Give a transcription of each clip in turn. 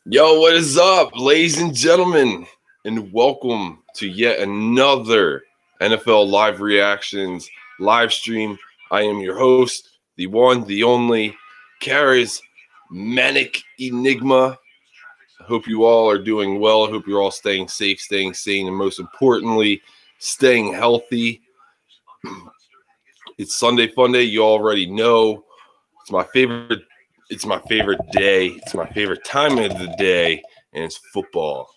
Yo, what is up, ladies and gentlemen, and welcome to yet another NFL Live Reactions live stream. I am your host, the one, the only, Charismatic Enigma. I hope you all are doing well. I hope you're all staying safe, staying sane, and most importantly, staying healthy. It's Sunday Fun Day. You already know. It's my favorite. It's my favorite day. It's my favorite time of the day, and it's football.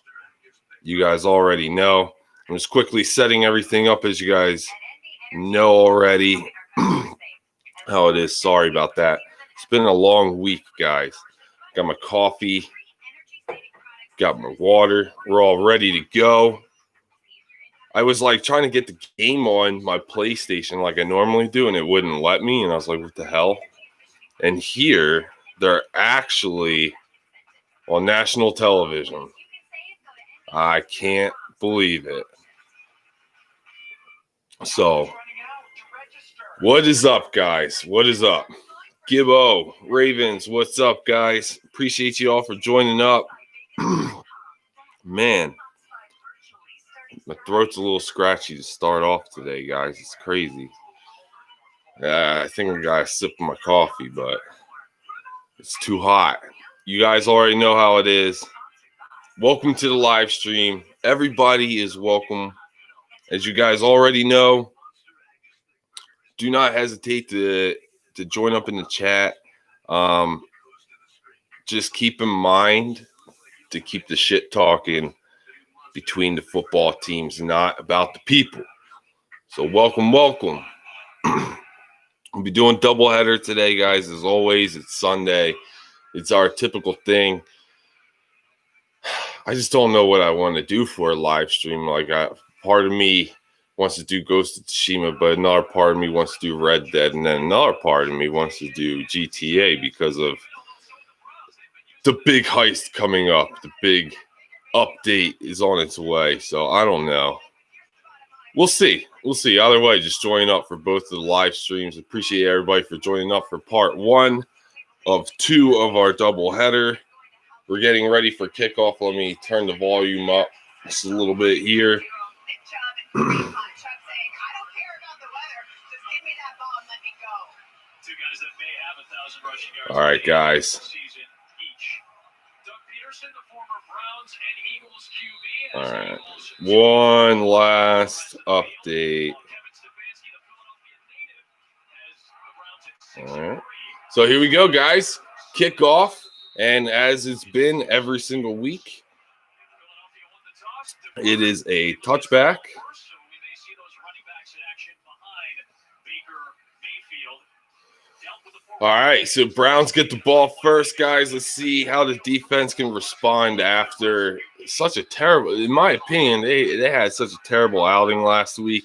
You guys already know. I'm just quickly setting everything up, as you guys know already how it is. Sorry about that. It's been a long week, guys. Got my coffee, got my water. We're all ready to go. I was like trying to get the game on my PlayStation like I normally do, and it wouldn't let me. And I was like, what the hell? And here, they're actually on national television. I can't believe it. So, what is up, guys? What is up? Gibbo, Ravens, what's up, guys? Appreciate you all for joining up. Man, my throat's a little scratchy to start off today, guys. It's crazy. I think I got a sip of my coffee, but it's too hot. You guys already know how it is. Welcome to the live stream. Everybody is welcome. As you guys already know, do not hesitate to join up in the chat. Just keep in mind to keep the shit talking between the football teams, not about the people. So welcome. We'll be doing doubleheader today, guys. As always, it's Sunday. It's our typical thing. I just don't know what I want to do for a live stream. Like, part of me wants to do Ghost of Tsushima, but another part of me wants to do Red Dead, and then another part of me wants to do GTA because of the big heist coming up. The big update is on its way, so I don't know. We'll see. Either way, just join up for both of the live streams. Appreciate everybody for joining up for part 1 of 2 of our doubleheader. We're getting ready for kickoff. Let me turn the volume up just a little bit here. All right, guys. All right. One last update. All right. So here we go, guys. Kickoff. And as it's been every single week, it is a touchback. All right, so Browns get the ball first, guys. Let's see how the defense can respond after such a terrible, in my opinion, they had such a terrible outing last week.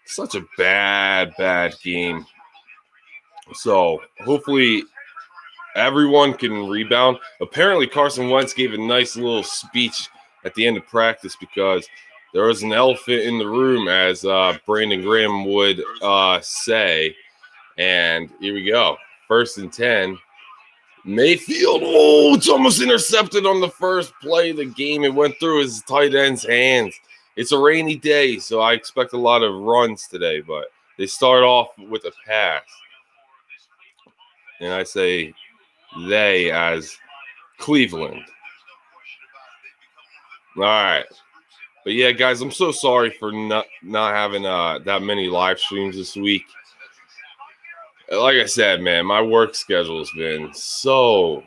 Such a bad game. So hopefully everyone can rebound. Apparently Carson Wentz gave a nice little speech at the end of practice because there was an elephant in the room, as Brandon Graham would say. And here we go. 1st and 10. Mayfield. Oh, it's almost intercepted on the first play of the game. It went through his tight end's hands. It's a rainy day, so I expect a lot of runs today, but they start off with a pass. And I say they as Cleveland. All right. But yeah, guys, I'm so sorry for not having that many live streams this week. Like I said, man, my work schedule has been so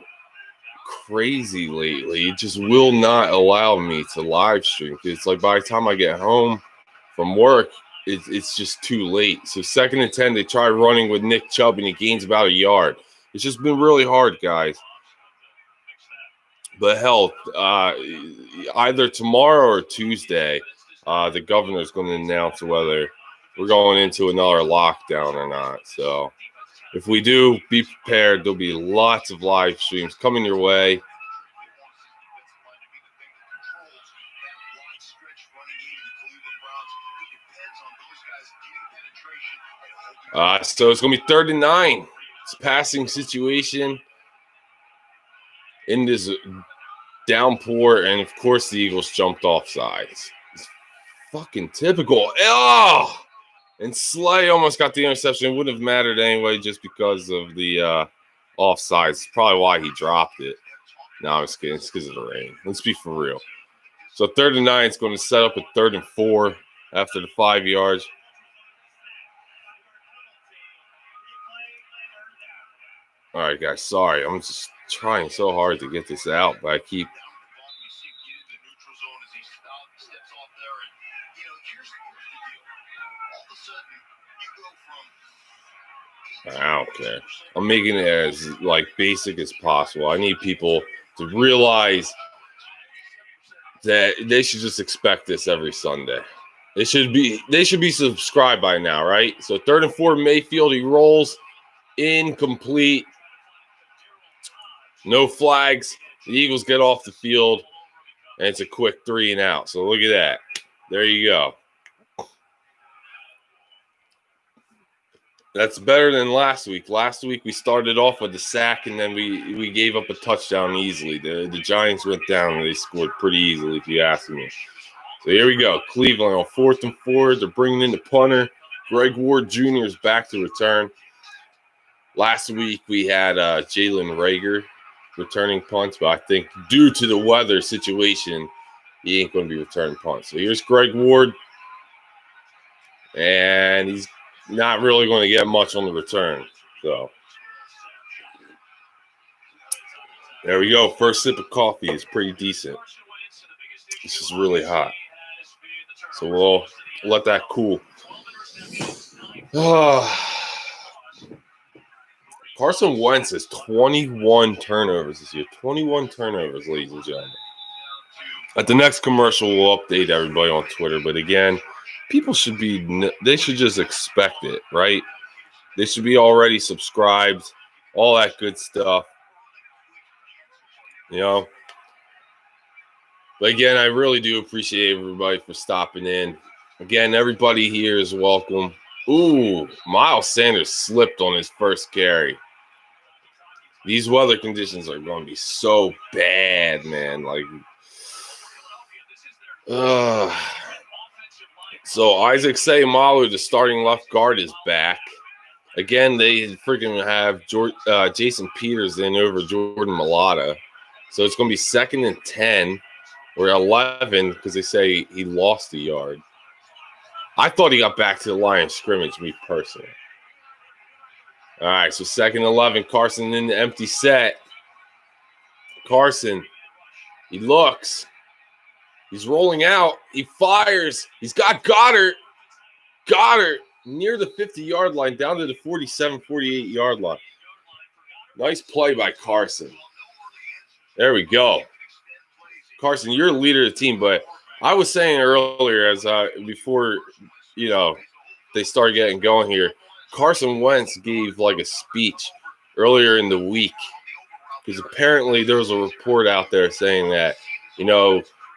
crazy lately. It just will not allow me to live stream. It's like by the time I get home from work, it's just too late. So 2nd and 10, they try running with Nick Chubb, and he gains about a yard. It's just been really hard, guys. But hell, either tomorrow or Tuesday, the governor's going to announce whether we're going into another lockdown or not. So if we do, be prepared. There'll be lots of live streams coming your way. So it's going to be 3rd and 9. It's a passing situation in this downpour, and of course the Eagles jumped off sides. It's fucking typical. Oh! And Slay almost got the interception. It wouldn't have mattered anyway just because of the offsides. Probably why he dropped it. No, I'm just kidding. It's because of the rain. Let's be for real. So 3rd and 9 is going to set up a 3rd and 4 after the 5 yards. All right, guys. Sorry. I'm just trying so hard to get this out, but I keep. Okay. I'm making it as basic as possible. I need people to realize that they should just expect this every Sunday. They should be subscribed by now, right? So 3rd and 4, Mayfield, he rolls incomplete. No flags. The Eagles get off the field, and it's a quick 3 and out. So look at that. There you go. That's better than last week. Last week we started off with a sack, and then we gave up a touchdown easily. The Giants went down, and they scored pretty easily, if you ask me. So here we go. Cleveland on 4th and 4. They're bringing in the punter. Greg Ward Jr. is back to return. Last week we had Jalen Reagor returning punts, but I think due to the weather situation, he ain't going to be returning punts. So here's Greg Ward, and he's not really going to get much on the return. So there we go. First sip of coffee is pretty decent. It's just really hot. So we'll let that cool. Carson Wentz has 21 turnovers this year. 21 turnovers, ladies and gentlemen. At the next commercial, we'll update everybody on Twitter. But again, people should just expect it, right? They should be already subscribed, all that good stuff. You know? But again, I really do appreciate everybody for stopping in. Again, everybody here is welcome. Ooh, Miles Sanders slipped on his first carry. These weather conditions are going to be so bad, man. So Isaac Seumalo, the starting left guard, is back. Again, they freaking have Jason Peters in over Jordan Mailata. So it's going to be 2nd and 10 or 11 because they say he lost a yard. I thought he got back to the line of scrimmage, me personally. All right, so 2nd and 11. Carson in the empty set. Carson, he looks. He's rolling out. He fires. He's got Goddard. Goddard near the 50-yard line, down to the 47, 48-yard line. Nice play by Carson. There we go. Carson, you're the leader of the team, but I was saying earlier before, they started getting going here, Carson Wentz gave a speech earlier in the week because apparently there was a report out there saying that,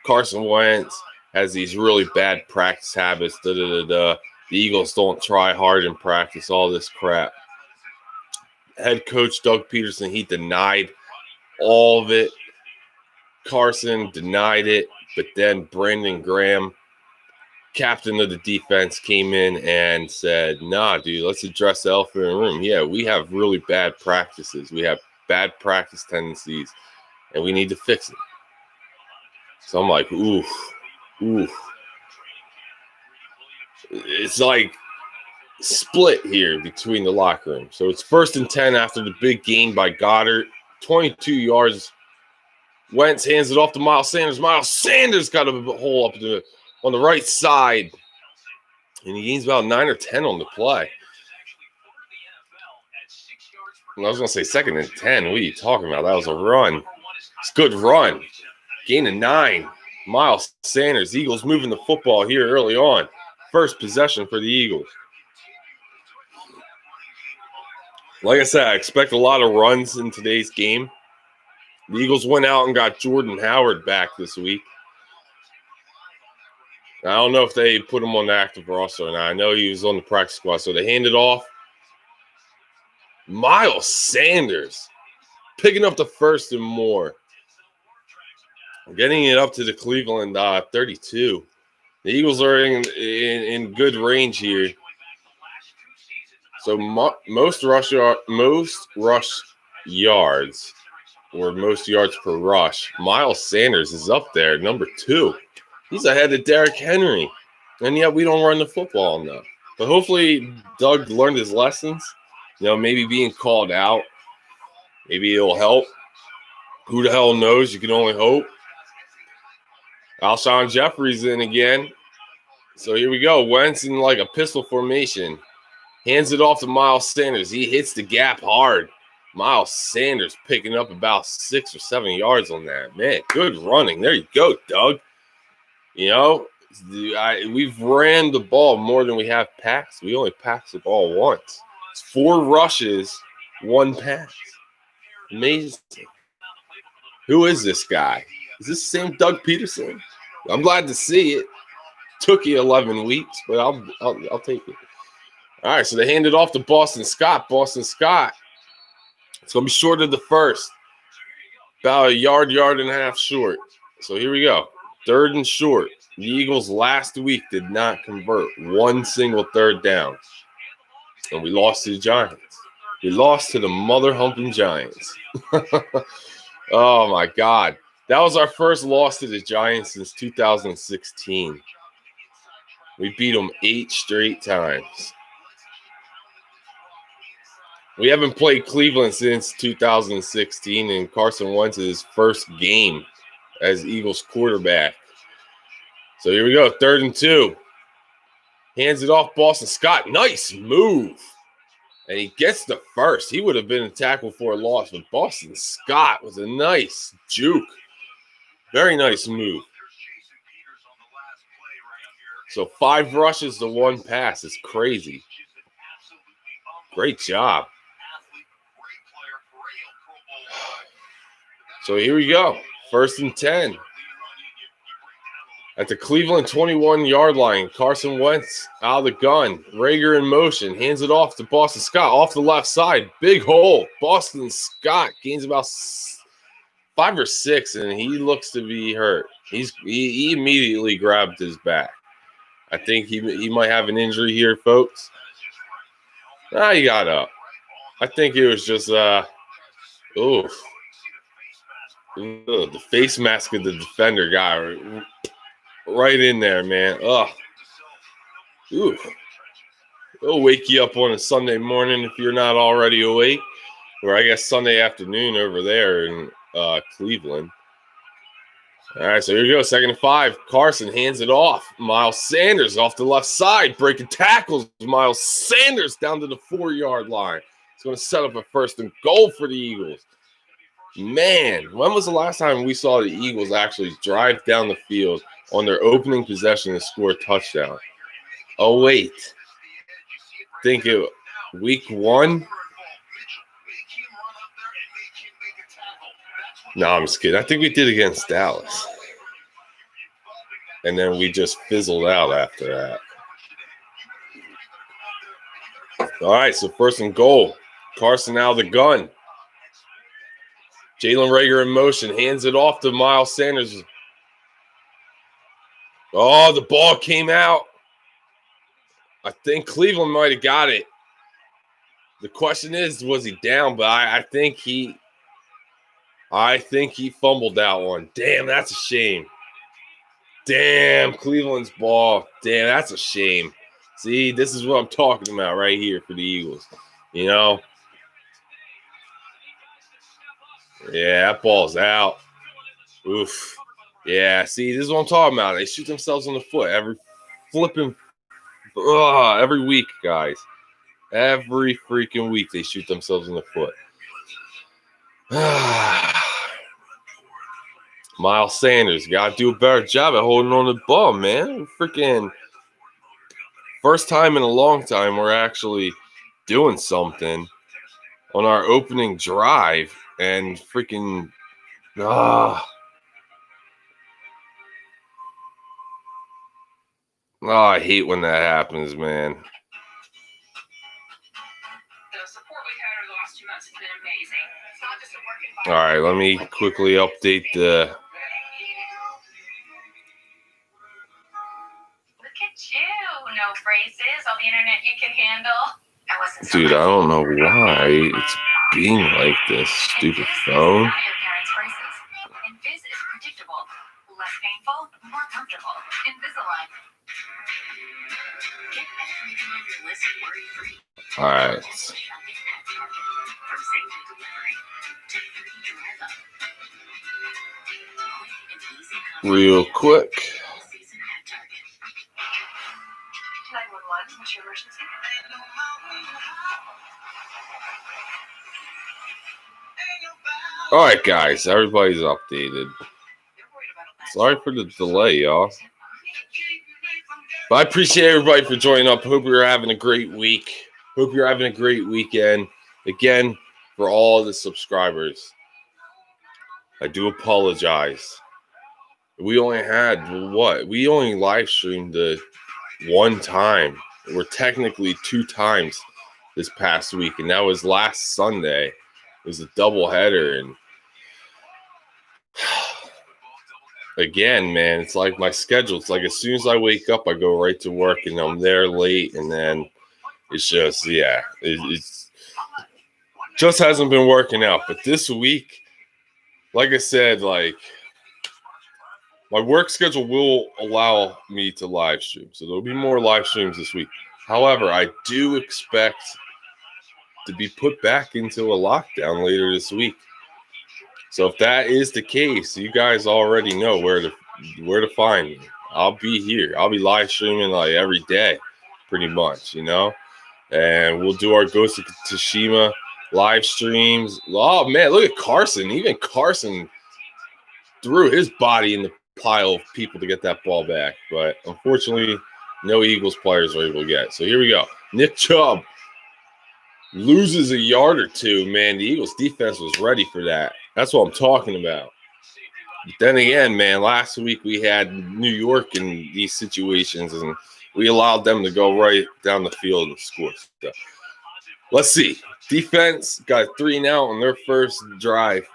Carson Wentz has these really bad practice habits. The Eagles don't try hard in practice, all this crap. Head coach Doug Peterson, he denied all of it. Carson denied it, but then Brandon Graham, captain of the defense, came in and said, nah, dude, let's address the elephant in the room. Yeah, we have really bad practices. We have bad practice tendencies, and we need to fix it. So I'm like, oof. It's split here between the locker room. So it's 1st and 10 after the big gain by Goddard. 22 yards. Wentz hands it off to Miles Sanders. Miles Sanders got a hole up on the right side. And he gains about 9 or 10 on the play. And I was going to say 2nd and 10. What are you talking about? That was a run. It's a good run. Gain of 9. Miles Sanders. Eagles moving the football here early on. First possession for the Eagles. Like I said, I expect a lot of runs in today's game. The Eagles went out and got Jordan Howard back this week. I don't know if they put him on the active roster or not. I know he was on the practice squad. So they hand it off. Miles Sanders picking up the first and more. Getting it up to the Cleveland 32. The Eagles are in good range here. So most rush yards, or most yards per rush, Miles Sanders is up there, number 2. He's ahead of Derrick Henry. And yet we don't run the football enough. But hopefully Doug learned his lessons. Maybe being called out. Maybe it'll help. Who the hell knows? You can only hope. Alshon Jeffrey's in again. So here we go. Wentz in like a pistol formation. Hands it off to Miles Sanders. He hits the gap hard. Miles Sanders picking up about 6 or 7 yards on that. Man, good running. There you go, Doug. We've ran the ball more than we have passed. We only passed the ball once. It's 4 rushes, 1 pass. Amazing. Who is this guy? Is this the same Doug Peterson? I'm glad to see it. Took you 11 weeks, but I'll take it. All right, so they hand it off to Boston Scott. Boston Scott. It's going to be short of the first. About a yard and a half short. So here we go. 3rd and short. The Eagles last week did not convert one single 3rd down. And we lost to the Giants. We lost to the mother-humping Giants. Oh, my God. That was our first loss to the Giants since 2016. We beat them 8 straight times. We haven't played Cleveland since 2016, and Carson Wentz is his first game as Eagles quarterback. So here we go, 3rd and 2. Hands it off Boston Scott. Nice move. And he gets the first. He would have been a tackle for a loss, but Boston Scott was a nice juke. Very nice move. So 5 rushes to 1 pass. It's crazy. Great job. So here we go. 1st and 10. At the Cleveland 21-yard line, Carson Wentz out of the gun. Rager in motion. Hands it off to Boston Scott off the left side. Big hole. Boston Scott gains about 5 or 6, and he looks to be hurt. He immediately grabbed his back. I think he might have an injury here, folks. He got up. I think it was just, the face mask of the defender guy right in there, man. Ooh. It'll wake you up on a Sunday morning if you're not already awake. Or I guess Sunday afternoon over there in Cleveland. All right, so here we go. 2nd and 5. Carson hands it off. Miles Sanders off the left side. Breaking tackles. Miles Sanders down to the 4-yard line. It's going to set up a 1st and goal for the Eagles. Man, when was the last time we saw the Eagles actually drive down the field on their opening possession and score a touchdown? Oh, wait. Think it week 1? No, I'm just kidding. I think we did against Dallas. And then we just fizzled out after that. All right, so 1st and goal. Carson out of the gun. Jalen Rager in motion. Hands it off to Miles Sanders. Oh, the ball came out. I think Cleveland might have got it. The question is, was he down? But I think he fumbled that one. Damn, that's a shame. Damn, Cleveland's ball. Damn, that's a shame. See, this is what I'm talking about right here for the Eagles. Yeah, that ball's out. Oof. Yeah, see, this is what I'm talking about. They shoot themselves in the foot every week, guys. Every freaking week they shoot themselves in the foot. Miles Sanders got to do a better job at holding on to the ball, man. Freaking first time in a long time we're actually doing something on our opening drive, and freaking I hate when that happens, man. All right, let me quickly update the. Look at you. No braces on the internet you can handle. Dude, I don't know why it's being like this. Stupid phone. Invis is predictable, less painful, more comfortable. Invisalign. Get everything on your list worry-free. All right. From same-day delivery to free drive-up. Real quick. Season at Target. 911, what's your emergency? All right, guys. Everybody's updated. Sorry for the delay, y'all. But I appreciate everybody for joining up. Hope you're having a great week. Hope you're having a great weekend. Again, for all the subscribers, I do apologize. We only had what? We only live streamed the one time. We're technically 2 times this past week, and that was last Sunday. It was a doubleheader, and again, man, it's like my schedule. It's like as soon as I wake up, I go right to work, and I'm there late, and then it's just, yeah, it's just hasn't been working out. But this week, like I said, like my work schedule will allow me to live stream, so there'll be more live streams this week. However, I do expect to be put back into a lockdown later this week. So if that is the case, you guys already know where to find me. I'll be here. I'll be live streaming like every day, pretty much, you know. And we'll do our Ghost of Tsushima live streams. Oh man, look at Carson. Even Carson threw his body in the pile of people to get that ball back. But unfortunately, no Eagles players were able to get it. So here we go. Nick Chubb loses a yard or two, man. The Eagles defense was ready for that. That's what I'm talking about. But then again, man, last week we had New York in these situations, and we allowed them to go right down the field and score. So, let's see. Defense got 3 and out on their first drive.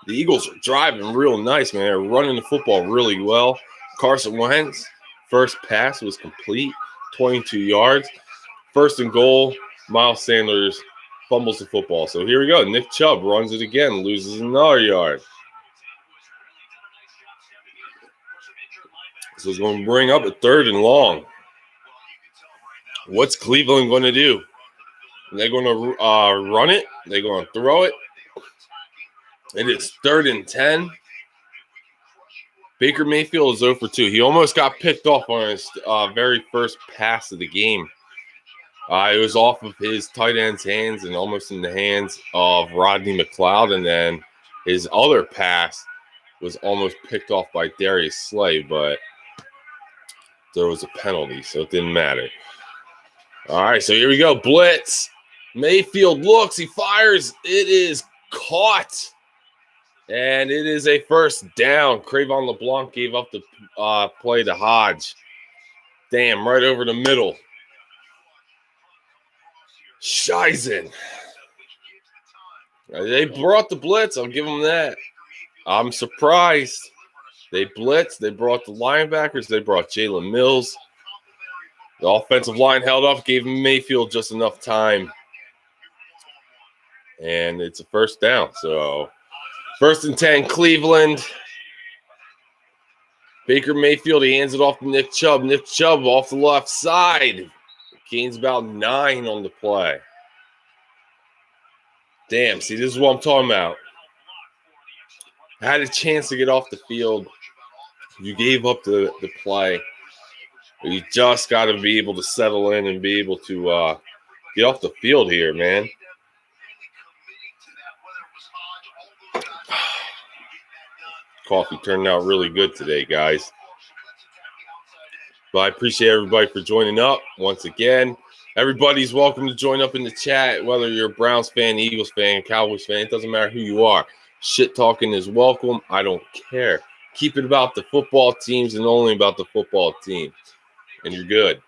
The Eagles are driving real nice, man. They're running the football really well. Carson Wentz, first pass was complete, 22 yards. First and goal, Miles Sanders fumbles the football. So here we go. Nick Chubb runs it again, loses another yard. So it's going to bring up a 3rd and long. What's Cleveland going to do? They're going to run it. They're going to throw it. It is 3rd and 10. Baker Mayfield is 0 for 2. He almost got picked off on his very first pass of the game. It was off of his tight end's hands and almost in the hands of Rodney McLeod. And then his other pass was almost picked off by Darius Slay, but there was a penalty, so it didn't matter. All right, so here we go. Blitz. Mayfield looks. He fires. It is caught. And it is a first down. Cravon LeBlanc gave up the play to Hodge. Damn, right over the middle. Shizen. They brought the blitz. I'll give them that. I'm surprised. They blitzed. They brought the linebackers. They brought Jalen Mills. The offensive line held up, gave Mayfield just enough time. And it's a first down. So 1st and 10, Cleveland. Baker Mayfield, he hands it off to Nick Chubb. Nick Chubb off the left side. Gains about 9 on the play. Damn, see, this is what I'm talking about. I had a chance to get off the field. You gave up the play. You just got to be able to settle in and be able to get off the field here, man. Coffee turned out really good today, guys. But I appreciate everybody for joining up once again. Everybody's welcome to join up in the chat, whether you're a Browns fan, Eagles fan, Cowboys fan. It doesn't matter who you are. Shit talking is welcome. I don't care. Keep it about the football teams and only about the football team. And you're good.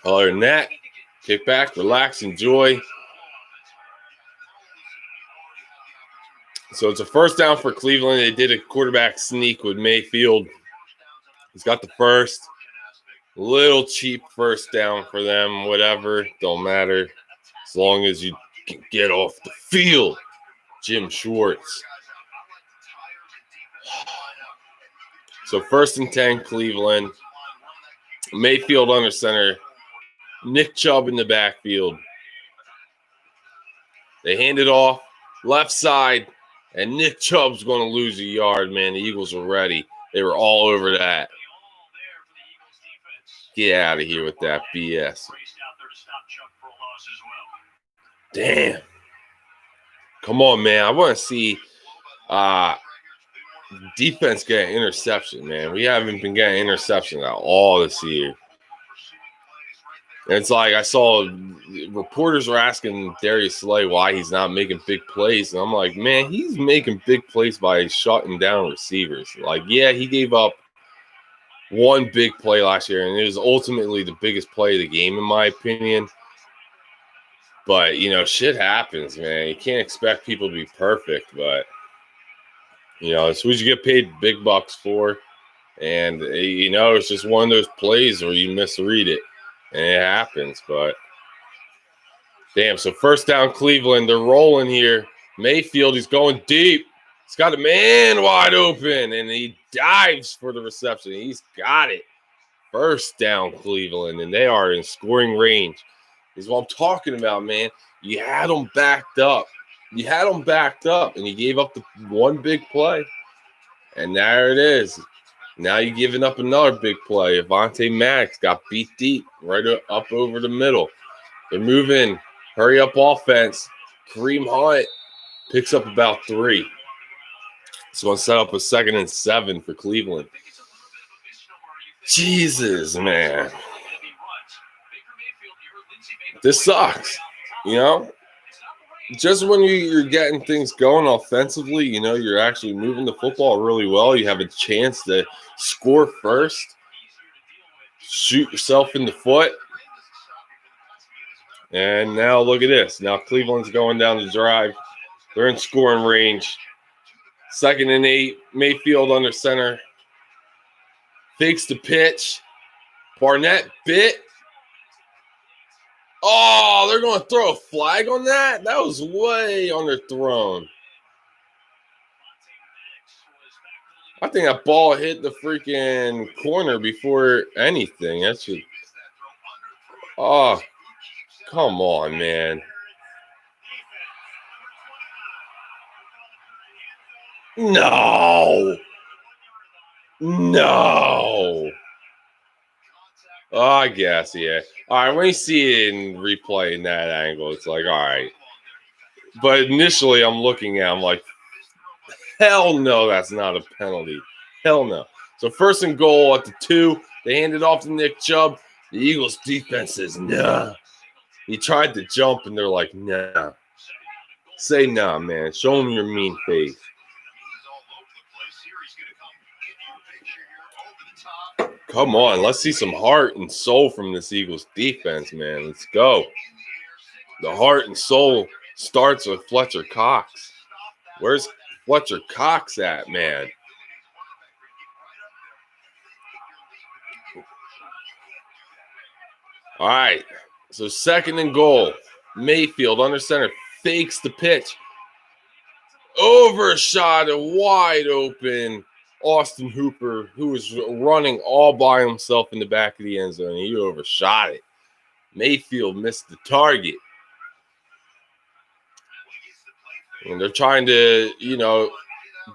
Other than that, kick back, relax, enjoy. So it's a first down for Cleveland. They did a quarterback sneak with Mayfield. He's got the first. Little cheap first down for them. Whatever. Don't matter. As long as you can get off the field. Jim Schwartz. So 1st and 10, Cleveland. Mayfield under center. Nick Chubb in the backfield. They hand it off. Left side. And Nick Chubb's going to lose a yard, man. The Eagles are ready. They were all over that. Get out of here with that BS. Damn. Come on, man. I want to see defense get an interception, man. We haven't been getting interception at all this year. And it's like I saw reporters were asking Darius Slay why he's not making big plays. And I'm like, man, he's making big plays by shutting down receivers. Like, yeah, he gave up one big play last year, and it was ultimately the biggest play of the game, in my opinion. But, shit happens, man. You can't expect people to be perfect, but, it's what you get paid big bucks for. And, it's just one of those plays where you misread it. And it happens, but damn. So 1st down, Cleveland. They're rolling here. Mayfield, he's going deep. He's got a man wide open, and he dives for the reception. He's got it. 1st down, Cleveland, and they are in scoring range. This is what I'm talking about, man. You had them backed up. And you gave up the one big play. And there it is. Now you're giving up another big play. Avonte Maddox got beat deep right up over the middle. They're moving. Hurry up offense. Kareem Hunt picks up about 3. It's going to set up a 2nd and 7 for Cleveland. Jesus, man. This sucks. Just when you're getting things going offensively, you're actually moving the football really well. You have a chance to score first, shoot yourself in the foot. And now look at this. Now Cleveland's going down the drive. They're in scoring range. 2nd and 8. Mayfield under center. Fakes the pitch. Barnett bit. Oh, they're going to throw a flag on that? That was way underthrown. I think that ball hit the freaking corner before anything. That's just... Oh, come on, man. No. Oh, I guess, yeah. All right, when you see it in replay in that angle, it's like, all right. But initially, I'm like, hell no, that's not a penalty. Hell no. So 1st and goal at the 2. They hand it off to Nick Chubb. The Eagles defense says, nah. He tried to jump, and they're like, nah. Say nah, man. Show him your mean face. Come on, let's see some heart and soul from this Eagles defense, man. Let's go. The heart and soul starts with Fletcher Cox. Where's Fletcher Cox at, man? All right, so 2nd and goal. Mayfield under center fakes the pitch. Overshot a wide open Austin Hooper, who was running all by himself in the back of the end zone. He overshot it. Mayfield missed the target. And they're trying to, do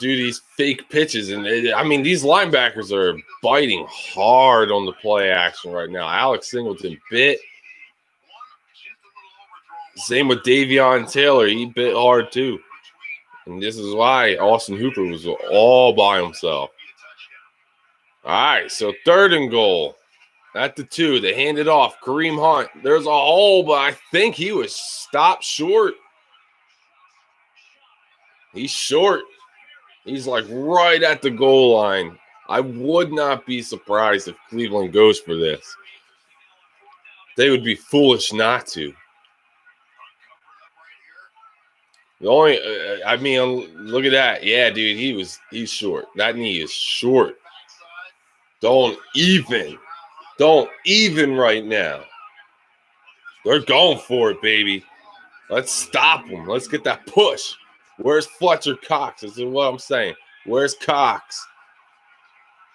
these fake pitches. And, these linebackers are biting hard on the play action right now. Alex Singleton bit. Same with Davion Taylor. He bit hard, too. And this is why Austin Hooper was all by himself. All right, so 3rd and goal. At the 2, they hand it off. Kareem Hunt. There's a hole, but I think he was stopped short. He's short. He's like right at the goal line. I would not be surprised if Cleveland goes for this. They would be foolish not to. The only, I mean, look at that. Yeah, dude, he's short. That knee is short. Don't even right now. They're going for it, baby. Let's stop them. Let's get that push. Where's Fletcher Cox? This is what I'm saying. Where's Cox?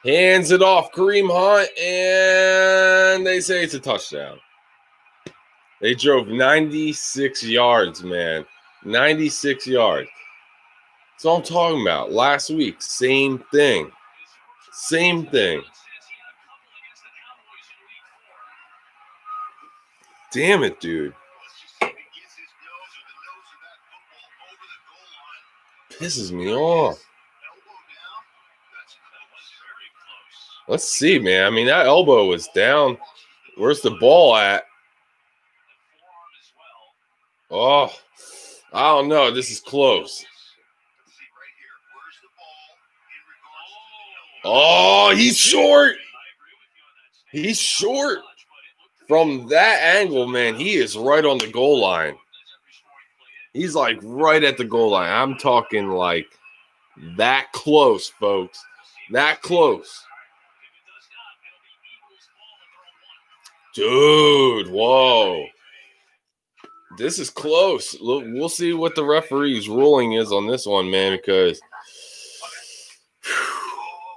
Hands it off, Kareem Hunt, and they say it's a touchdown. They drove 96 yards, man. 96 yards. That's what I'm talking about. Last week, same thing. Same thing. Damn it, dude. Pisses me off. Let's see, man. I mean, that elbow was down. Where's the ball at? Oh, I don't know. This is close. Oh, he's short. He's short. From that angle, man, he is right on the goal line. He's like right at the goal line. I'm talking like that close, folks. That close. Dude, whoa. This is close. Look, we'll see what the referee's ruling is on this one, man, because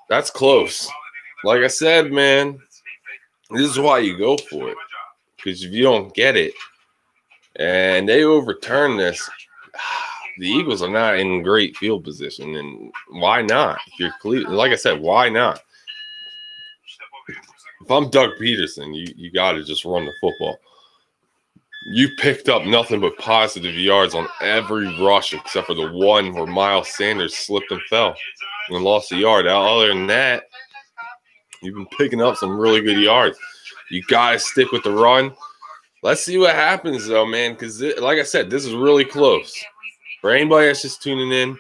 that's close. Like I said, man, this is why you go for it. Because if you don't get it and they overturn this, the Eagles are not in great field position. And why not? If you're Cleveland, like I said, why not? If I'm Doug Peterson, you got to just run the football. You picked up nothing but positive yards on every rush except for the one where Miles Sanders slipped and fell and lost a yard. Other than that, you've been picking up some really good yards. You got to stick with the run. Let's see what happens, though, man, because, like I said, this is really close. For anybody that's just tuning in,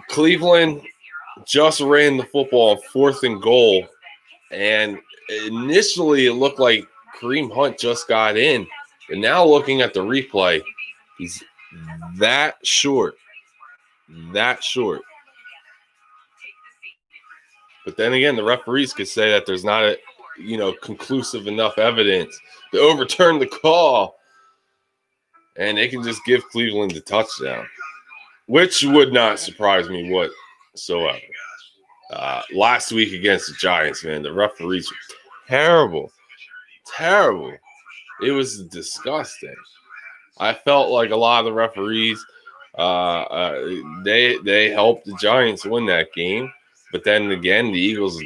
Cleveland just ran the football on 4th and goal, and initially it looked like Kareem Hunt just got in. And now looking at the replay, he's that short. That short. But then again, the referees could say that there's not conclusive enough evidence to overturn the call. And they can just give Cleveland the touchdown, which would not surprise me whatsoever. Last week against the Giants, man, the referees were terrible. Terrible. It was disgusting. I felt like a lot of the referees, they helped the Giants win that game. But then again, the Eagles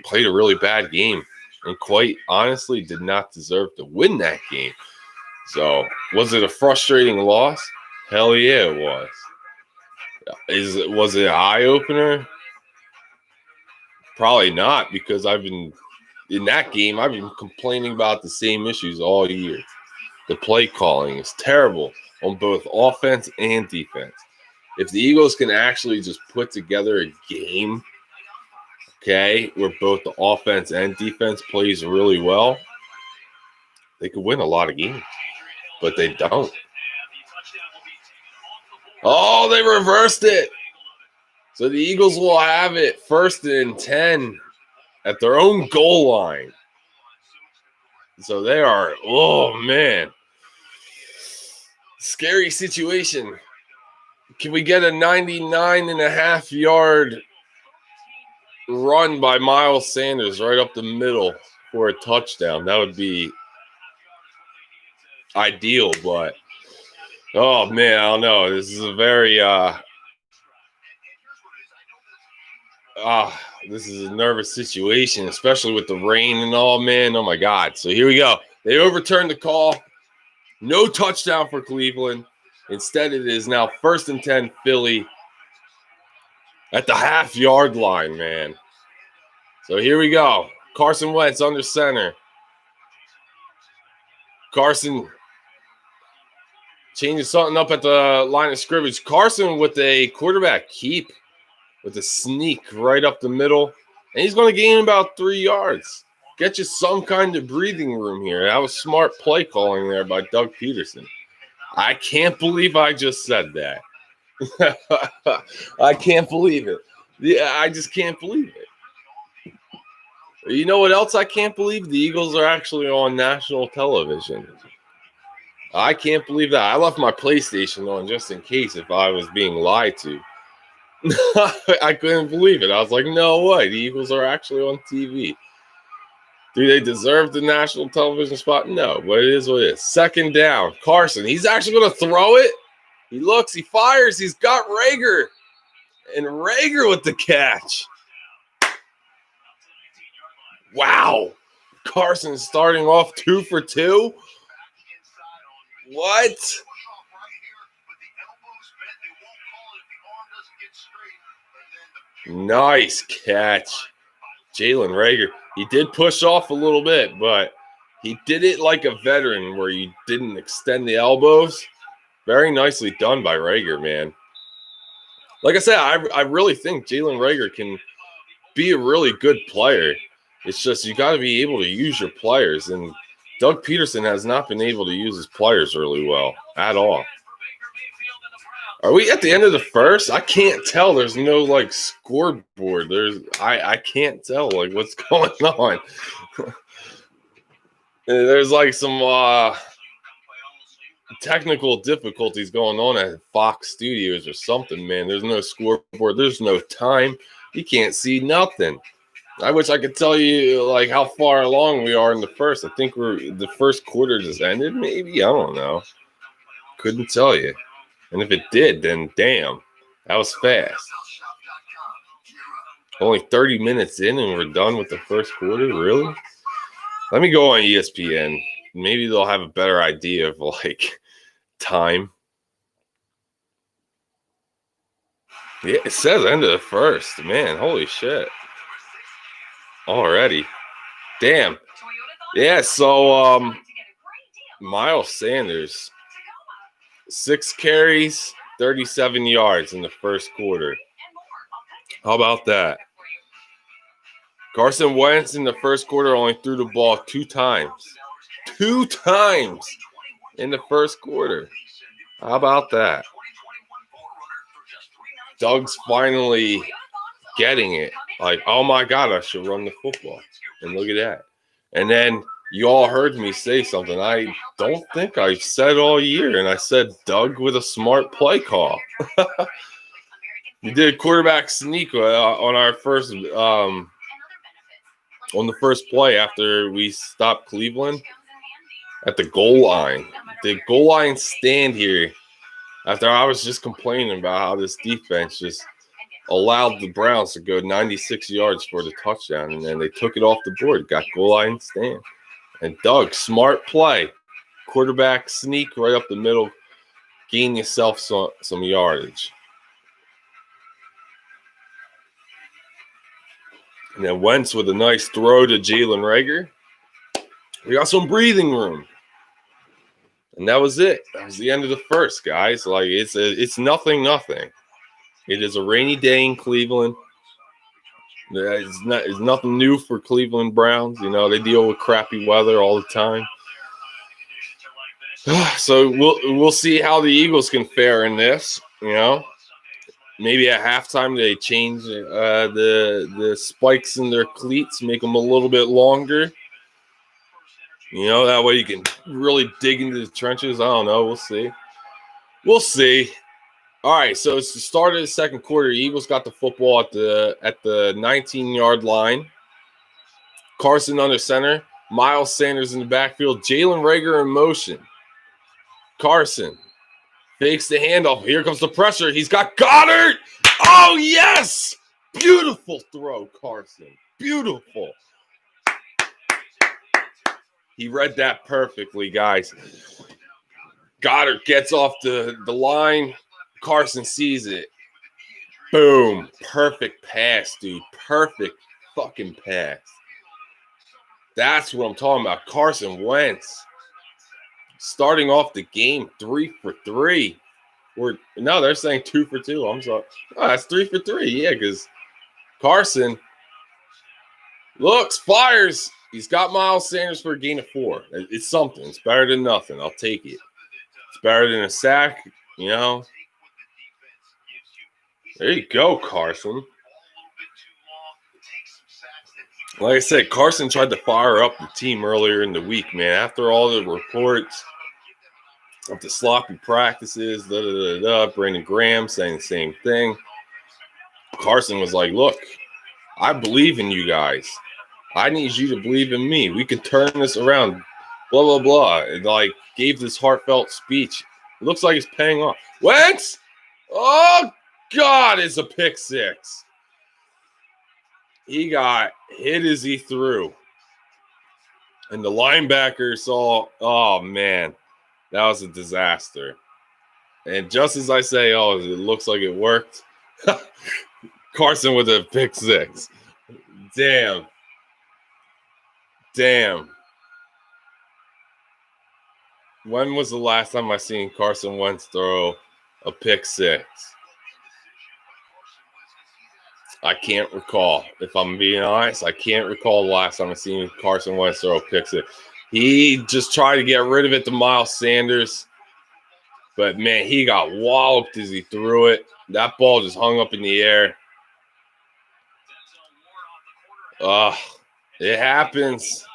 played a really bad game and quite honestly did not deserve to win that game. So, was it a frustrating loss? Hell yeah, it was. Was it an eye-opener? Probably not, because in that game, I've been complaining about the same issues all year. The play calling is terrible on both offense and defense. If the Eagles can actually just put together a game, okay, where both the offense and defense plays really well, they could win a lot of games. But they don't. Oh, they reversed it. So the Eagles will have it 1st and 10 at their own goal line. So they are, oh, man. Scary situation. Can we get a 99.5-yard run by Miles Sanders right up the middle for a touchdown? That would be ideal, but oh man, I don't know. This is a very this is a nervous situation, especially with the rain and all, man. Oh my God. So here we go. They overturned the call. No touchdown for Cleveland. Instead, it is now 1st and 10 Philly at the half-yard line, man. So here we go. Carson Wentz under center. Carson changes something up at the line of scrimmage. Carson with a quarterback keep, with a sneak right up the middle. And he's going to gain about 3 yards. Get you some kind of breathing room here. That was smart play calling there by Doug Peterson. I can't believe I just said that. I can't believe it. Yeah, I just can't believe it. You know what else I can't believe? The Eagles are actually on national television. I can't believe that. I left my PlayStation on just in case if I was being lied to. I couldn't believe it. I was like, no way. The Eagles are actually on TV. Do they deserve the national television spot? No, but it is what it is. Second down. Carson, he's actually going to throw it. He looks, he fires. He's got Reagor. And Reagor with the catch. Wow. Carson starting off 2 for 2. What? Nice catch. Jalen Reagor. He did push off a little bit, but he did it like a veteran where he didn't extend the elbows. Very nicely done by Reagor, man. Like I said, I really think Jalen Reagor can be a really good player. It's just you got to be able to use your players, and Doug Peterson has not been able to use his players really well at all. Are we at the end of the first? I can't tell. There's no like scoreboard. I can't tell like what's going on. There's like some technical difficulties going on at Fox Studios or something, man. There's no scoreboard. There's no time. You can't see nothing. I wish I could tell you like how far along we are in the first. I think the first quarter just ended. Maybe I don't know. Couldn't tell you. And if it did, then damn, that was fast. Only 30 minutes in and we're done with the first quarter? Really? Let me go on ESPN. Maybe they'll have a better idea of, like, time. Yeah, it says end of the first. Man, holy shit. Already. Damn. Yeah, so, Miles Sanders. 6 carries, 37 yards in the first quarter. How about that? Carson Wentz in the first quarter only threw the ball 2 times. 2 times in the first quarter. How about that? Doug's finally getting it. Like, oh my God, I should run the football. And look at that. And then you all heard me say something I don't think I said all year, and I said Doug with a smart play call. We did a quarterback sneak on our first on the first play after we stopped Cleveland at the goal line. The goal line stand here after I was just complaining about how this defense just allowed the Browns to go 96 yards for the touchdown, and then they took it off the board, got goal line stand. And Doug, smart play. Quarterback sneak right up the middle. Gain yourself some yardage. And then Wentz with a nice throw to Jalen Reagor. We got some breathing room. And that was it. That was the end of the first, guys. Like, it's nothing. It is a rainy day in Cleveland. It's nothing new for Cleveland Browns. You know, they deal with crappy weather all the time. So we'll see how the Eagles can fare in this. You know, maybe at halftime they change the spikes in their cleats, make them a little bit longer. You know, that way you can really dig into the trenches. I don't know. We'll see. All right, so it's the start of the second quarter. Eagles got the football at the 19-yard line. Carson under center. Miles Sanders in the backfield. Jalen Reagor in motion. Carson fakes the handoff. Here comes the pressure. He's got Goddard. Oh, yes! Beautiful throw, Carson. Beautiful. He read that perfectly, guys. Goddard gets off the line. Carson sees it. Boom. Perfect pass, dude. Perfect fucking pass. That's what I'm talking about. Carson Wentz starting off the game 3 for 3. No, they're saying 2 for 2. I'm sorry. Oh, that's 3 for 3. Yeah, because Carson looks, fires. He's got Miles Sanders for a gain of 4. It's something. It's better than nothing. I'll take it. It's better than a sack, you know. There you go, Carson. Like I said, Carson tried to fire up the team earlier in the week, man. After all the reports of the sloppy practices, Brandon Graham saying the same thing. Carson was like, look, I believe in you guys. I need you to believe in me. We can turn this around, blah, blah, blah. And like gave this heartfelt speech. It looks like it's paying off. Wentz! Oh, God, it's a pick six. He got hit as he threw. And the linebacker saw, oh, man, that was a disaster. And just as I say, oh, it looks like it worked, Carson with a pick six. Damn. When was the last time I seen Carson Wentz throw a pick six? I can't recall. If I'm being honest, I can't recall the last time I seen Carson Wentz throw a pick six. He just tried to get rid of it to Miles Sanders. But, man, he got walloped as he threw it. That ball just hung up in the air. It happens.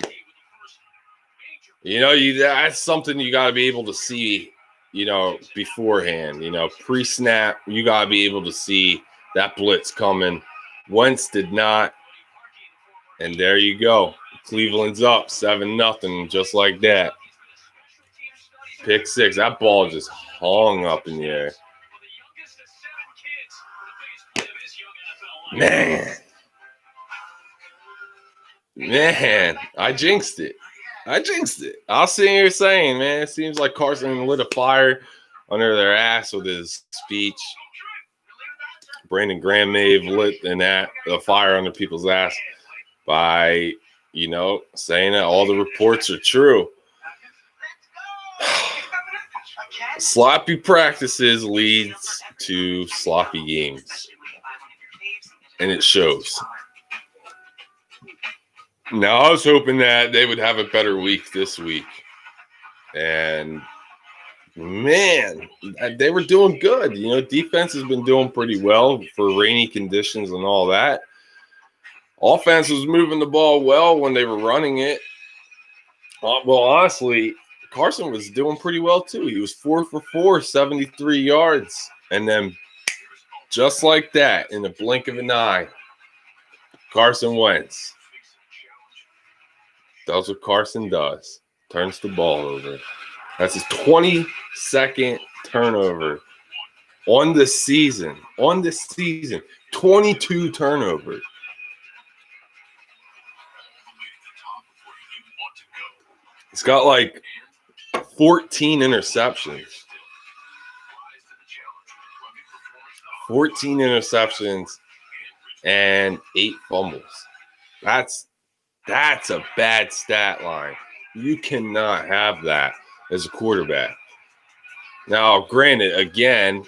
You know, that's something you got to be able to see, you know, beforehand. You know, pre-snap, you got to be able to see that blitz coming. Wentz did not. And there you go. Cleveland's up 7-0, just like that. Pick six. That ball just hung up in the air. Man, I jinxed it. I was sitting here saying, man, it seems like Carson lit a fire under their ass with his speech. Brandon Graham may have lit a fire under people's ass by, you know, saying that all the reports are true. Sloppy practices leads to sloppy games. And it shows. Now, I was hoping that they would have a better week this week. And, man, they were doing good. You know, defense has been doing pretty well for rainy conditions and all that. Offense was moving the ball well when they were running it. Well, honestly, Carson was doing pretty well, too. He was 4 for 4, 73 yards. And then just like that, in the blink of an eye, Carson Wentz. That's what Carson does. Turns the ball over. That's his 22nd turnover on the season. 22 turnovers. He's got like 14 interceptions. 14 interceptions and 8 fumbles. That's a bad stat line. You cannot have that as a quarterback. Now, granted, again,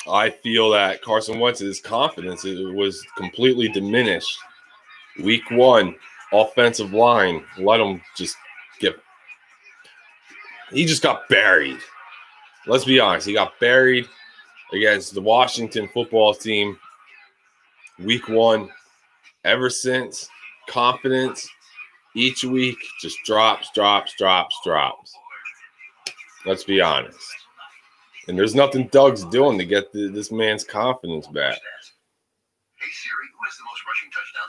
I feel that Carson Wentz's confidence was completely diminished. Week 1, offensive line, let him just he just got buried. Let's be honest. He got buried against the Washington football team. Week 1. Ever since, confidence each week just drops. Let's be honest. And there's nothing Doug's doing to get this man's confidence back.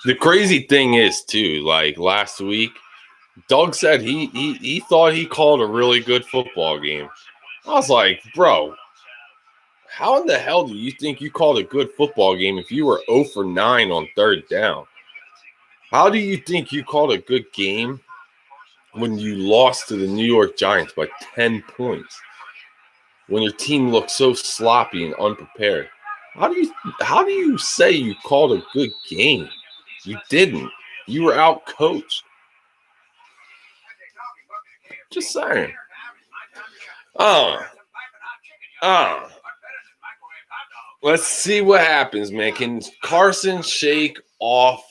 The crazy thing is, too, like last week, Doug said he thought he called a really good football game. I was like, bro, how in the hell do you think you called a good football game if you were 0 for 9 on third down? How do you think you called a good game when you lost to the New York Giants by 10 points? When your team looked so sloppy and unprepared? How do you say you called a good game? You didn't. You were out-coached. Just saying. Let's see what happens, man. Can Carson shake off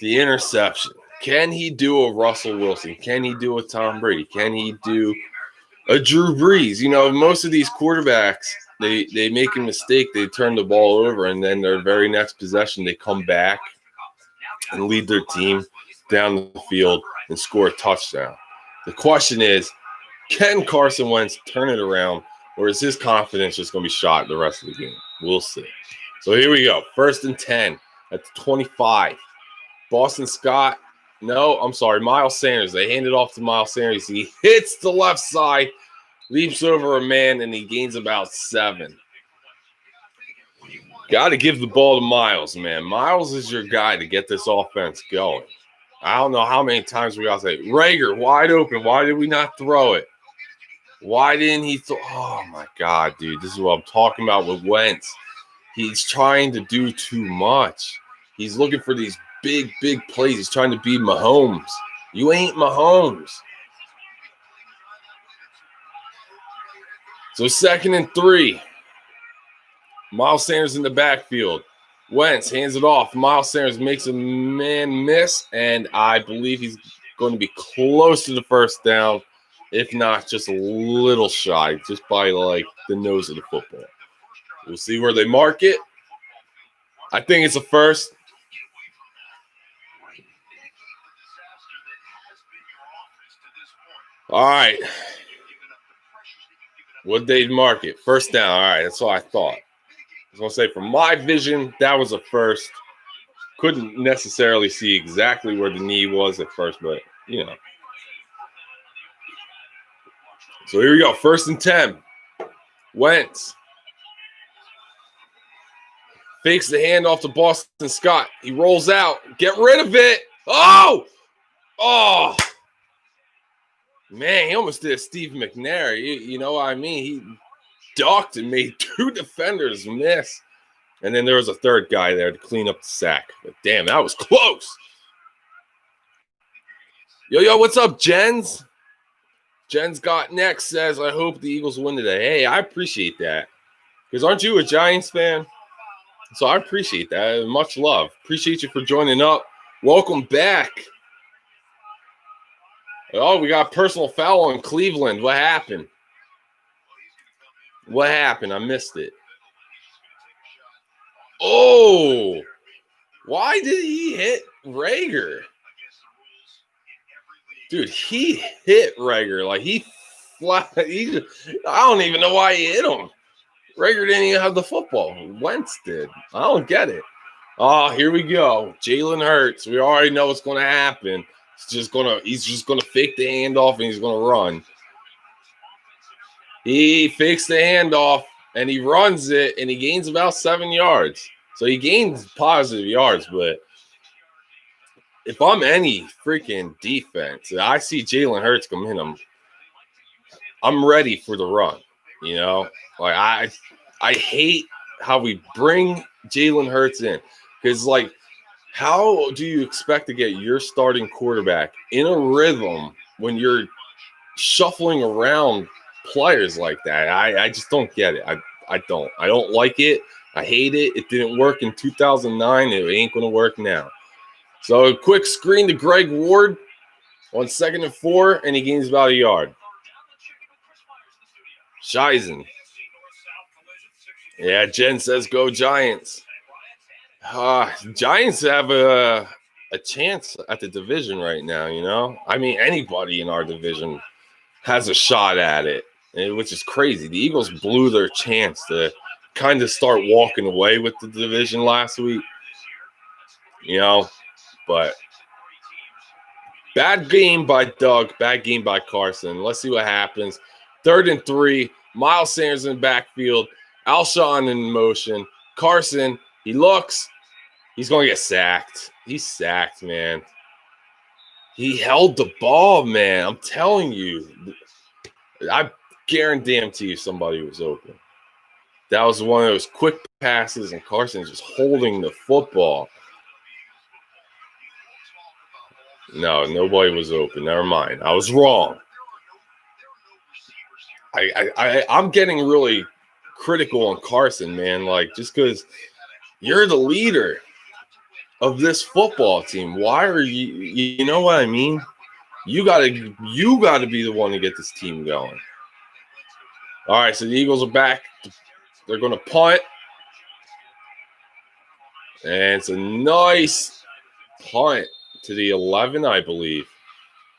the interception? Can he do a Russell Wilson? Can he do a Tom Brady? Can he do a Drew Brees. You know, most of these quarterbacks, they make a mistake, they turn the ball over, and then their very next possession, they come back and lead their team down the field and score a touchdown. The question is, can Carson Wentz turn it around, or is his confidence just going to be shot the rest of the game? We'll see. So here we go. 1st and 10 at the 25. Boston Scott. No, I'm sorry. Miles Sanders. They hand it off to Miles Sanders. He hits the left side, leaps over a man, and he gains about 7. Got to give the ball to Miles, man. Miles is your guy to get this offense going. I don't know how many times we got to say, Rager, wide open. Why did we not throw it? Why didn't he throw? Oh, my God, dude. This is what I'm talking about with Wentz. He's trying to do too much. He's looking for these big plays. He's trying to be Mahomes. You ain't Mahomes. So 2nd and 3. Miles Sanders in the backfield. Wentz hands it off. Miles Sanders makes a man miss, and I believe he's going to be close to the first down, if not just a little shy, just by like the nose of the football. We'll see where they mark it. I think it's a first. All right. What they mark it? First down. All right, that's what I thought. I was going to say, from my vision, that was a first. Couldn't necessarily see exactly where the knee was at first, but, you know. So here we go. 1st and 10. Wentz fakes the handoff to Boston Scott. He rolls out. Get rid of it. Oh! Man, he almost did a Steve McNair. You know what I mean? He ducked and made 2 defenders miss. And then there was a third guy there to clean up the sack. But damn, that was close. Yo, what's up, Jens? Jens got next says, I hope the Eagles win today. Hey, I appreciate that. Because aren't you a Giants fan? So I appreciate that. Much love. Appreciate you for joining up. Welcome back. Oh, we got a personal foul in Cleveland. What happened? What happened? I missed it. Oh, why did he hit Rager? Dude, he hit Rager. Like, I don't even know why he hit him. Rager didn't even have the football. Wentz did. I don't get it. Oh, here we go. Jalen Hurts. We already know what's going to happen. He's just gonna fake the handoff and he's gonna run. He fakes the handoff and he runs it and he gains about 7 yards. So he gains positive yards, but if I'm any freaking defense, I see Jalen Hurts come in, I'm ready for the run. You know, like I hate how we bring Jalen Hurts in, because like, how do you expect to get your starting quarterback in a rhythm when you're shuffling around players like that? I just don't get it. I don't like it. I hate it. It didn't work in 2009. It ain't going to work now. So a quick screen to Greg Ward on 2nd and 4, and he gains about a yard. Shizen. Yeah, Jen says go Giants. Giants have a chance at the division right now, you know? I mean, anybody in our division has a shot at it, which is crazy. The Eagles blew their chance to kind of start walking away with the division last week, you know? But bad game by Doug, bad game by Carson. Let's see what happens. 3rd and 3, Miles Sanders in the backfield, Alshon in motion. Carson, he looks. He's going to get sacked. He's sacked, man. He held the ball, man. I'm telling you. I guarantee you somebody was open. That was one of those quick passes, and Carson just holding the football. No, nobody was open. Never mind. I was wrong. I'm getting really critical on Carson, man. Like, just because you're the leader of this football team, why are you know what I mean? You gotta be the one to get this team going. All right, so the Eagles are back. They're going to punt. And it's a nice punt to the 11, I believe.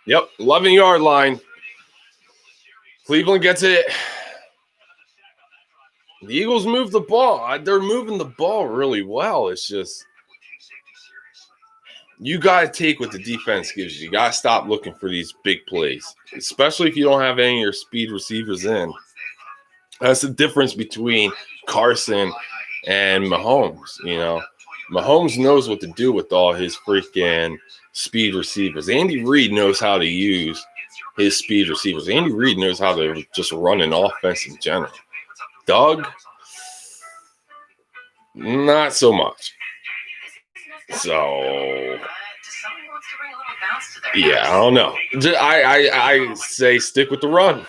Yep, 11-yard line. Cleveland gets it. The Eagles move the ball. They're moving the ball really well. It's just you got to take what the defense gives you. You got to stop looking for these big plays, especially if you don't have any of your speed receivers in. That's the difference between Carson and Mahomes, you know. Mahomes knows what to do with all his freaking speed receivers. Andy Reid knows how to use his speed receivers. Andy Reid knows how to just run an offense in general. Doug, not so much. So, yeah, I don't know. I say stick with the run.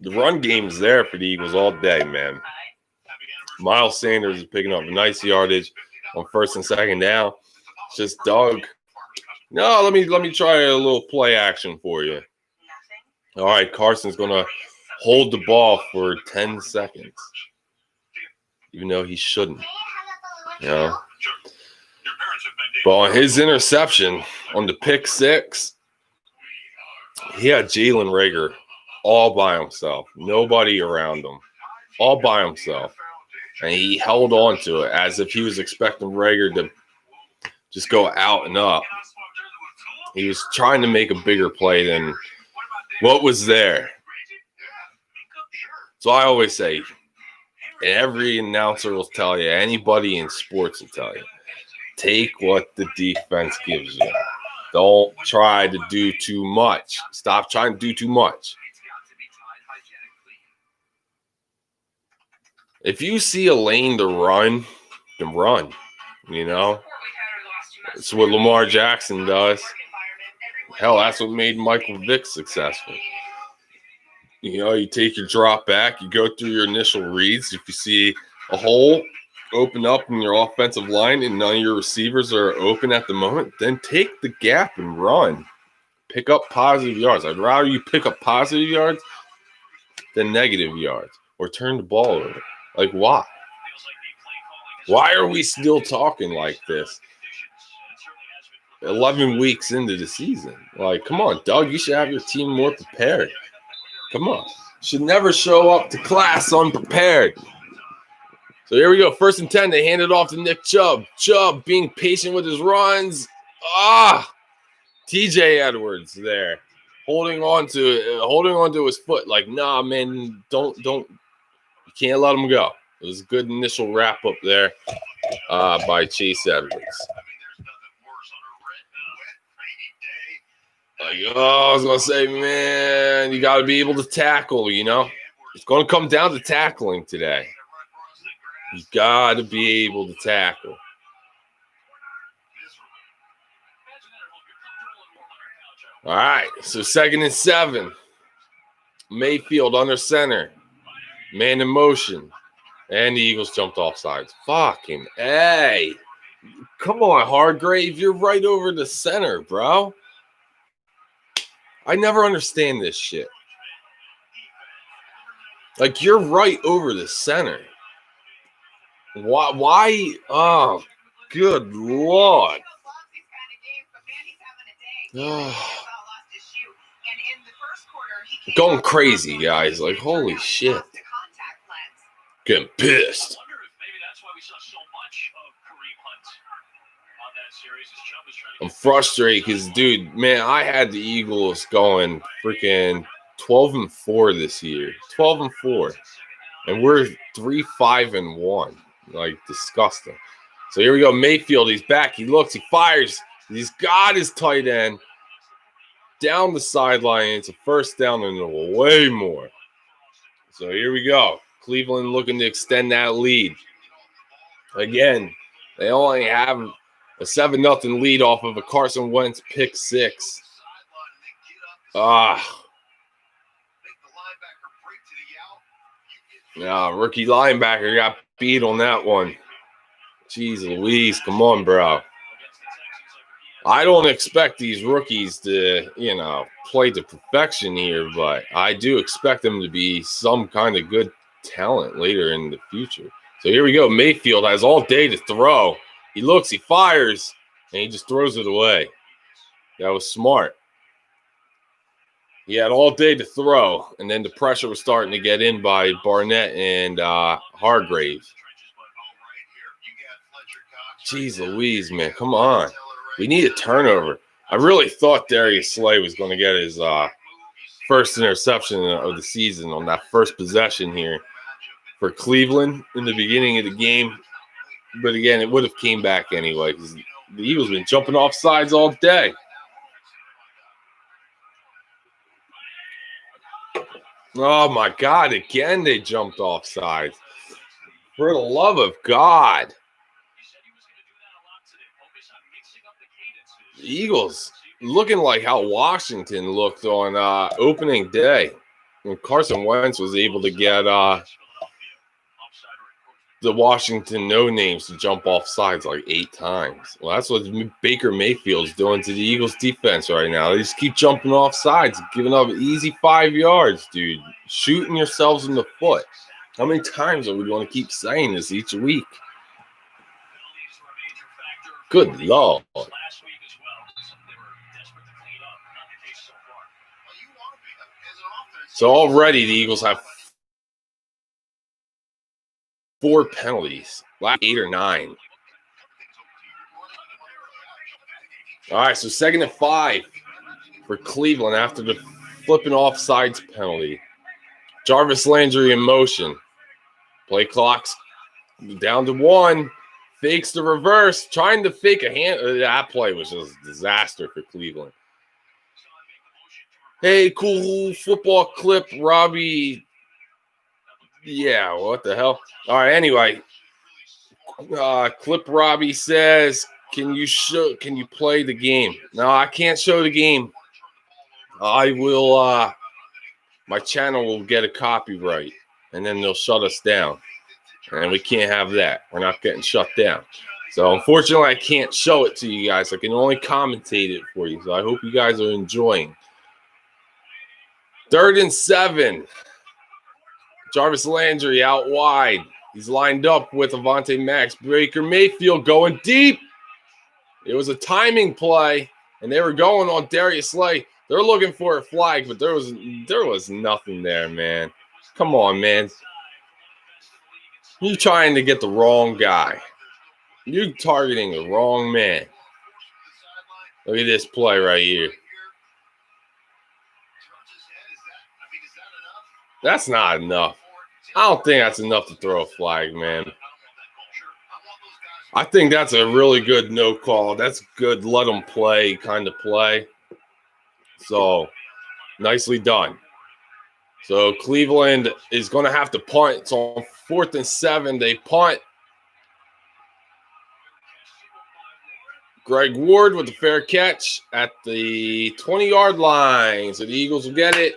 The run game's there for the Eagles all day, man. Miles Sanders is picking up nice yardage on first and second down. It's just Doug. No, let me try a little play action for you. All right, Carson's going to hold the ball for 10 seconds, even though he shouldn't. You know? But on his interception, on the pick six, he had Jalen Reagor all by himself. Nobody around him. All by himself. And he held on to it as if he was expecting Reagor to just go out and up. He was trying to make a bigger play than what was there. So I always say, and every announcer will tell you, anybody in sports will tell you, take what the defense gives you. Don't try to do too much. Stop trying to do too much. If you see a lane to run, then run. You know? That's what Lamar Jackson does. Hell, that's what made Michael Vick successful. You know, you take your drop back, you go through your initial reads. If you see a hole open up in your offensive line and none of your receivers are open at the moment, then take the gap and run. Pick up positive yards. I'd rather you pick up positive yards than negative yards or turn the ball over. Like, why? Why are we still talking like this 11 weeks into the season? Like, come on, Doug, you should have your team more prepared. Come on. You should never show up to class unprepared. So here we go. 1st and 10. They hand it off to Nick Chubb. Chubb being patient with his runs. TJ Edwards there. Holding on to his foot. Like, nah, man, don't. You can't let him go. It was a good initial wrap up there by Chase Edwards. Like, I was going to say, man, you got to be able to tackle, you know. It's going to come down to tackling today. You got to be able to tackle. All right, so 2nd and 7. Mayfield under center. Man in motion. And the Eagles jumped off sides. Fucking A. Come on, Hargrave. You're right over the center, bro. I never understand this shit. Like, you're right over the center. Why? Oh, good Lord. Going crazy, guys. Like, holy shit. Getting pissed. I'm frustrated because, dude, man, I had the Eagles going freaking 12-4 this year. 12-4. And we're 3-5-1. Like, disgusting. So here we go. Mayfield, he's back. He looks, he fires. He's got his tight end down the sideline. It's a first down and way more. So here we go. Cleveland looking to extend that lead. Again, they only have a 7-0 lead off of a Carson Wentz pick six. Rookie linebacker got beat on that one. Jeez Louise, come on, bro. I don't expect these rookies to, play to perfection here, but I do expect them to be some kind of good talent later in the future. So here we go. Mayfield has all day to throw. He looks, he fires, and he just throws it away. That was smart. He had all day to throw, and then the pressure was starting to get in by Barnett and Hargraves. Jeez Louise, man, come on. We need a turnover. I really thought Darius Slay was going to get his first interception of the season on that first possession here for Cleveland in the beginning of the game. But again, it would have came back anyway because the Eagles have been jumping off sides all day. Oh, my God. Again, they jumped off sides. For the love of God. The Eagles looking like how Washington looked on opening day when Carson Wentz was able to get the Washington no-names to jump off sides like 8 times. Well, that's what Baker Mayfield's doing to the Eagles defense right now. They just keep jumping off sides, giving up easy 5 yards, dude. Shooting yourselves in the foot. How many times are we going to keep saying this each week? Good Lord. So already the Eagles have 4 penalties, 8 or 9. All right, so 2nd and 5 for Cleveland after the flipping offsides penalty. Jarvis Landry in motion. Play clock's down to 1. Fakes the reverse, trying to fake a hand. That play was just a disaster for Cleveland. Hey, cool football clip, Robbie. Yeah, what the hell? All right, anyway. Clip Robbie says, can you play the game? No, I can't show the game. I will, my channel will get a copyright, and then they'll shut us down. And we can't have that. We're not getting shut down. So, unfortunately, I can't show it to you guys. I can only commentate it for you. So, I hope you guys are enjoying. 3rd and 7. Jarvis Landry out wide. He's lined up with Avonte Max. Baker Mayfield going deep. It was a timing play, and they were going on Darius Slay. They're looking for a flag, but there was nothing there, man. Come on, man. You're trying to get the wrong guy. You're targeting the wrong man. Look at this play right here. That's not enough. I don't think that's enough to throw a flag, man. I think that's a really good no call. That's good let them play kind of play. So, nicely done. So, Cleveland is going to have to punt. It's on 4th and 7. They punt. Greg Ward with the fair catch at the 20-yard line. So, the Eagles will get it.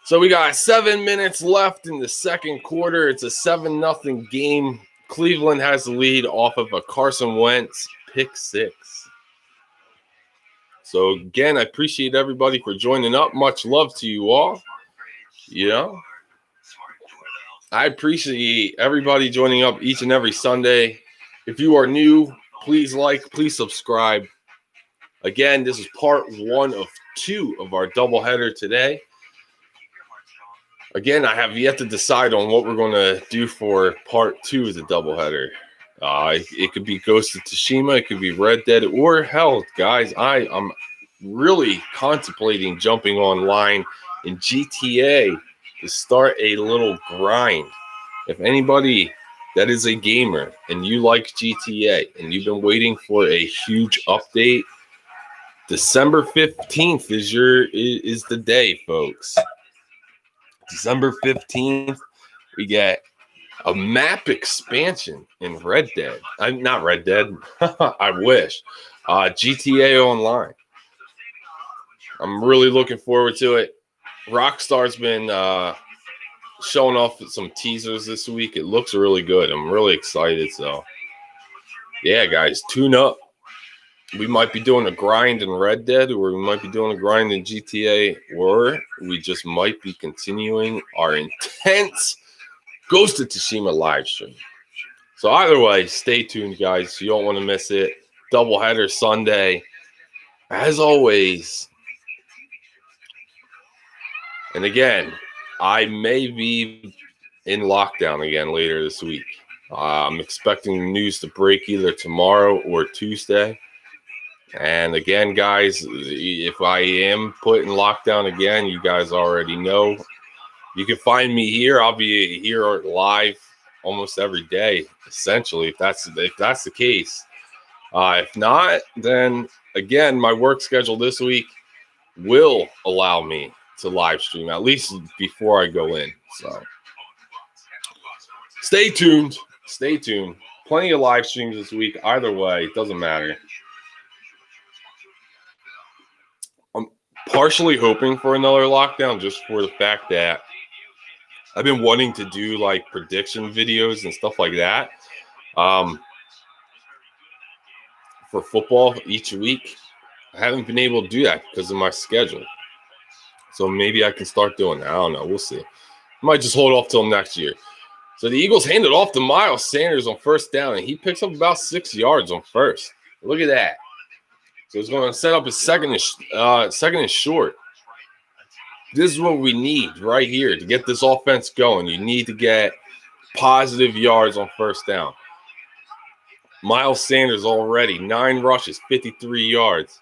So, we got 7 minutes left in the second quarter. It's a 7-0 game. Cleveland has the lead off of a Carson Wentz pick 6. So, again, I appreciate everybody for joining up. Much love to you all. I appreciate everybody joining up each and every Sunday. If you are new, please please subscribe. Again, this is part 1 of 2 of our doubleheader today. Again, I have yet to decide on what we're going to do for part 2 of the doubleheader. It could be Ghost of Tsushima, it could be Red Dead, or hell, guys, I'm really contemplating jumping online in GTA to start a little grind. If anybody that is a gamer and you like GTA and you've been waiting for a huge update, December 15th is the day, folks. December 15th, we get a map expansion in Red Dead. Not Red Dead. I wish. GTA Online. I'm really looking forward to it. Rockstar's been showing off some teasers this week. It looks really good. I'm really excited. So, yeah, guys, tune up. we might be doing a grind in Red Dead, or we might be doing a grind in GTA, or we just might be continuing our intense Ghost of Tsushima live stream. So either way, stay tuned, guys. You don't want to miss it. Doubleheader Sunday. As always. And again, I may be in lockdown again later this week. I'm expecting the news to break either tomorrow or Tuesday. And again, guys, if I am put in lockdown again, you guys already know. You can find me here. I'll be here live almost every day, essentially, if that's the case. If not, then again, my work schedule this week will allow me to live stream, at least before I go in. So stay tuned. Stay tuned. Plenty of live streams this week. Either way, it doesn't matter. I'm partially hoping for another lockdown just for the fact that I've been wanting to do like prediction videos and stuff like that for football each week. I haven't been able to do that because of my schedule. So maybe I can start doing that. I don't know. We'll see. I might just hold off till next year. So the Eagles handed off to Miles Sanders on first down, and he picks up about 6 yards on first. Look at that. So it's going to set up a second and short. This is what we need right here to get this offense going. You need to get positive yards on first down. Miles Sanders already, 9 rushes, 53 yards.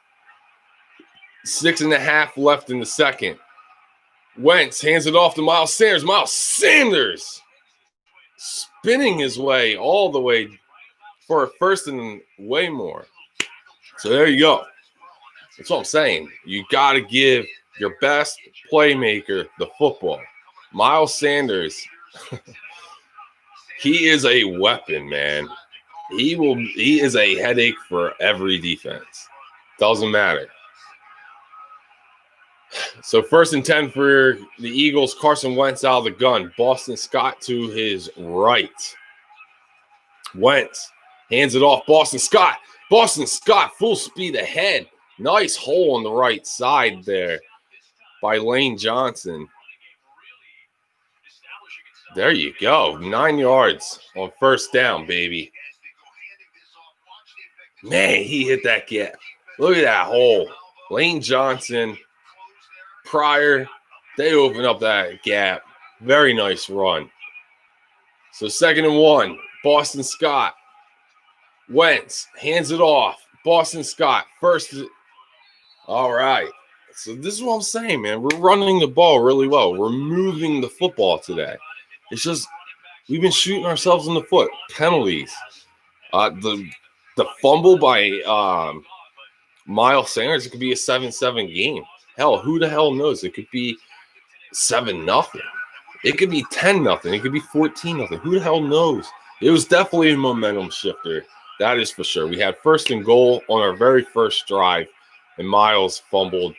6.5 left in the second. Wentz hands it off to Miles Sanders. Miles Sanders spinning his way all the way for a first and way more. So there you go. That's what I'm saying. You got to give your best playmaker the football. Miles Sanders, he is a weapon, man. He is a headache for every defense. Doesn't matter. So 1st and 10 for the Eagles. Carson Wentz out of the gun. Boston Scott to his right. Wentz hands it off. Boston Scott. Boston Scott full speed ahead. Nice hole on the right side there by Lane Johnson. There you go. 9 yards on first down, baby. Man, he hit that gap. Look at that hole. Lane Johnson, Pryor, they open up that gap. Very nice run. So 2nd and 1. Boston Scott. Wentz hands it off. Boston Scott. First. All right. So this is what I'm saying, man. We're running the ball really well. We're moving the football today. It's just we've been shooting ourselves in the foot. Penalties. The fumble by Miles Sanders, it could be a 7-7 game. Hell, who the hell knows? It could be 7-0. It could be 10-0. It could be 14-0. Who the hell knows? It was definitely a momentum shifter. That is for sure. We had 1st and goal on our very first drive, and Miles fumbled.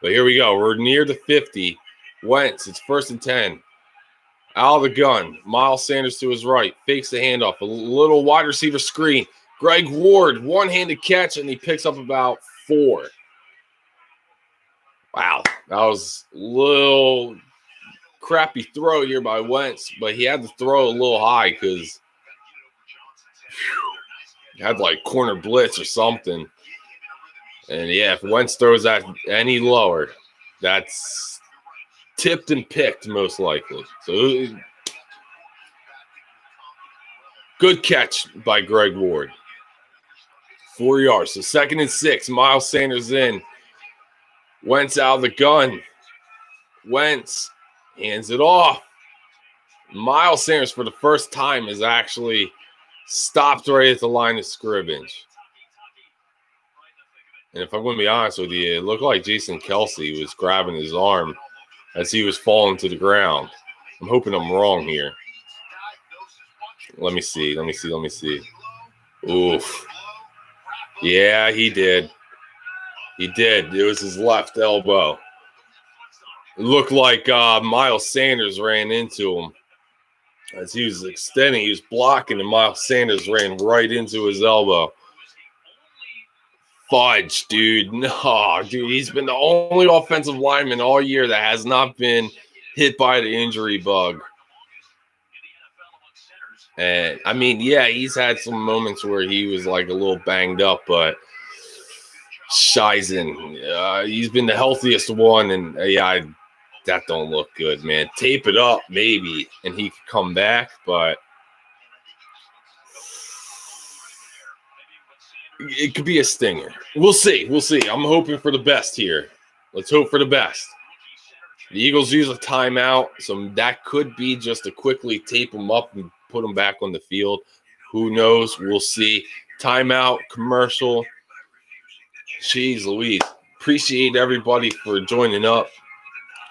But here we go. We're near the 50. Wentz, it's 1st and 10. Out of the gun. Miles Sanders to his right. Fakes the handoff. A little wide receiver screen. Greg Ward, one-handed catch, and he picks up about 4. Wow. That was a little crappy throw here by Wentz, but he had to throw a little high because he had like corner blitz or something. And yeah, if Wentz throws that any lower, that's tipped and picked most likely. So good catch by Greg Ward. 4 yards. So 2nd and 6. Miles Sanders in. Wentz out of the gun. Wentz hands it off. Miles Sanders, for the first time, is actually stopped right at the line of scrimmage. And if I'm going to be honest with you, it looked like Jason Kelce was grabbing his arm as he was falling to the ground. I'm hoping I'm wrong here. Let me see. Oof. Yeah, he did. He did. It was his left elbow. It looked like Miles Sanders ran into him. As he was extending, he was blocking, and Miles Sanders ran right into his elbow. Fudge, dude. No, dude. He's been the only offensive lineman all year that has not been hit by the injury bug. And, I mean, yeah, he's had some moments where he was, like, a little banged up, but Shizen, he's been the healthiest one, and, that don't look good, man. Tape it up, maybe, and he could come back, but it could be a stinger. We'll see. I'm hoping for the best here. Let's hope for the best. The Eagles use a timeout, so that could be just to quickly tape them up and put them back on the field. Who knows? We'll see. Timeout, commercial. Jeez Louise. Appreciate everybody for joining up.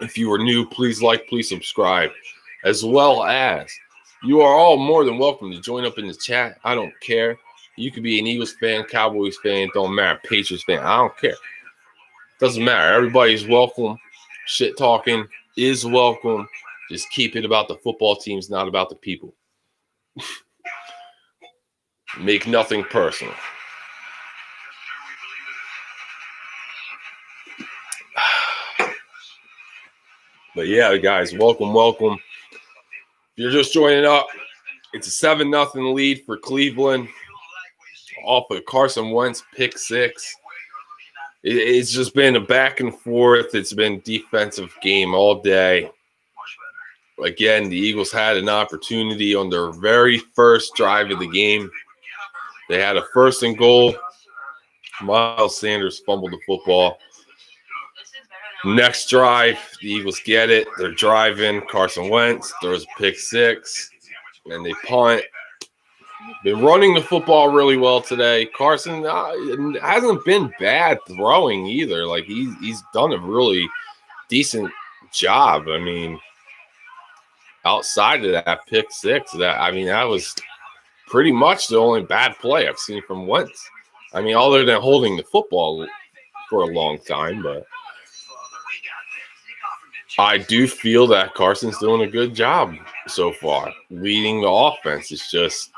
If you are new, please like, please subscribe. As well as, you are all more than welcome to join up in the chat. I don't care. You could be an Eagles fan, Cowboys fan, don't matter. Patriots fan, I don't care. Doesn't matter. Everybody's welcome. Shit talking is welcome. Just keep it about the football teams, not about the people. Make nothing personal. But yeah, guys, welcome. If you're just joining up, it's a 7-0 lead for Cleveland off of Carson Wentz pick six. It's just been a back and forth. It's been defensive game all day. Again, the Eagles had an opportunity on their very first drive of the game. They had a 1st and goal. Miles Sanders fumbled the football. Next drive, the Eagles get it. They're driving. Carson Wentz throws a pick six, and they punt. Been running the football really well today. Carson hasn't been bad throwing either. Like he's done a really decent job. I mean, outside of that pick six, that was pretty much the only bad play I've seen from Wentz. I mean, other than holding the football for a long time, but I do feel that Carson's doing a good job so far, leading the offense. It's just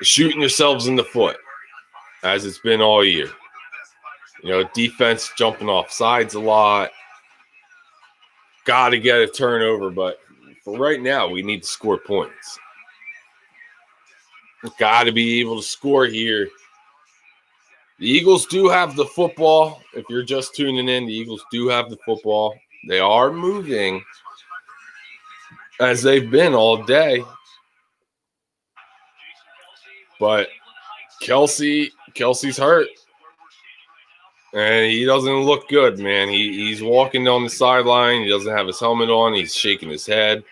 shooting yourselves in the foot, as it's been all year. You know, defense jumping off sides a lot. Got to get a turnover, but for right now, we need to score points. Got to be able to score here. The Eagles do have the football. If you're just tuning in, the Eagles do have the football. They are moving as they've been all day. But Kelsey's hurt. And he doesn't look good, man. He's walking down the sideline. He doesn't have his helmet on. He's shaking his head.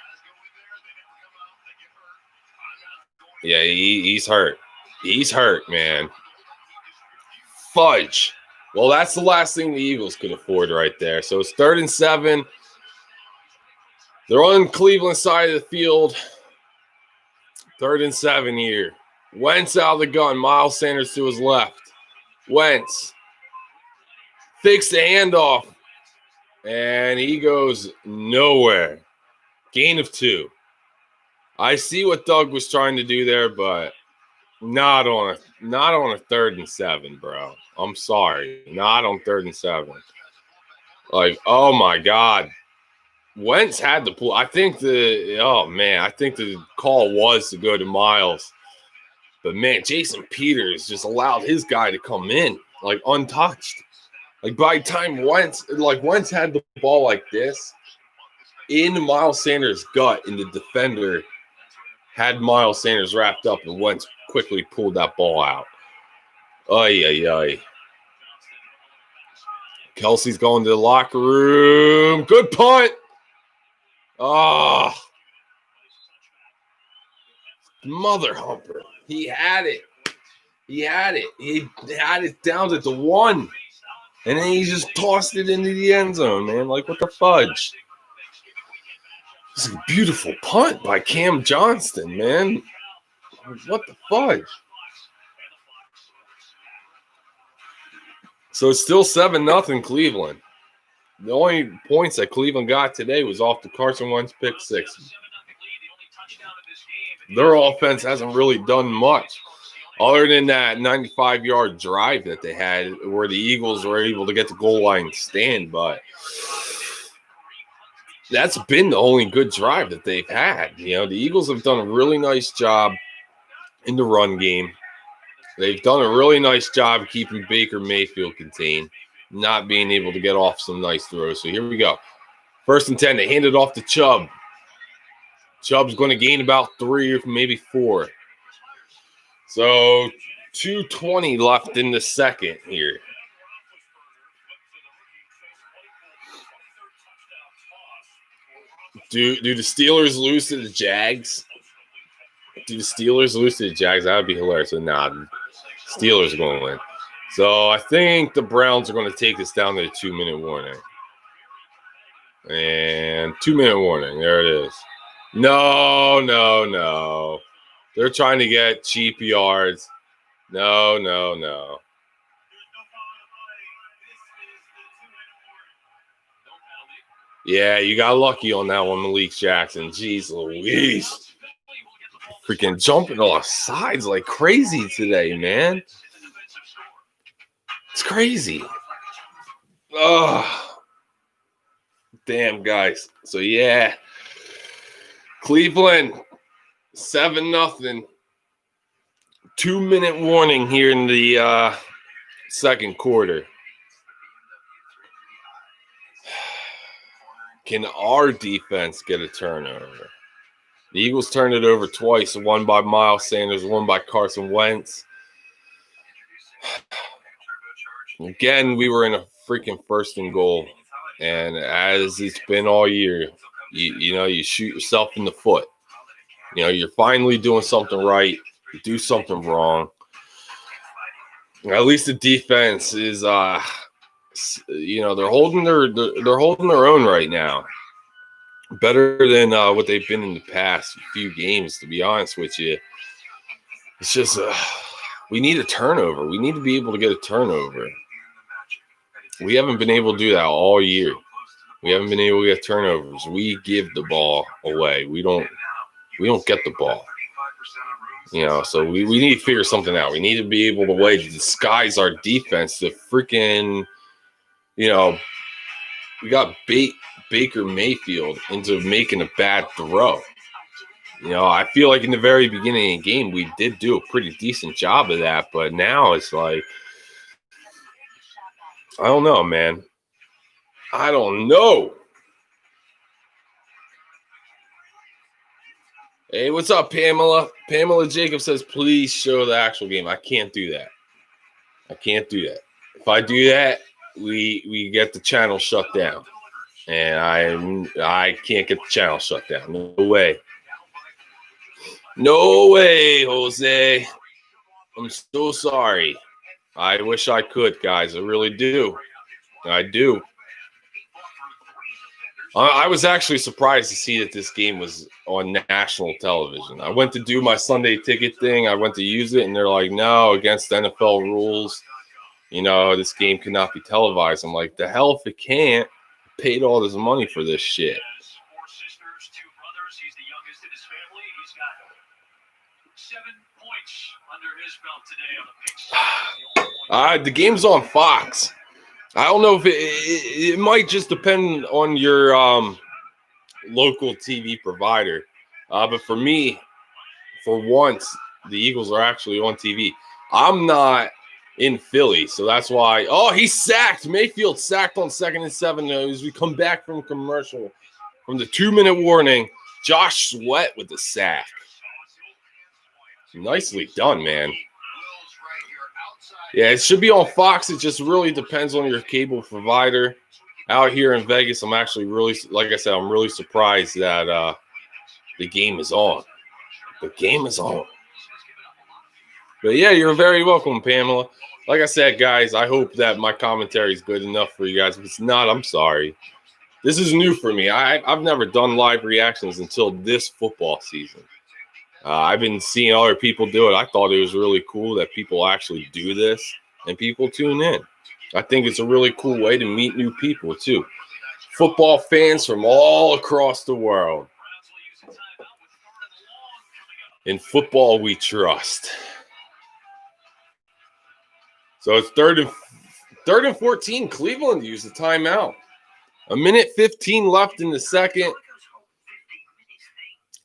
Yeah, he's hurt. He's hurt, man. Fudge. Well, that's the last thing the Eagles could afford right there. So it's 3rd and 7. They're on Cleveland side of the field. 3rd and 7 here. Wentz out of the gun. Miles Sanders to his left. Wentz fakes the handoff. And he goes nowhere. Gain of 2. I see what Doug was trying to do there, but not on a 3rd and 7, bro. I'm sorry. Not on 3rd and 7. Like, oh my God. Wentz had the pull. I think the call was to go to Miles. But man, Jason Peters just allowed his guy to come in, like untouched. Like by the time Wentz had the ball like this in Miles Sanders' gut, and the defender had Miles Sanders wrapped up, and Wentz quickly pulled that ball out. Ay. Kelsey's going to the locker room. Good punt. Oh, mother humper. He had it. He had it down at the 1. And then he just tossed it into the end zone, man. Like, what the fudge? This is a beautiful punt by Cam Johnston, man. What the fudge? So it's still 7-0 Cleveland. The only points that Cleveland got today was off the Carson Wentz pick six. Their offense hasn't really done much. Other than that 95-yard drive that they had where the Eagles were able to get the goal line stand, but that's been the only good drive that they've had. You know, the Eagles have done a really nice job in the run game. They've done a really nice job keeping Baker Mayfield contained, not being able to get off some nice throws. So here we go. 1st and 10, they hand it off to Chubb. Chubb's going to gain about 3 or maybe 4. So 2:20 left in the second here. Do the Steelers lose to the Jags? Do the Steelers lose to the Jags? That would be hilarious. So, nah, the Steelers are going to win. So I think the Browns are going to take this down to a 2-minute warning. And 2-minute warning. There it is. No. They're trying to get cheap yards. No. Yeah, you got lucky on that one, Malik Jackson. Jeez Louise. Freaking jumping off sides like crazy today, man. It's crazy. Oh, damn, guys. So, yeah. Cleveland, 7-0. 2-minute warning here in the second quarter. Can our defense get a turnover? The Eagles turned it over twice, one by Miles Sanders, one by Carson Wentz. Again, we were in a freaking 1st and goal. And as it's been all year, you shoot yourself in the foot. You know, you're finally doing something right. You do something wrong. At least the defense is, they're holding their own right now. Better than what they've been in the past few games, to be honest with you. It's just we need a turnover. We need to be able to get a turnover. We haven't been able to do that all year. We haven't been able to get turnovers. We give the ball away. We don't get the ball. You know, so we need to figure something out. We need to be able to disguise our defense to freaking, we got Baker Mayfield into making a bad throw. You know, I feel like in the very beginning of the game, we did do a pretty decent job of that. But now it's like, I don't know, man. I don't know. Hey, what's up, Pamela? Pamela Jacobs says, please show the actual game. I can't do that. If I do that, we get the channel shut down. And I can't get the channel shut down. No way. No way, Jose. I'm so sorry. I wish I could, guys. I really do. I do. I was actually surprised to see that this game was on national television. I went to do my Sunday ticket thing. I went to use it, and they're like, no, against NFL rules, this game cannot be televised. I'm like, the hell if it can't. I paid all this money for this shit. The game's on Fox. I don't know if it might just depend on your local TV provider. But for me, for once, the Eagles are actually on TV. I'm not in Philly, so that's why. Oh, he's sacked. Mayfield sacked on 2nd and 7 as we come back from commercial. From the 2-minute warning, Josh Sweat with the sack. Nicely done, man. Yeah, it should be on Fox. It just really depends on your cable provider. Out here in Vegas, I'm actually really, like I said, I'm really surprised that the game is on. The game is on. But yeah, you're very welcome, Pamela. Like I said, guys, I hope that my commentary is good enough for you guys. If it's not, I'm sorry. This is new for me. I've never done live reactions until this football season. I've been seeing other people do it. I thought it was really cool that people actually do this and people tune in. I think it's a really cool way to meet new people, too. Football fans from all across the world. In football, we trust. So it's third and 14. Cleveland used the timeout. 1:15 left in the second.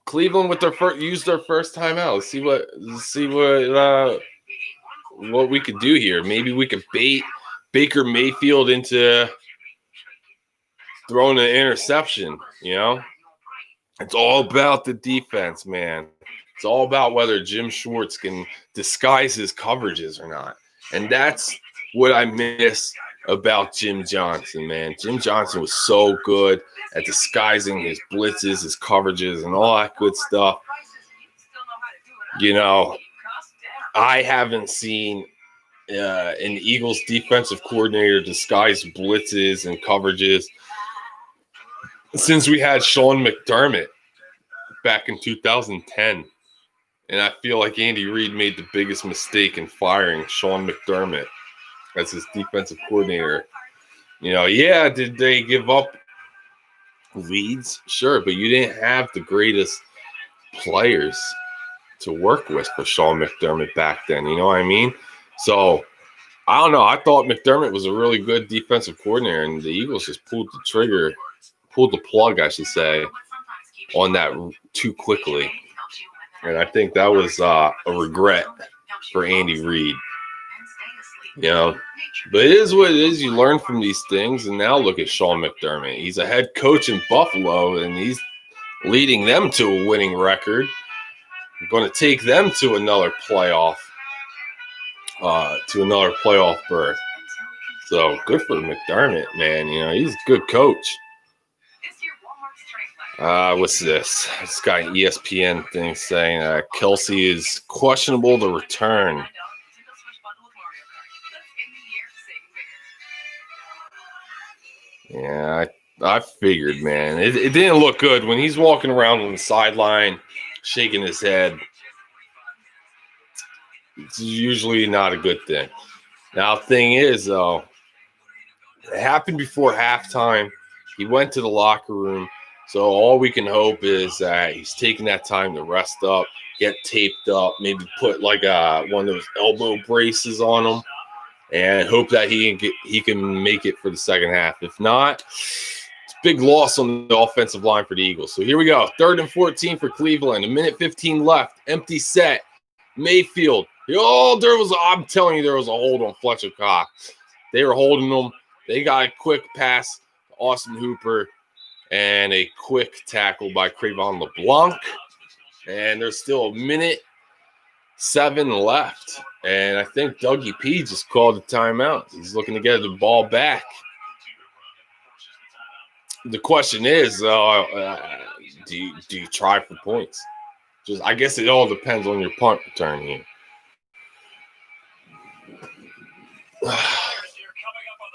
Cleveland with used their first timeout. Let's see what we could do here. Maybe we could bait Baker Mayfield into throwing an interception. It's all about the defense, man. It's all about whether Jim Schwartz can disguise his coverages or not. And that's what I miss about Jim Johnson, man. Jim Johnson was so good at disguising his blitzes, his coverages, and all that good stuff. I haven't seen an Eagles defensive coordinator disguise blitzes and coverages since we had Sean McDermott back in 2010. And I feel like Andy Reid made the biggest mistake in firing Sean McDermott as his defensive coordinator. Did they give up leads? Sure, but you didn't have the greatest players to work with for Sean McDermott back then. You know what I mean? So, I don't know. I thought McDermott was a really good defensive coordinator, and the Eagles just pulled the plug, I should say, on that too quickly. And I think that was a regret for Andy Reid. But it is what it is. You learn from these things. And now look at Sean McDermott. He's a head coach in Buffalo, and he's leading them to a winning record. Going to take them to another playoff berth. So good for McDermott, man. He's a good coach. What's this? This guy ESPN thing saying Kelsey is questionable to return. Yeah, I figured, man. It didn't look good when he's walking around on the sideline, shaking his head. It's usually not a good thing. Now, the thing is, though, it happened before halftime. He went to the locker room. So all we can hope is that he's taking that time to rest up, get taped up, maybe put like one of those elbow braces on him, and hope that he can make it for the second half. If not, it's a big loss on the offensive line for the Eagles. So here we go. 3rd and 14 for Cleveland. 1:15 left. Empty set. Mayfield. I'm telling you, there was a hold on Fletcher Cox. They were holding him. They got a quick pass to Austin Hooper and a quick tackle by Cre'Von LeBlanc. And there's still 1:07 left. And I think Dougie P just called a timeout. He's looking to get the ball back. The question is, do you try for points? I guess it all depends on your punt return here.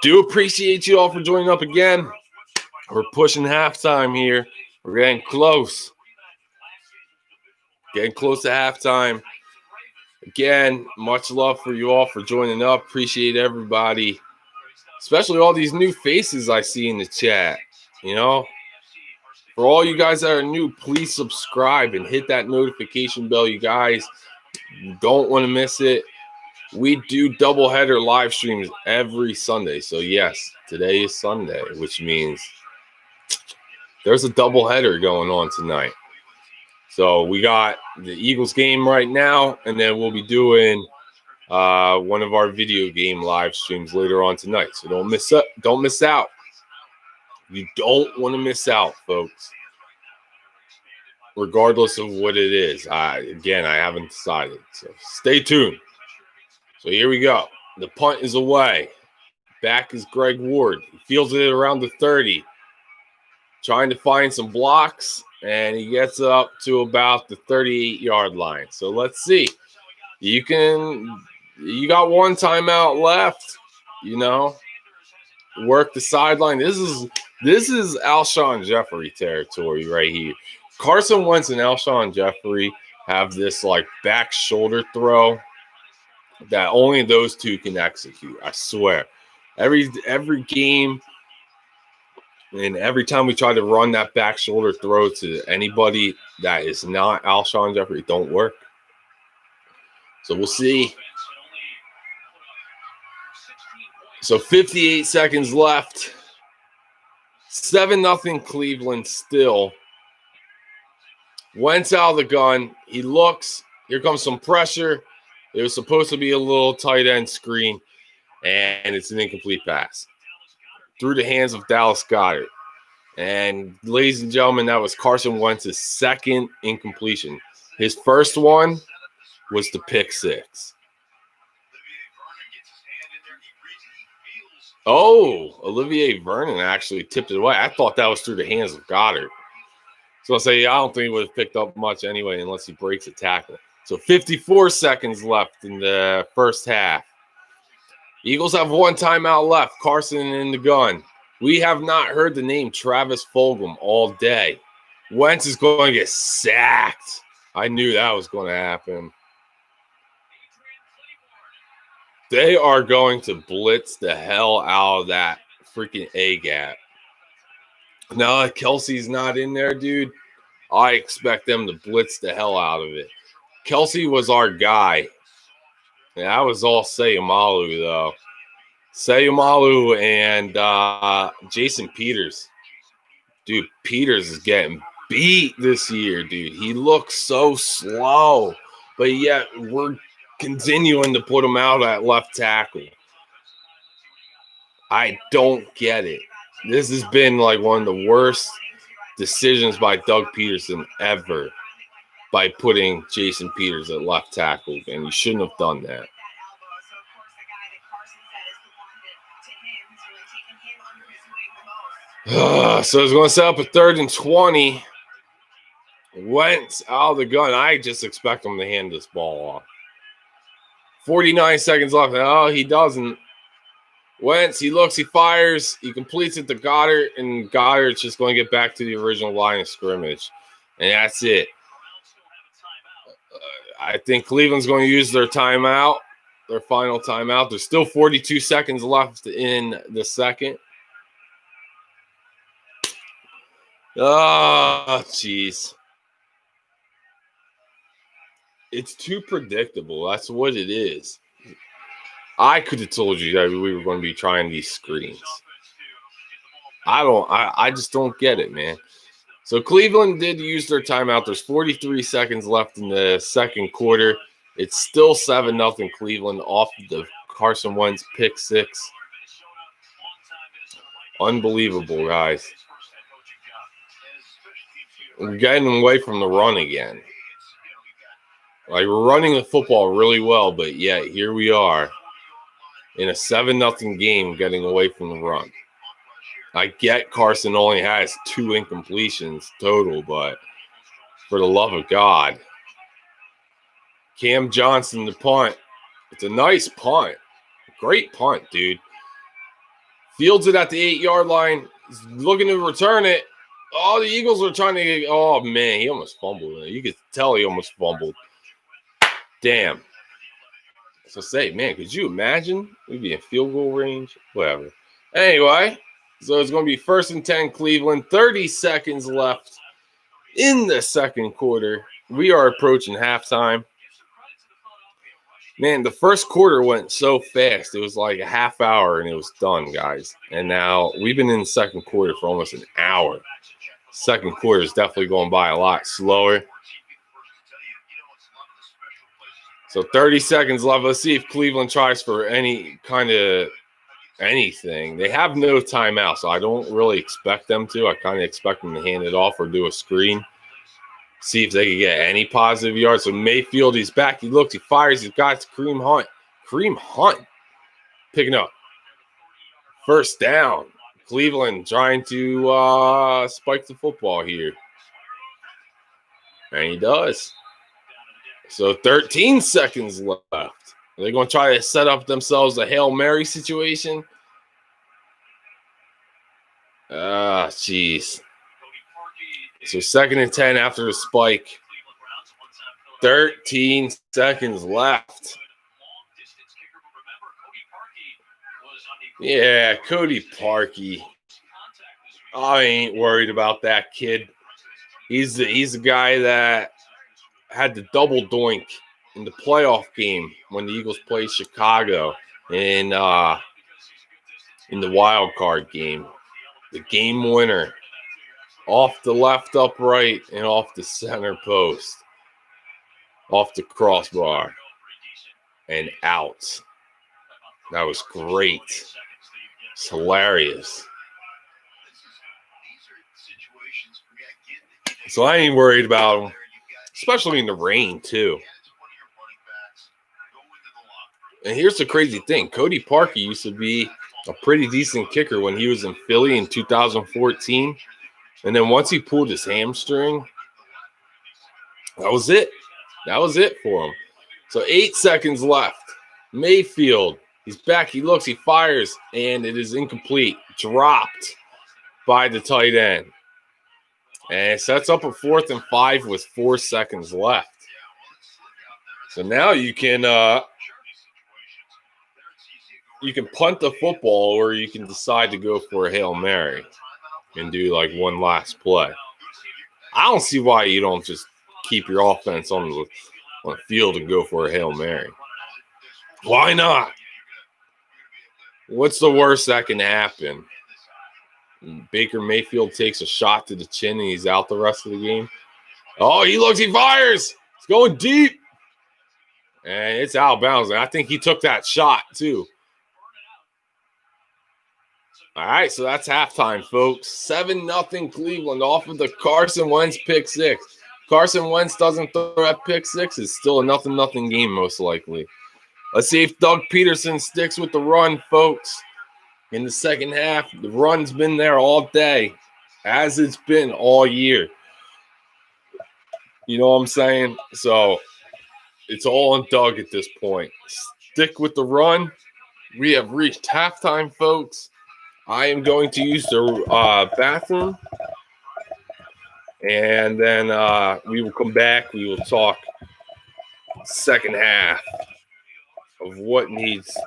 Do appreciate you all for joining up again. We're pushing halftime here. We're getting close. Getting close to halftime. Again, much love for you all for joining up. Appreciate everybody, especially all these new faces I see in the chat. For all you guys that are new, please subscribe and hit that notification bell. You guys don't want to miss it. We do doubleheader live streams every Sunday. So, yes, today is Sunday, which means there's a doubleheader going on tonight. So we got the Eagles game right now, and then we'll be doing one of our video game live streams later on tonight. So don't miss out. You don't want to miss out, folks. Regardless of what it is. I haven't decided. So stay tuned. So here we go. The punt is away. Back is Greg Ward. He fields it around the 30. Trying to find some blocks, and he gets up to about the 38-yard line. So let's see. You got one timeout left, Work the sideline. This is Alshon Jeffrey territory right here. Carson Wentz and Alshon Jeffrey have this back shoulder throw that only those two can execute. I swear. Every game and every time we try to run that back shoulder throw to anybody that is not Alshon Jeffrey, it don't work. So we'll see. So 58 seconds left. 7-0 Cleveland still. Wentz out of the gun. He looks. Here comes some pressure. It was supposed to be a little tight end screen, and it's an incomplete pass through the hands of Dallas Goedert. And ladies and gentlemen, that was Carson Wentz's second incompletion. His first one was the pick six. Oh, Olivier Vernon actually tipped it away. I thought that was through the hands of Goddard. So I'll say I don't think he would have picked up much anyway unless he breaks a tackle. So 54 seconds left in the first half. Eagles have one timeout left. Carson in the gun. We have not heard the name Travis Fulgham all day. Wentz is going to get sacked. I knew that was going to happen. They are going to blitz the hell out of that freaking A-gap. Now that Kelsey's not in there, dude, I expect them to blitz the hell out of it. Kelsey was our guy. And that was all Sayamalu, though. Sayamalu and Jason Peters. Dude, Peters is getting beat this year, dude. He looks so slow. But yet, we're continuing to put him out at left tackle. I don't get it. This has been like one of the worst decisions by Doug Peterson ever by putting Jason Peters at left tackle, and he shouldn't have done that. So it's going to set up a 3rd and 20. Wentz out of the gun. I just expect him to hand this ball off. 49 seconds left. Oh, he doesn't. Wentz, he looks, he fires, he completes it to Goddard, and Goddard's just going to get back to the original line of scrimmage. And that's it. I think Cleveland's going to use their timeout, their final timeout. There's still 42 seconds left in the second. Oh, jeez. It's too predictable. That's what it is. I could have told you that we were going to be trying these screens. I just don't get it, man. So Cleveland did use their timeout. There's 43 seconds left in the second quarter. It's still 7-0 Cleveland off the Carson Wentz pick six. Unbelievable, guys. We're getting away from the run again. Like, we're running the football really well, but yet here we are in a 7-0 game getting away from the run. I get Carson only has 2 incompletions total, but for the love of God. Cam Johnson, the punt. It's a nice punt. Great punt, dude. Fields it at the 8-yard line. He's looking to return it. Oh, the Eagles are trying to get – oh, man, he almost fumbled. You could tell he almost fumbled. Damn. So say, man, could you imagine? We'd be in field goal range. Whatever. Anyway, so it's going to be 1st and 10 Cleveland. 30 seconds left in the second quarter. We are approaching halftime. Man, the first quarter went so fast. It was like a half hour and it was done, guys. And now we've been in the second quarter for almost an hour. Second quarter is definitely going by a lot slower. So 30 seconds left. Let's see if Cleveland tries for any kind of anything. They have no timeout, so I don't really expect them to. I kind of expect them to hand it off or do a screen. See if they can get any positive yards. So Mayfield, he's back. He looks, he fires. He's got Kareem Hunt. Kareem Hunt picking up. First down. Cleveland trying to spike the football here. And he does. So 13 seconds left. Are they going to try to set up themselves a Hail Mary situation? Jeez. So 2nd and 10 after the spike. 13 seconds left. Yeah, Cody Parkey. I ain't worried about that kid. He's the guy that had the double doink in the playoff game when the Eagles played Chicago in in the wild card game. The game winner off the left upright and off the center post, off the crossbar, and out. That was great. It's hilarious. So I ain't worried about him, especially in the rain, too. And here's the crazy thing. Cody Parkey used to be a pretty decent kicker when he was in Philly in 2014. And then once he pulled his hamstring, that was it. That was it for him. So 8 seconds left. Mayfield, he's back. He looks, he fires, and it is incomplete. Dropped by the tight end. And it sets up a 4th and 5 with 4 seconds left. So now you can punt the football, or you can decide to go for a Hail Mary and do like one last play. I don't see why you don't just keep your offense on the field and go for a Hail Mary. Why not? What's the worst that can happen? Baker Mayfield takes a shot to the chin and he's out the rest of the game. Oh, he looks, he fires. It's going deep. And it's out of bounds. I think he took that shot too. All right, so that's halftime, folks. 7-0 Cleveland off of the Carson Wentz pick six. Carson Wentz doesn't throw that pick six. It's still a 0-0 game, most likely. Let's see if Doug Peterson sticks with the run, folks. In the second half, the run's been there all day, as it's been all year. You know what I'm saying? So it's all on Doug at this point. Stick with the run. We have reached halftime, folks. I am going to use the bathroom, and then we will come back. We will talk second half of what needs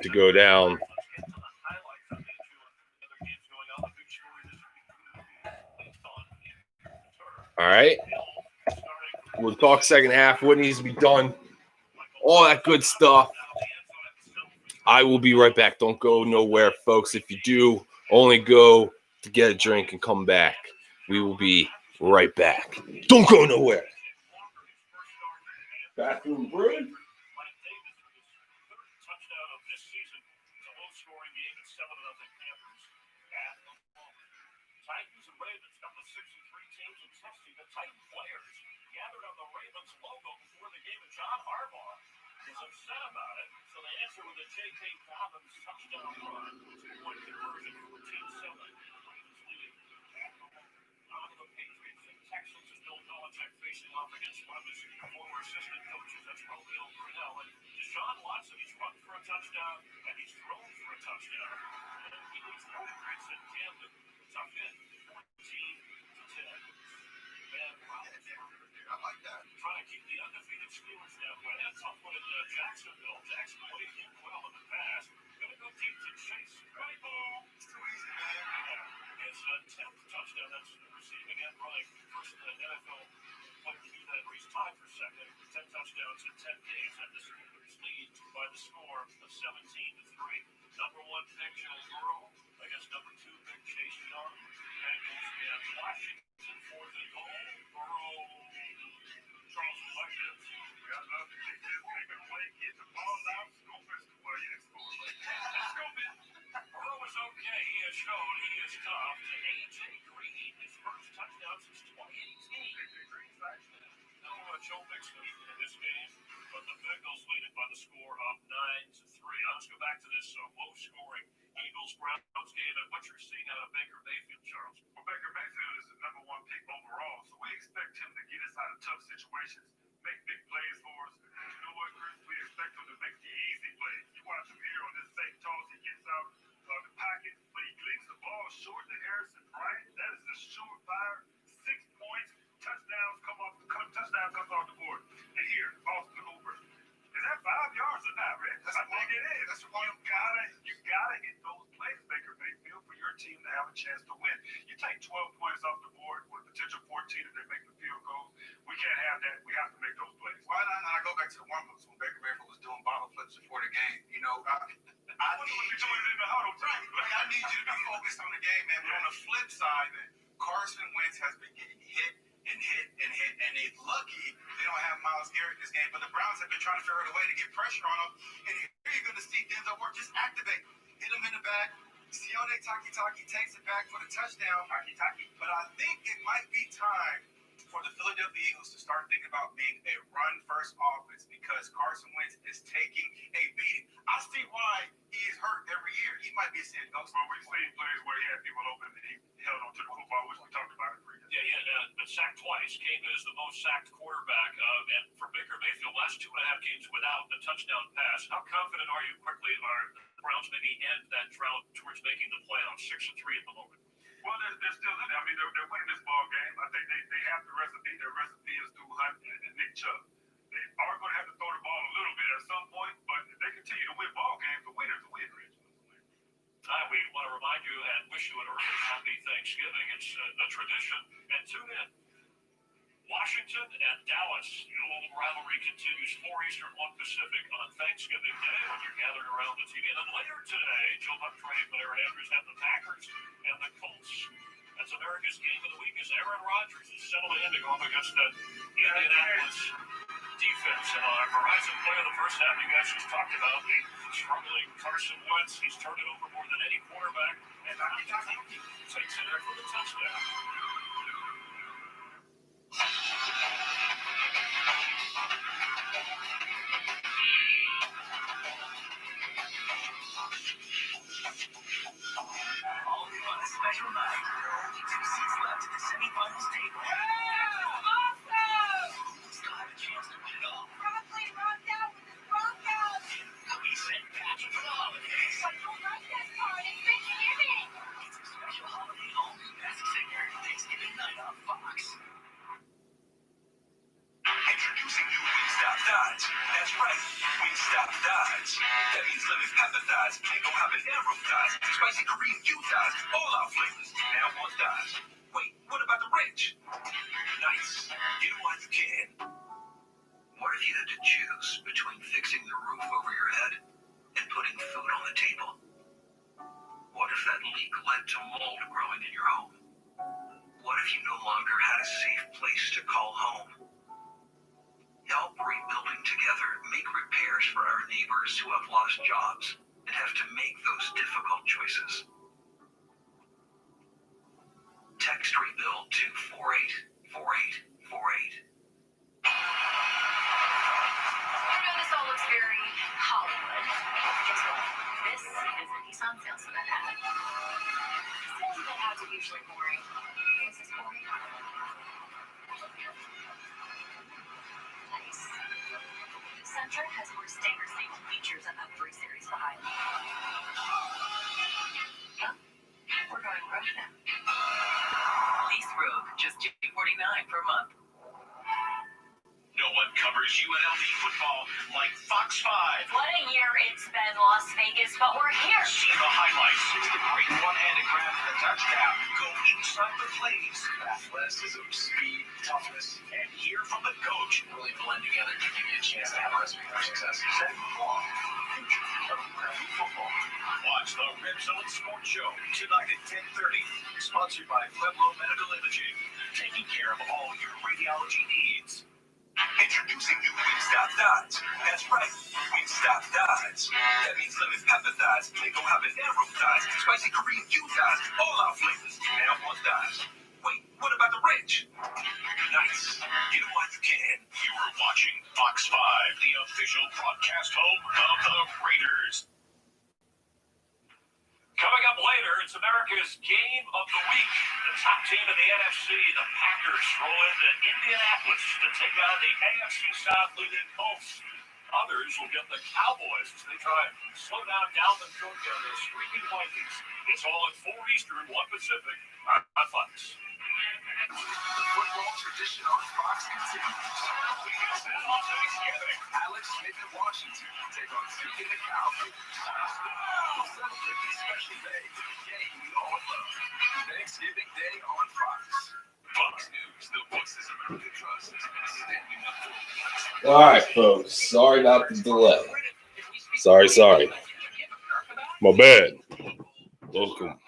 to go down. All right. We'll talk second half, what needs to be done, all that good stuff. I will be right back. Don't go nowhere, folks. If you do, only go to get a drink and come back. We will be right back. Don't go nowhere. Bathroom break. Titans and Ravens got the 63 teams and testing the Titan players gathered on the Ravens logo before the game, and John Harbaugh is upset about it. So they answer with a J.K. Dobbins touchdown run, 2-point conversion, 14-7. Ravens leading at home. On the Patriots and Texans is Bill Belichick facing off against one of his former assistant coaches. That's Romeo Crennel. And Deshaun Watson, he's run for a touchdown and he's thrown for a touchdown. And he was Patriots in Camden. Tough hit, 14-10. And I like that. Trying to keep the undefeated Steelers down by that tough one in Jacksonville. Jackson played him well in the past. Gonna go deep to Chase. Right ball. It's too easy, man. Yeah. His 10th touchdown. That's receiving and running. First in the NFL. He's tied for second. 10 touchdowns in 10 games. And the Steelers lead by the score of 17-3. Number 1 pick, Joe Burrow. Against number 2 pick, Chase Young. Bengals and Washington 4th and goal. Burrow. Charles Leclerc. I love the big kids making play. Get the ball out. Scoop is the way you score. Scoop it. Burrow is okay. He has shown he is tough. To A.J. Green, his first touchdown since 2018. A.J. Green's actually no Joe Mixon in this game, but the Bengals lead it by the score of 9-3. Let's go back to this low-scoring Eagles-Browns game and what you're seeing out of Baker Mayfield, Charles. Well, Baker Mayfield is the number 1 pick overall, so we expect him to get us out of tough situations, make big plays for us. You know what, Chris? We expect him to make the easy plays. You watch him here on this fake toss. He gets out the pocket, but he leaves the ball short to Harrison Bryant. That is a surefire 6 points. Touchdown comes off the board. And here, Austin Hooper. Is that 5 yards or not, Rick? I think it is. That's why you gotta hit those plays, Baker Mayfield, for your team to have a chance to win. You take 12 points off the board with a potential 14 if they make the field goal. We can't have that. We have to make those plays. Why not? I go back to the warm-ups when Baker Mayfield was doing bottle flips before the game. You know, I wonder what you're doing in the huddle, too. focused on the game, man. But on the flip side, man, Carson Wentz has been getting hit and hit and hit, and they're lucky they don't have Myles Garrett this game. But the Browns have been trying to figure out a way to get pressure on them. And here you're going to see Denzel Ward just activate, hit him in the back. Sione Takitaki takes it back for the touchdown. But I think it might be time for the Philadelphia Eagles to start thinking about being a run-first offense because Carson Wentz is taking a beating. I see why he is hurt every year. He might be a sin ghost. But we've seen plays where he had people open and he held on to the football, which we talked about in previous. Yeah, been sacked twice. Came in as the most sacked quarterback. And for Baker Mayfield, last 2.5 games without a touchdown pass. How confident are you quickly are the Browns maybe end that drought towards making the playoffs? 6-3 at the moment. Well, they're still in there. I mean, they're winning this ball game. I think they have the recipe. Their recipe is through Hunt and Nick Chubb. They are going to have to throw the ball a little bit at some point, but if they continue to win ball games, the winner's the winner. We want to remind you and wish you an early happy Thanksgiving. It's a tradition. And tune in. Washington and Dallas. The old rivalry continues 4 Eastern, 1 Pacific on Thanksgiving Day when you're gathered around the TV. And then later today, Joe Humphrey and Blair Andrews have the Packers and the Colts. That's America's game of the week as Aaron Rodgers is settling in to go up against the Indianapolis defense. And our Verizon player of the first half, you guys just talked about the struggling Carson Wentz. He's turned it over more than any quarterback. And he takes it there for the touchdown. Special night. There are only 2 seats left at the semifinals table. Still have a chance to win it all. Broccoli rocked out with his Broncos. We sent Patrick for the holidays. I don't like that part. It's Thanksgiving. It's a special holiday all-new Masked Singer Thanksgiving night on Fox. Introducing new Wingstop Thighs. That's right, Wingstop Thighs. That means lemon pepper thighs, mango habanero thighs, spicy Korean thighs, all our flavors. Now more thighs. Wait, what about the rich? Nice. Get them while you can. What if you had to choose between fixing the roof over your head and putting food on the table? What if that leak led to mold growing in your home? What if you no longer had a safe place to call home? Help Rebuilding Together make repairs for our neighbors who have lost jobs and have to make those difficult choices. Text REBUILD to 484848. I know this all looks very Hollywood. Guess what? This is a Nissan sales event ad. Sales event ads are usually boring. Is this boring? Nice. The Sentra has more standard safety features than the 3 Series behind me. Huh? We're going Rogue now. Lease Rogue, just $249 per month. No one covers UNLV football like Fox 5. What a year it's been, Las Vegas, but we're here. See the highlights. It's the great one-handed grab for the touchdown. Go inside the plays. Athleticism, speed, toughness, and hear from the coach. Really blend together to give you a chance to have a recipe for success. Set long, future of UNLV football. Watch the Red Zone Sports Show tonight at 10:30. Sponsored by Pueblo Medical Imaging. Taking care of all your radiology needs. Introducing new Wingstop Thighs. That's right, Wingstop Thighs. That means lemon pepper thighs, mango habanero thighs, spicy Korean thighs, all our flavors. Now more thighs. Wait, what about the rich? Nice. Get them while you can. You are watching Fox 5, the official broadcast home of the Raiders. Coming up later, it's America's Game of the Week. The top team in the NFC, the Packers, roll into Indianapolis to take on the AFC South leading Colts. Others will get the Cowboys as they try and slow down the coach on the streaking Vikings. It's all at 4 Eastern, 1 Pacific on Fox. The football tradition on Fox continues. On Thanksgiving. Alex Smith in Washington take on Zeke and the Cowboys. We'll celebrate this special day with a game we all love. Thanksgiving Day on Fox. Fox News, the voices America trusts, standing up for the All right, folks. Sorry about the delay. Sorry. My bad. Welcome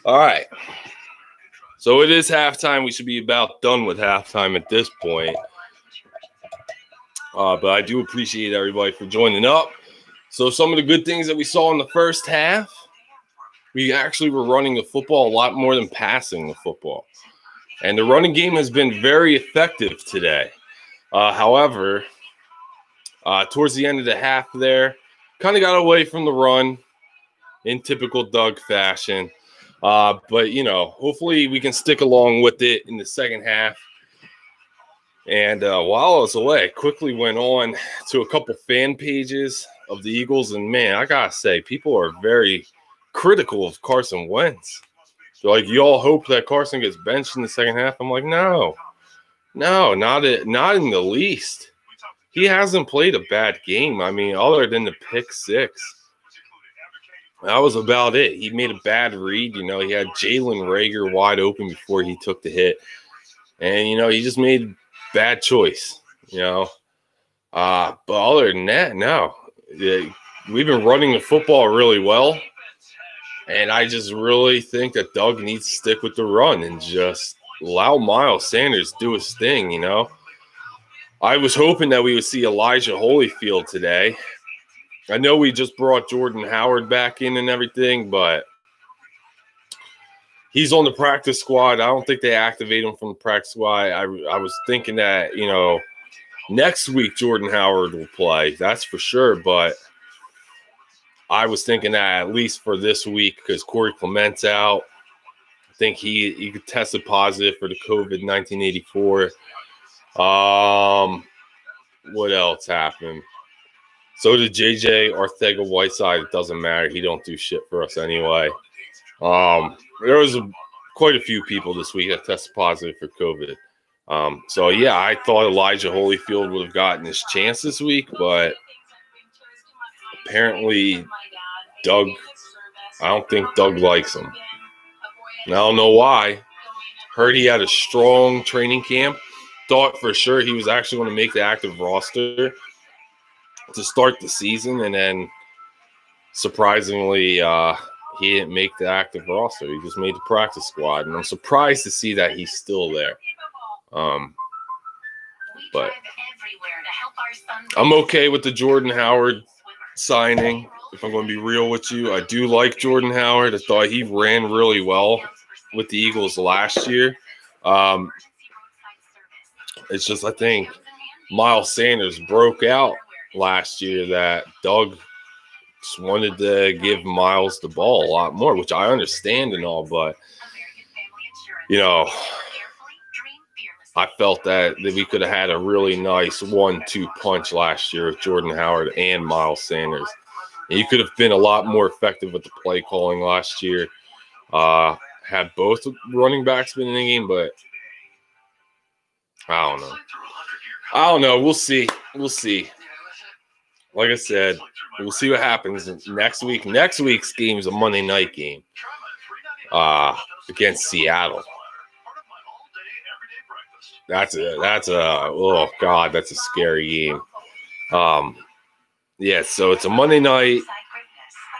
All right. So it is halftime. We should be about done with halftime at this point. But I do appreciate everybody for joining up. So some of the good things that we saw in the first half, we actually were running the football a lot more than passing the football. And the running game has been very effective today. However, towards the end of the half there, kind of got away from the run in typical Doug fashion. But, hopefully we can stick along with it in the second half. And while I was away, I quickly went on to a couple fan pages of the Eagles. And, man, I got to say, people are very critical of Carson Wentz. They're like, you all hope that Carson gets benched in the second half? I'm like, no, not in the least. He hasn't played a bad game. I mean, other than the pick six. That was about it. He made a bad read. He had Jalen Reagor wide open before he took the hit. And, he just made a bad choice, But other than that, no. We've been running the football really well. And I just really think that Doug needs to stick with the run and just allow Miles Sanders do his thing, I was hoping that we would see Elijah Holyfield today. I know we just brought Jordan Howard back in and everything, but he's on the practice squad. I don't think they activate him from the practice squad. I was thinking that, next week Jordan Howard will play. That's for sure, but I was thinking that at least for this week because Corey Clement's out. I think he tested positive for the COVID-1984. What else happened? So did JJ Arcega-Whiteside. It doesn't matter. He don't do shit for us anyway. There was quite a few people this week that tested positive for COVID. So, yeah, I thought Elijah Holyfield would have gotten his chance this week, but apparently I don't think Doug likes him. And I don't know why. Heard he had a strong training camp. Thought for sure he was actually going to make the active roster to start the season, and then surprisingly, he didn't make the active roster. He just made the practice squad, and I'm surprised to see that he's still there. But I'm okay with the Jordan Howard signing. If I'm going to be real with you, I do like Jordan Howard. I thought he ran really well with the Eagles last year. It's just I think Miles Sanders broke out last year that Doug just wanted to give Miles the ball a lot more, which I understand and all, but I felt that we could have had a really nice 1-2 punch last year with Jordan Howard and Miles Sanders. And you could have been a lot more effective with the play calling last year. Had both running backs been in the game, but I don't know. We'll see. Like I said, we'll see what happens next week. Next week's game is a Monday night game against Seattle. That's a scary game. So it's a Monday night,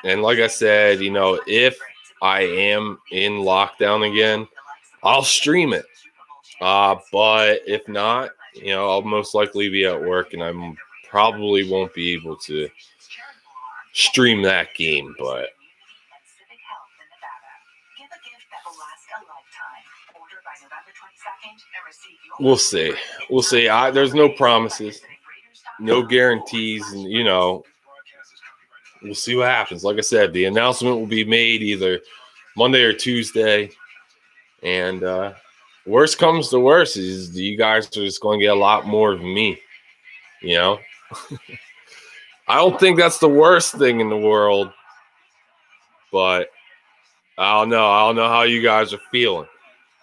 and like I said, if I am in lockdown again, I'll stream it. But if not, I'll most likely be at work, and I probably won't be able to stream that game. But we'll see. There's no promises, no guarantees, and we'll see what happens. Like I said, the announcement will be made either Monday or Tuesday, and worst comes to worst is you guys are just going to get a lot more of me. I don't think that's the worst thing in the world, but I don't know. I don't know how you guys are feeling.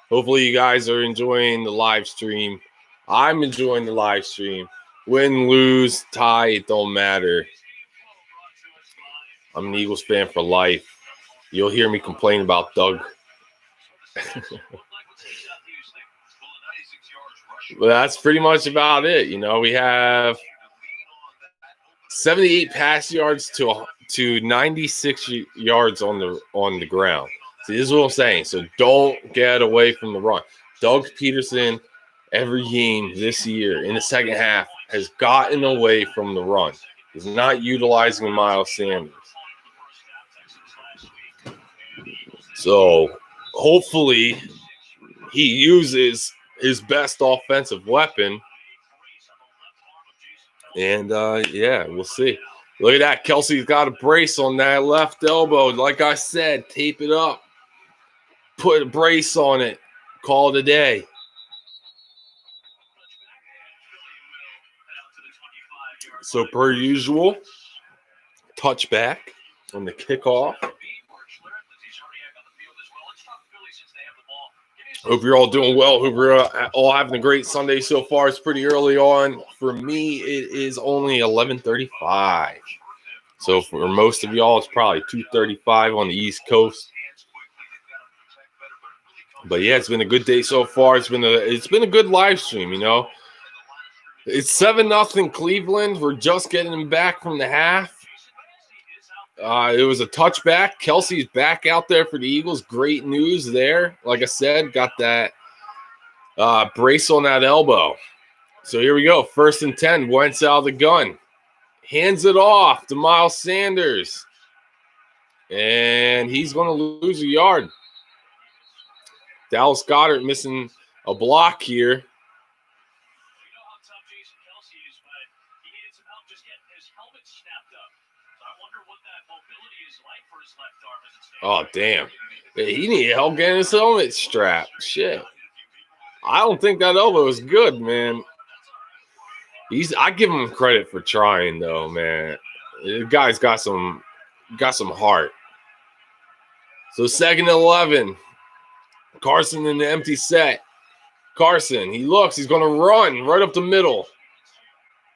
Hopefully you guys are enjoying the live stream. I'm enjoying the live stream. Win, lose, tie, it don't matter. I'm an Eagles fan for life. You'll hear me complain about Doug. Well, that's pretty much about it. We have 78 pass yards to 96 yards on the ground. See, this is what I'm saying. So don't get away from the run. Doug Peterson, every game this year in the second half, has gotten away from the run. He's not utilizing Miles Sanders. So hopefully he uses his best offensive weapon. And, yeah, we'll see. Look at that. Kelsey's got a brace on that left elbow. Like I said, tape it up. Put a brace on it. Call it a day. So, per usual, touchback on the kickoff. Hope you're all doing well. Hope you're all having a great Sunday so far. It's pretty early on. For me, it is only 11:35. So for most of y'all, it's probably 2:35 on the East Coast. But yeah, it's been a good day so far. It's been a good live stream, you know. It's 7-0 Cleveland. We're just getting them back from the half. It was a touchback. Kelsey's back out there for the Eagles. Great news there. Like I said, got that brace on that elbow. So here we go. 1st and 10. Wentz out of the gun. Hands it off to Miles Sanders. And he's going to lose a yard. Dallas Goedert missing a block here. Oh, damn. He needed help getting his helmet strapped. Shit. I don't think that elbow is good, man. I give him credit for trying, though, man. The guy's got some heart. So 2nd and 11. Carson in the empty set. Carson, he looks. He's going to run right up the middle.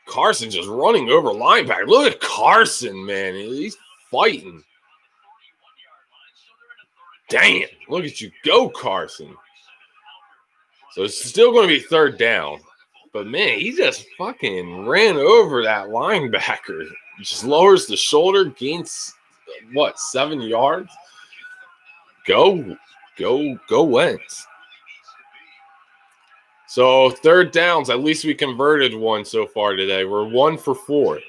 Carson just running over linebacker. Look at Carson, man. He's fighting. Damn, look at you go, Carson. So it's still going to be 3rd down. But, man, he just fucking ran over that linebacker. Just lowers the shoulder, gains, 7 yards? Go Wentz. So 3rd downs, at least we converted one so far today. We're 1 for 4. It's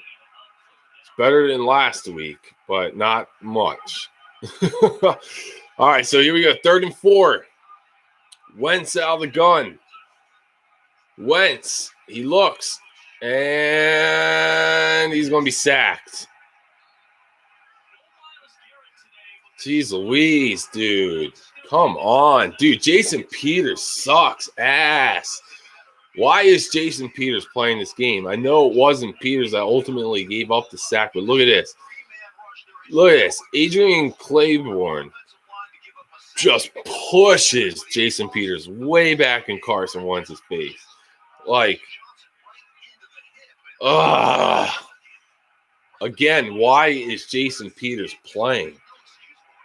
better than last week, but not much. All right, so here we go. 3rd and 4. Wentz out of the gun. Wentz, he looks, and he's going to be sacked. Jeez Louise, dude. Come on. Dude, Jason Peters sucks ass. Why is Jason Peters playing this game? I know it wasn't Peters that ultimately gave up the sack, but look at this. Look at this. Adrian Claiborne just pushes Jason Peters way back in Carson Wentz's face. Like, again, why is Jason Peters playing?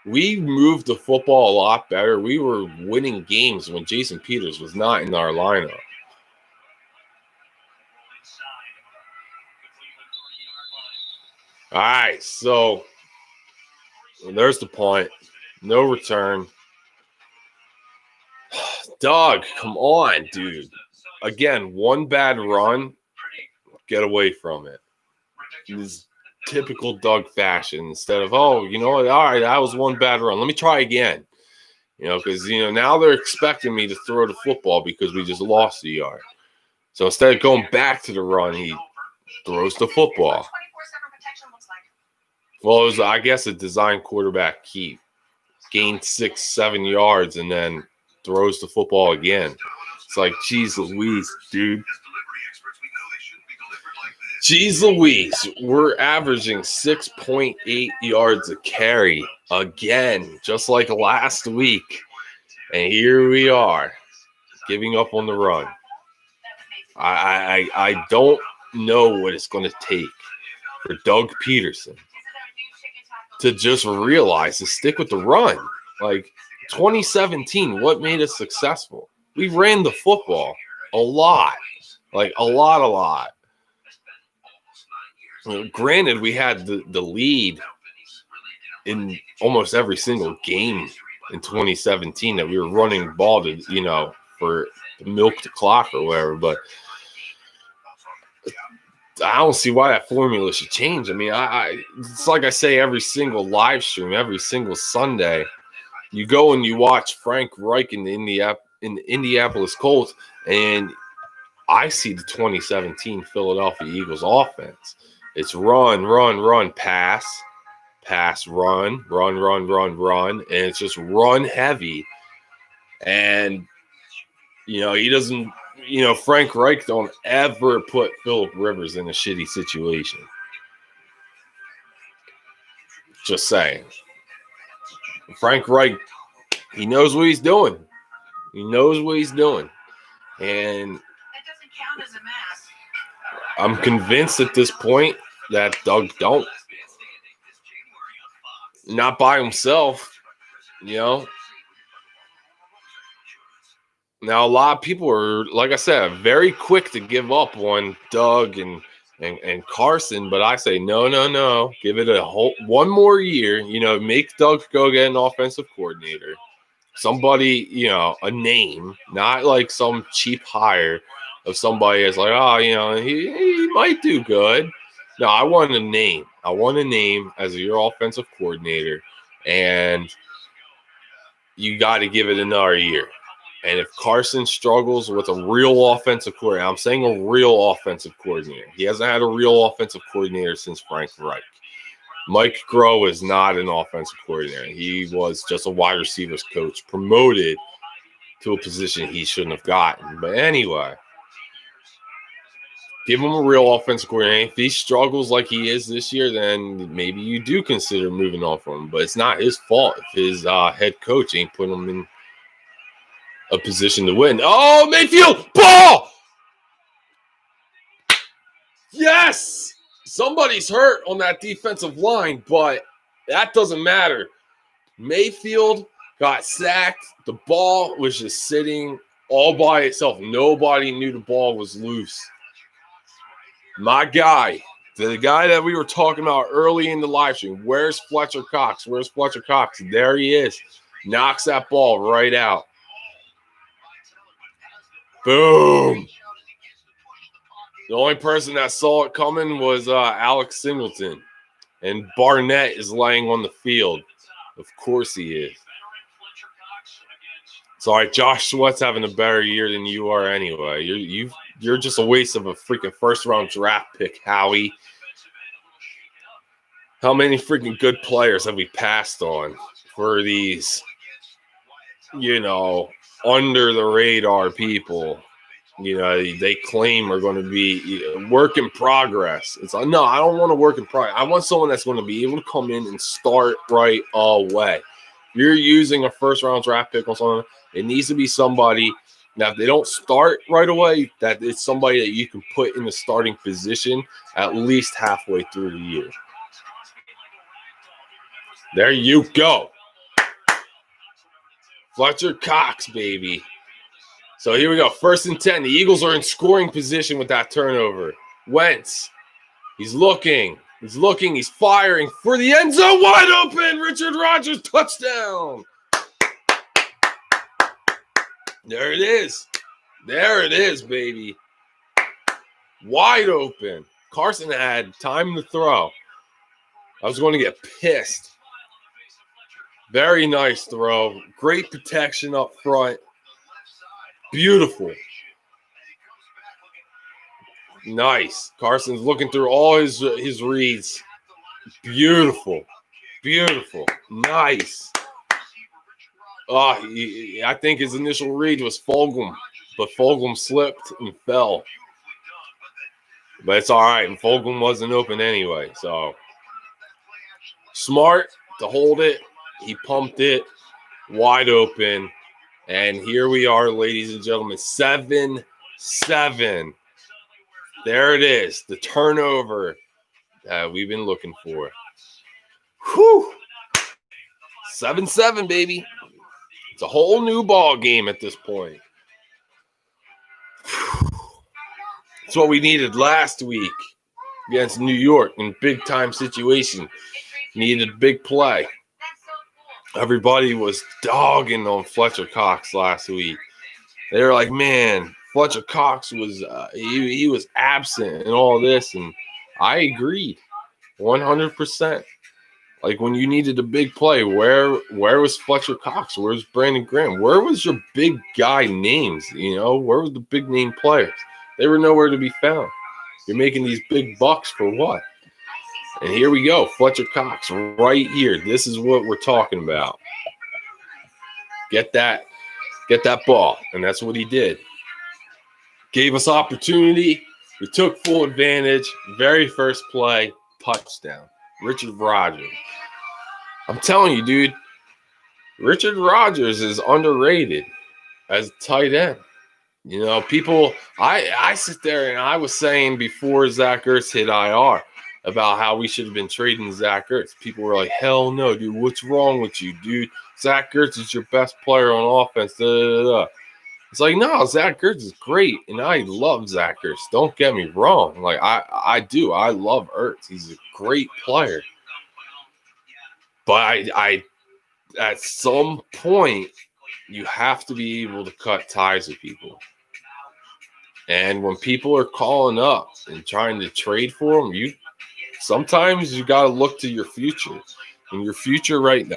We moved the football a lot better. We were winning games when Jason Peters was not in our lineup. All right, so there's the punt. No return. Doug, come on, dude. Again, one bad run. Get away from it. This typical Doug fashion. Instead of, oh, you know what? All right, that was one bad run. Let me try again. You know, because, you know, now they're expecting me to throw the football because we just lost a yard. So instead of going back to the run, he throws the football. Well, it was, I guess, a design quarterback keep. Gained 6-7 yards and then throws the football again. It's like, geez Louise, dude. Jeez Louise, we're averaging 6.8 yards a carry again, just like last week. And here we are, giving up on the run. I don't know what it's going to take for Doug Peterson to just realize to stick with the run. Like 2017, what made us successful? We ran the football a lot, like a lot. Granted, we had the lead in almost every single game in 2017 that we were running the ball to, for to milk the clock or whatever. But I don't see why that formula should change. I mean, it's like I say every single live stream, every single Sunday. You go and you watch Frank Reich in the Indianapolis Colts, and I see the 2017 Philadelphia Eagles offense. It's run, run, run, pass, run, run, run, run, run, and it's just run heavy. And he doesn't. Frank Reich don't ever put Phillip Rivers in a shitty situation. Just saying. Frank Reich, he knows what he's doing. He knows what he's doing. And That doesn't count as a mask. I'm convinced at this point that Doug don't. Not by himself, Now, a lot of people are, like I said, very quick to give up on Doug and Carson, but I say no. Give it one more year. Make Doug go get an offensive coordinator, somebody, a name, not like some cheap hire of somebody that's like, he might do good. No, I want a name. I want a name as your offensive coordinator, and you got to give it another year. And if Carson struggles with a real offensive coordinator, I'm saying a real offensive coordinator. He hasn't had a real offensive coordinator since Frank Reich. Mike Groh is not an offensive coordinator. He was just a wide receivers coach, promoted to a position he shouldn't have gotten. But anyway, give him a real offensive coordinator. If he struggles like he is this year, then maybe you do consider moving on from him. But it's not his fault if his head coach ain't putting him in a position to win. Oh, Mayfield, ball! Yes! Somebody's hurt on that defensive line, but that doesn't matter. Mayfield got sacked. The ball was just sitting all by itself. Nobody knew the ball was loose. My guy, the guy that we were talking about early in the live stream, where's Fletcher Cox? There he is. Knocks that ball right out. Boom. The only person that saw it coming was Alex Singleton. And Barnett is laying on the field. Of course he is. Sorry, Josh Sweat's having a better year than you are anyway. You're just a waste of a freaking first-round draft pick, Howie. How many freaking good players have we passed on for these, under-the-radar people? They claim are going to be work in progress. No, I don't want to work in progress. I want someone that's going to be able to come in and start right away. If you're using a first-round draft pick on someone, it needs to be somebody. Now, if they don't start right away, that it's somebody that you can put in the starting position at least halfway through the year. There you go. Fletcher Cox, baby. So here we go. 1st and 10. The Eagles are in scoring position with that turnover. Wentz. He's looking. He's firing for the end zone. Wide open. Richard Rodgers, touchdown. There it is. There it is, baby. Wide open. Carson had time to throw. I was going to get pissed. Very nice throw. Great protection up front. Beautiful. Nice. Carson's looking through all his reads. Beautiful. Nice. I think his initial read was Fulgham, but Fulgham slipped and fell. But it's all right. And Fulgham wasn't open anyway. So smart to hold it. He pumped it wide open. And here we are, ladies and gentlemen, 7-7. There it is, the turnover that we've been looking for. Whew. 7-7, baby. It's a whole new ball game at this point. It's what we needed last week against New York in big-time situation. Needed a big play. Everybody was dogging on Fletcher Cox last week. They were like, man, Fletcher Cox was he was absent and all this, and I agreed 100%. Like when you needed a big play, where was Fletcher Cox? Where was Brandon Graham? Where was your big guy names? You know, where was the big name players? They were nowhere to be found. You're making these big bucks for what? And here we go, Fletcher Cox right here. This is what we're talking about. Get that ball, and that's what he did. Gave us opportunity. We took full advantage. Very first play, touchdown. Richard Rodgers. I'm telling you, dude, Richard Rodgers is underrated as a tight end. You know, people, I sit there and I was saying before Zach Ertz hit IR about how we should have been trading Zach Ertz. People were like, hell no, dude, what's wrong with you, dude? Zach Ertz is your best player on offense. Da, da, da. It's like, no, Zach Ertz is great, and I love Zach Ertz. Don't get me wrong. Like, I do. I love Ertz. He's a great player. But I at some point, you have to be able to cut ties with people. And when people are calling up and trying to trade for them, sometimes you got to look to your future. And your future right now,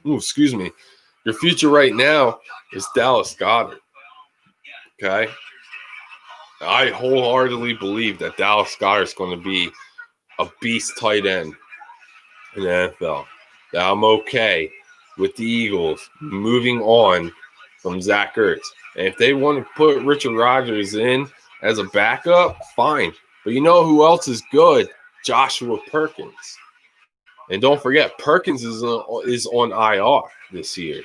your future right now is Dallas Goedert. Okay? I wholeheartedly believe that Dallas Goedert is going to be a beast tight end in the NFL. That I'm okay with the Eagles moving on from Zach Ertz. And if they want to put Richard Rodgers in as a backup, fine. But you know who else is good? Joshua Perkins. And don't forget, Perkins is on IR this year.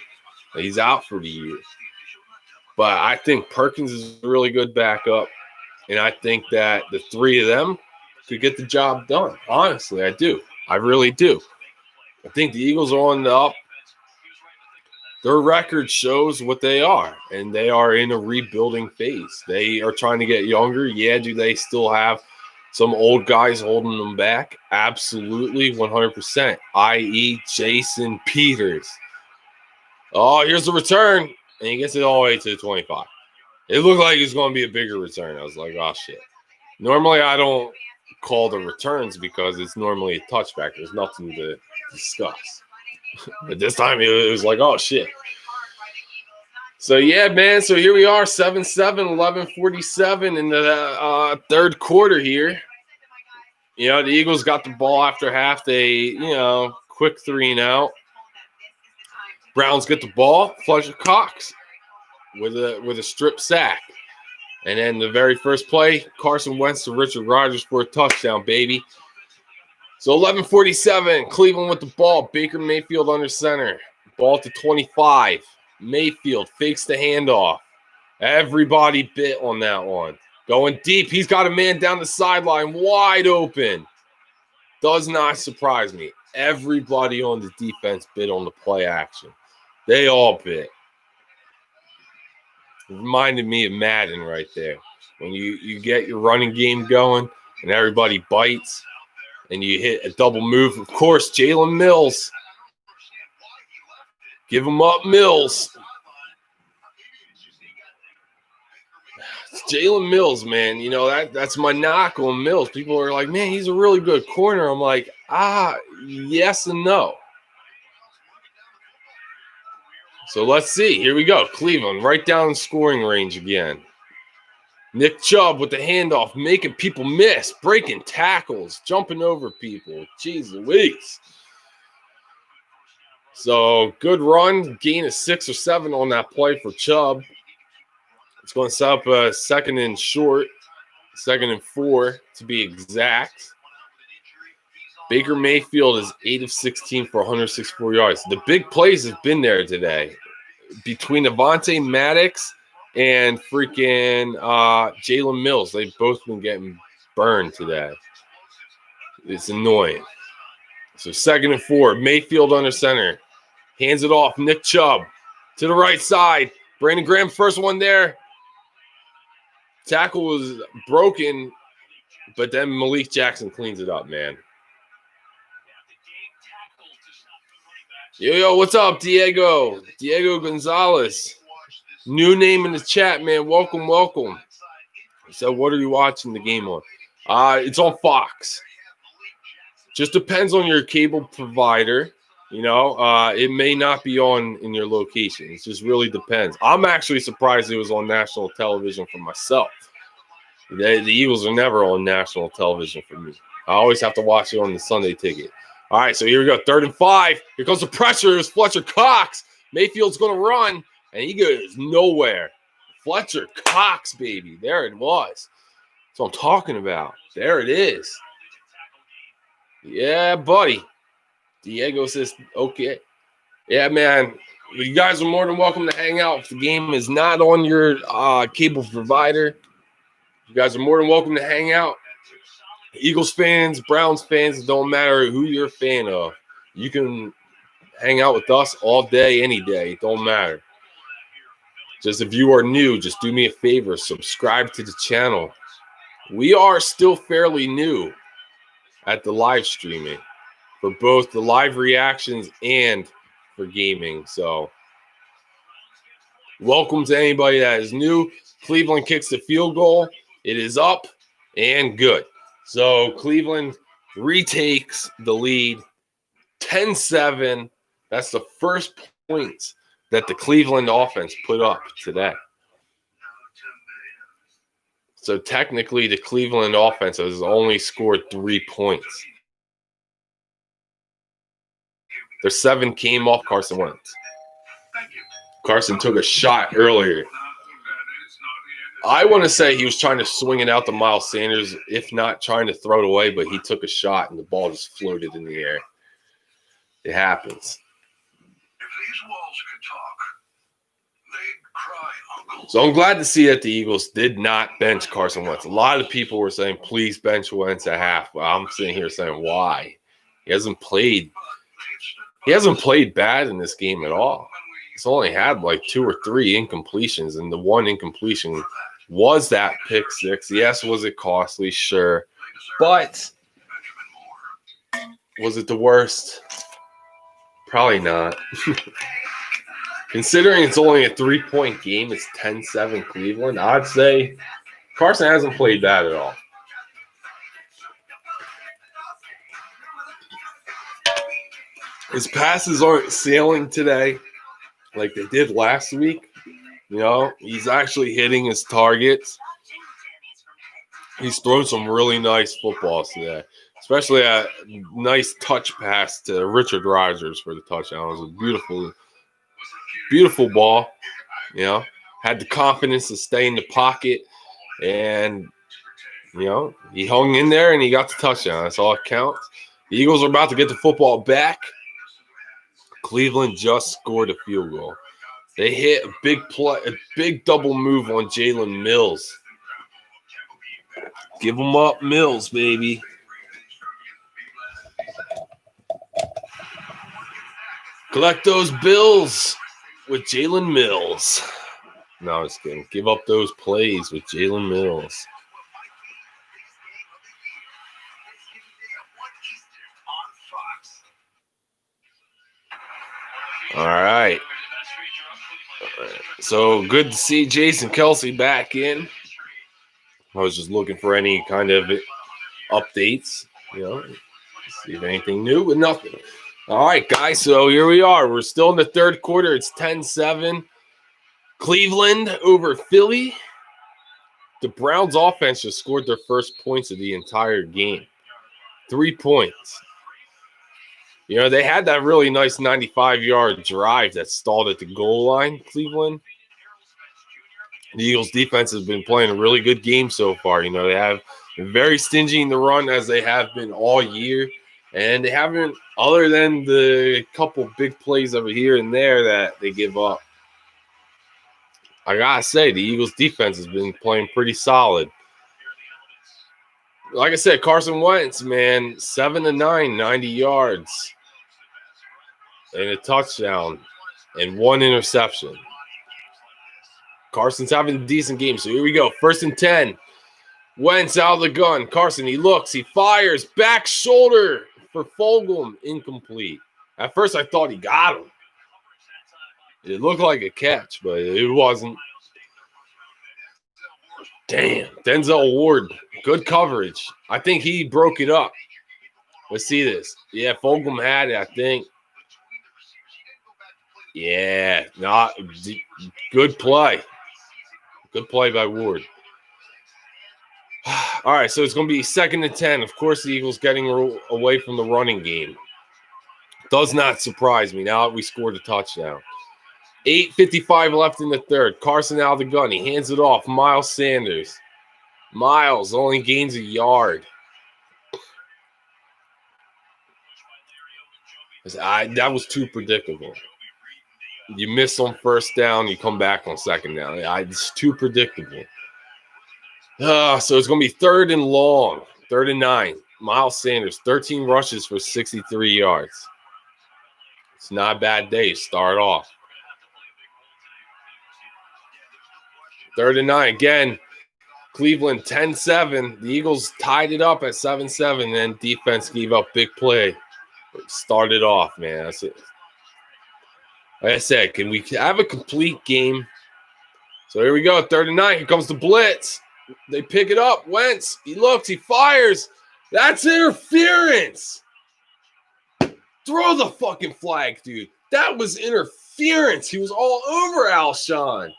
He's out for the year. But I think Perkins is a really good backup. And I think that the three of them could get the job done. Honestly, I do. I really do. I think the Eagles are on the up. Their record shows what they are, and they are in a rebuilding phase. They are trying to get younger. Yeah, do they still have some old guys holding them back? Absolutely, 100%, i.e. Jason Peters. Oh, here's the return, and he gets it all the way to the 25. It looked like it was going to be a bigger return. I was like, oh, shit. Normally, I don't call the returns because it's normally a touchback. There's nothing to discuss. But this time it was like, oh, shit. So, yeah, man. So here we are, 7-7, 11:47 in the third quarter here. You know, the Eagles got the ball after half. They, quick 3-and-out. Browns get the ball. Fletcher Cox with a strip sack. And then the very first play, Carson Wentz to Richard Rodgers for a touchdown, baby. So 11:47, Cleveland with the ball. Baker Mayfield under center. Ball to 25. Mayfield fakes the handoff. Everybody bit on that one. Going deep. He's got a man down the sideline wide open. Does not surprise me. Everybody on the defense bit on the play action. They all bit. It reminded me of Madden right there. When you get your running game going and everybody bites and you hit a double move. Of course, Jalen Mills. Give him up, Mills. It's Jalen Mills, man. You know, that's my knock on Mills. People are like, man, he's a really good corner. I'm like, yes and no. So let's see. Here we go. Cleveland right down in scoring range again. Nick Chubb with the handoff, making people miss, breaking tackles, jumping over people. Jeez Louise. So good run. Gain of 6 or 7 on that play for Chubb. It's going to set up a 2nd and short, 2nd and 4 to be exact. Baker Mayfield is 8 of 16 for 164 yards. The big plays have been there today. Between Avonte Maddox and freaking Jalen Mills, they've both been getting burned today. It's annoying. So 2nd and 4, Mayfield under center. Hands it off, Nick Chubb to the right side. Brandon Graham, first one there. Tackle was broken, but then Malik Jackson cleans it up, man. Yo, what's up, Diego? Diego Gonzalez. New name in the chat, man. Welcome. So, what are you watching the game on? It's on Fox. Just depends on your cable provider. You know, it may not be on in your location. It just really depends. I'm actually surprised it was on national television for myself. The Eagles are never on national television for me. I always have to watch it on the Sunday ticket. All right, so here we go. 3rd and 5. Here comes the pressure. It's Fletcher Cox. Mayfield's going to run, and he goes nowhere. Fletcher Cox, baby. There it was. That's what I'm talking about. There it is. Yeah, buddy. Diego says, okay. Yeah, man. You guys are more than welcome to hang out. If the game is not on your cable provider, you guys are more than welcome to hang out. Eagles fans, Browns fans, it don't matter who you're a fan of. You can hang out with us all day, any day. It don't matter. Just if you are new, just do me a favor. Subscribe to the channel. We are still fairly new at the live streaming for both the live reactions and for gaming. So welcome to anybody that is new. Cleveland kicks the field goal. It is up and good. So Cleveland retakes the lead 10-7. That's the first points that the Cleveland offense put up today. So technically the Cleveland offense has only scored 3 points. Their 7 came off Carson Wentz. Carson took a shot earlier. I want to say he was trying to swing it out to Miles Sanders, if not trying to throw it away, but he took a shot and the ball just floated in the air. It happens. If these walls could talk, they'd cry uncle. So I'm glad to see that the Eagles did not bench Carson Wentz. A lot of people were saying, please bench Wentz at half. Well, I'm sitting here saying, why? He hasn't played bad in this game at all. He's only had like 2 or 3 incompletions, and the one incompletion was that pick 6. Yes, was it costly? Sure. But was it the worst? Probably not. Considering it's only a 3-point game, it's 10-7 Cleveland, I'd say Carson hasn't played bad at all. His passes aren't sailing today like they did last week. You know, he's actually hitting his targets. He's thrown some really nice footballs today, especially a nice touch pass to Richard Rodgers for the touchdown. It was a beautiful ball. You know, had the confidence to stay in the pocket, and, you know, he hung in there and he got the touchdown. That's all that counts. The Eagles are about to get the football back. Cleveland just scored a field goal. They hit a big play, a big double move on Jalen Mills. Give them up, Mills, baby. Collect those bills with Jalen Mills. No, I'm just kidding. Give up those plays with Jalen Mills. All right. So good to see Jason Kelce back in. I was just looking for any kind of updates, you know, see if anything new, but nothing. All right, guys, so here we are. We're still in the third quarter. It's 10-7. Cleveland over Philly. The Browns offense just scored their first points of the entire game. 3 points. You know, they had that really nice 95-yard drive that stalled at the goal line, Cleveland. The Eagles' defense has been playing a really good game so far. You know, they have been very stingy in the run, as they have been all year. And they haven't, other than the couple big plays over here and there that they give up. I got to say, the Eagles' defense has been playing pretty solid. Like I said, Carson Wentz, man, 7-9, 90 yards. And a touchdown and 1 interception. Carson's having a decent game. So here we go. 1st and 10. Wentz out of the gun. Carson, he looks. He fires. Back shoulder for Fulgham. Incomplete. At first, I thought he got him. It looked like a catch, but it wasn't. Damn, Denzel Ward, good coverage. I think he broke it up. Let's see this. Yeah, Fulgham had it, I think. Yeah, good play. Good play by Ward. All right, so it's going to be 2nd and 10. Of course, the Eagles getting away from the running game. Does not surprise me now that we scored a touchdown. 8:55 left in the third. Carson out of the gun. He hands it off. Miles Sanders. Miles only gains a yard. That was too predictable. You miss on first down, you come back on second down. It's too predictable. So it's going to be 3rd and long. 3rd and 9. Miles Sanders, 13 rushes for 63 yards. It's not a bad day. Start off. 3rd and 9. Again, Cleveland 10-7. The Eagles tied it up at 7-7. Then defense gave up big play. Started off, man. That's it. Like I said, can we have a complete game? So here we go. 3rd and 9. Here comes the blitz. They pick it up. Wentz. He looks. He fires. That's interference. Throw the fucking flag, dude. That was interference. He was all over Alshon.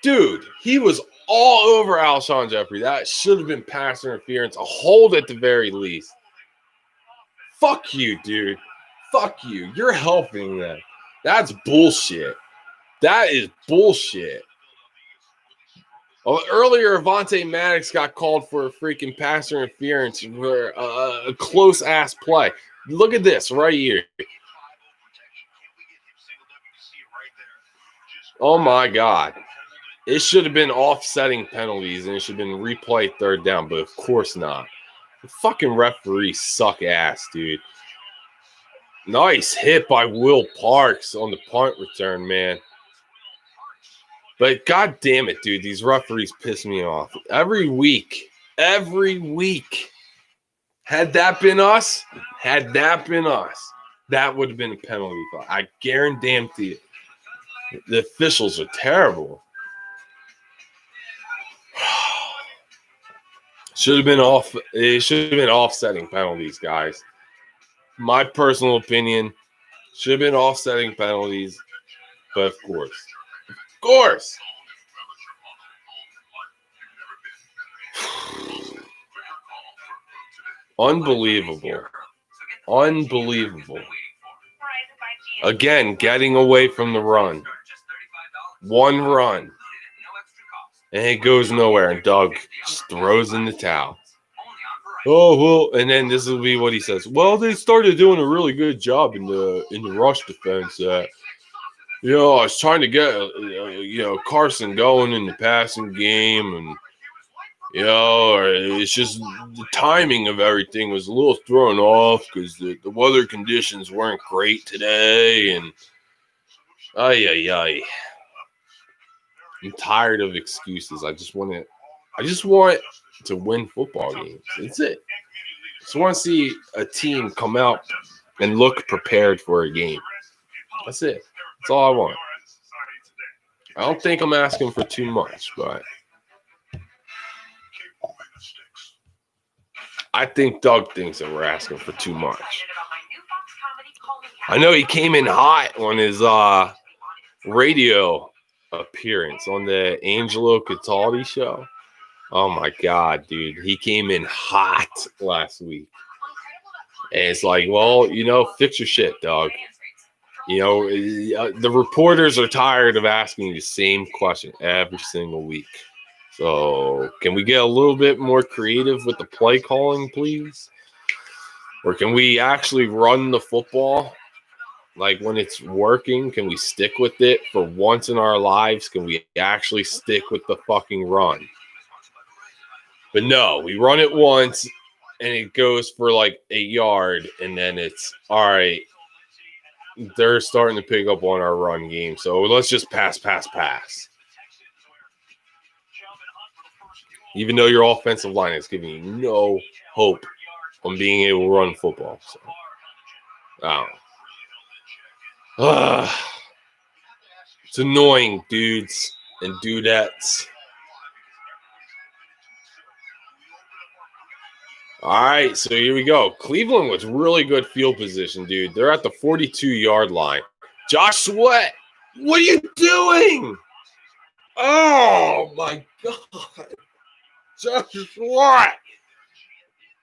Dude, he was all over Alshon Jeffrey. That should have been pass interference. A hold at the very least. Fuck you, dude. Fuck you. You're helping them. That's bullshit. That is bullshit. Well, earlier, Avonte Maddox got called for a freaking pass interference for a close-ass play. Look at this right here. Oh, my God. It should have been offsetting penalties, and it should have been replay 3rd down, but of course not. The fucking referees suck ass, dude. Nice hit by Will Parks on the punt return, man. But god damn it, dude, these referees piss me off. Every week. Had that been us, that would have been a penalty. I guarantee it. The officials are terrible. Should have been off. It should have been offsetting penalties, guys. My personal opinion, should have been offsetting penalties, but of course. Unbelievable. Again, getting away from the run. One run. And it goes nowhere. And Doug just throws in the towel. Oh, well, and then this will be what he says. Well, they started doing a really good job in the rush defense. I was trying to get, Carson going in the passing game. And, it's just the timing of everything was a little thrown off because the weather conditions weren't great today. And, I'm tired of excuses. I just want to win football games. That's it. Just want to see a team come out and look prepared for a game. That's it. That's all I want. I don't think I'm asking for too much, but I think Doug thinks that we're asking for too much. I know he came in hot on his radio appearance on the Angelo Cataldi show. Oh my God, dude. He came in hot last week. And it's like, well, fix your shit, dog. The reporters are tired of asking the same question every single week. So can we get a little bit more creative with the play calling, please? Or can we actually run the football? Like when it's working, can we stick with it for once in our lives? Can we actually stick with the fucking run? But no, we run it once and it goes for like a yard and then it's all right. They're starting to pick up on our run game. So let's just pass. Even though your offensive line is giving you no hope on being able to run football. So, I don't know. It's annoying, dudes and dudettes. All right, so here we go. Cleveland with really good field position, dude. They're at the 42-yard line. Josh Sweat, what are you doing? Oh, my God. Josh Sweat.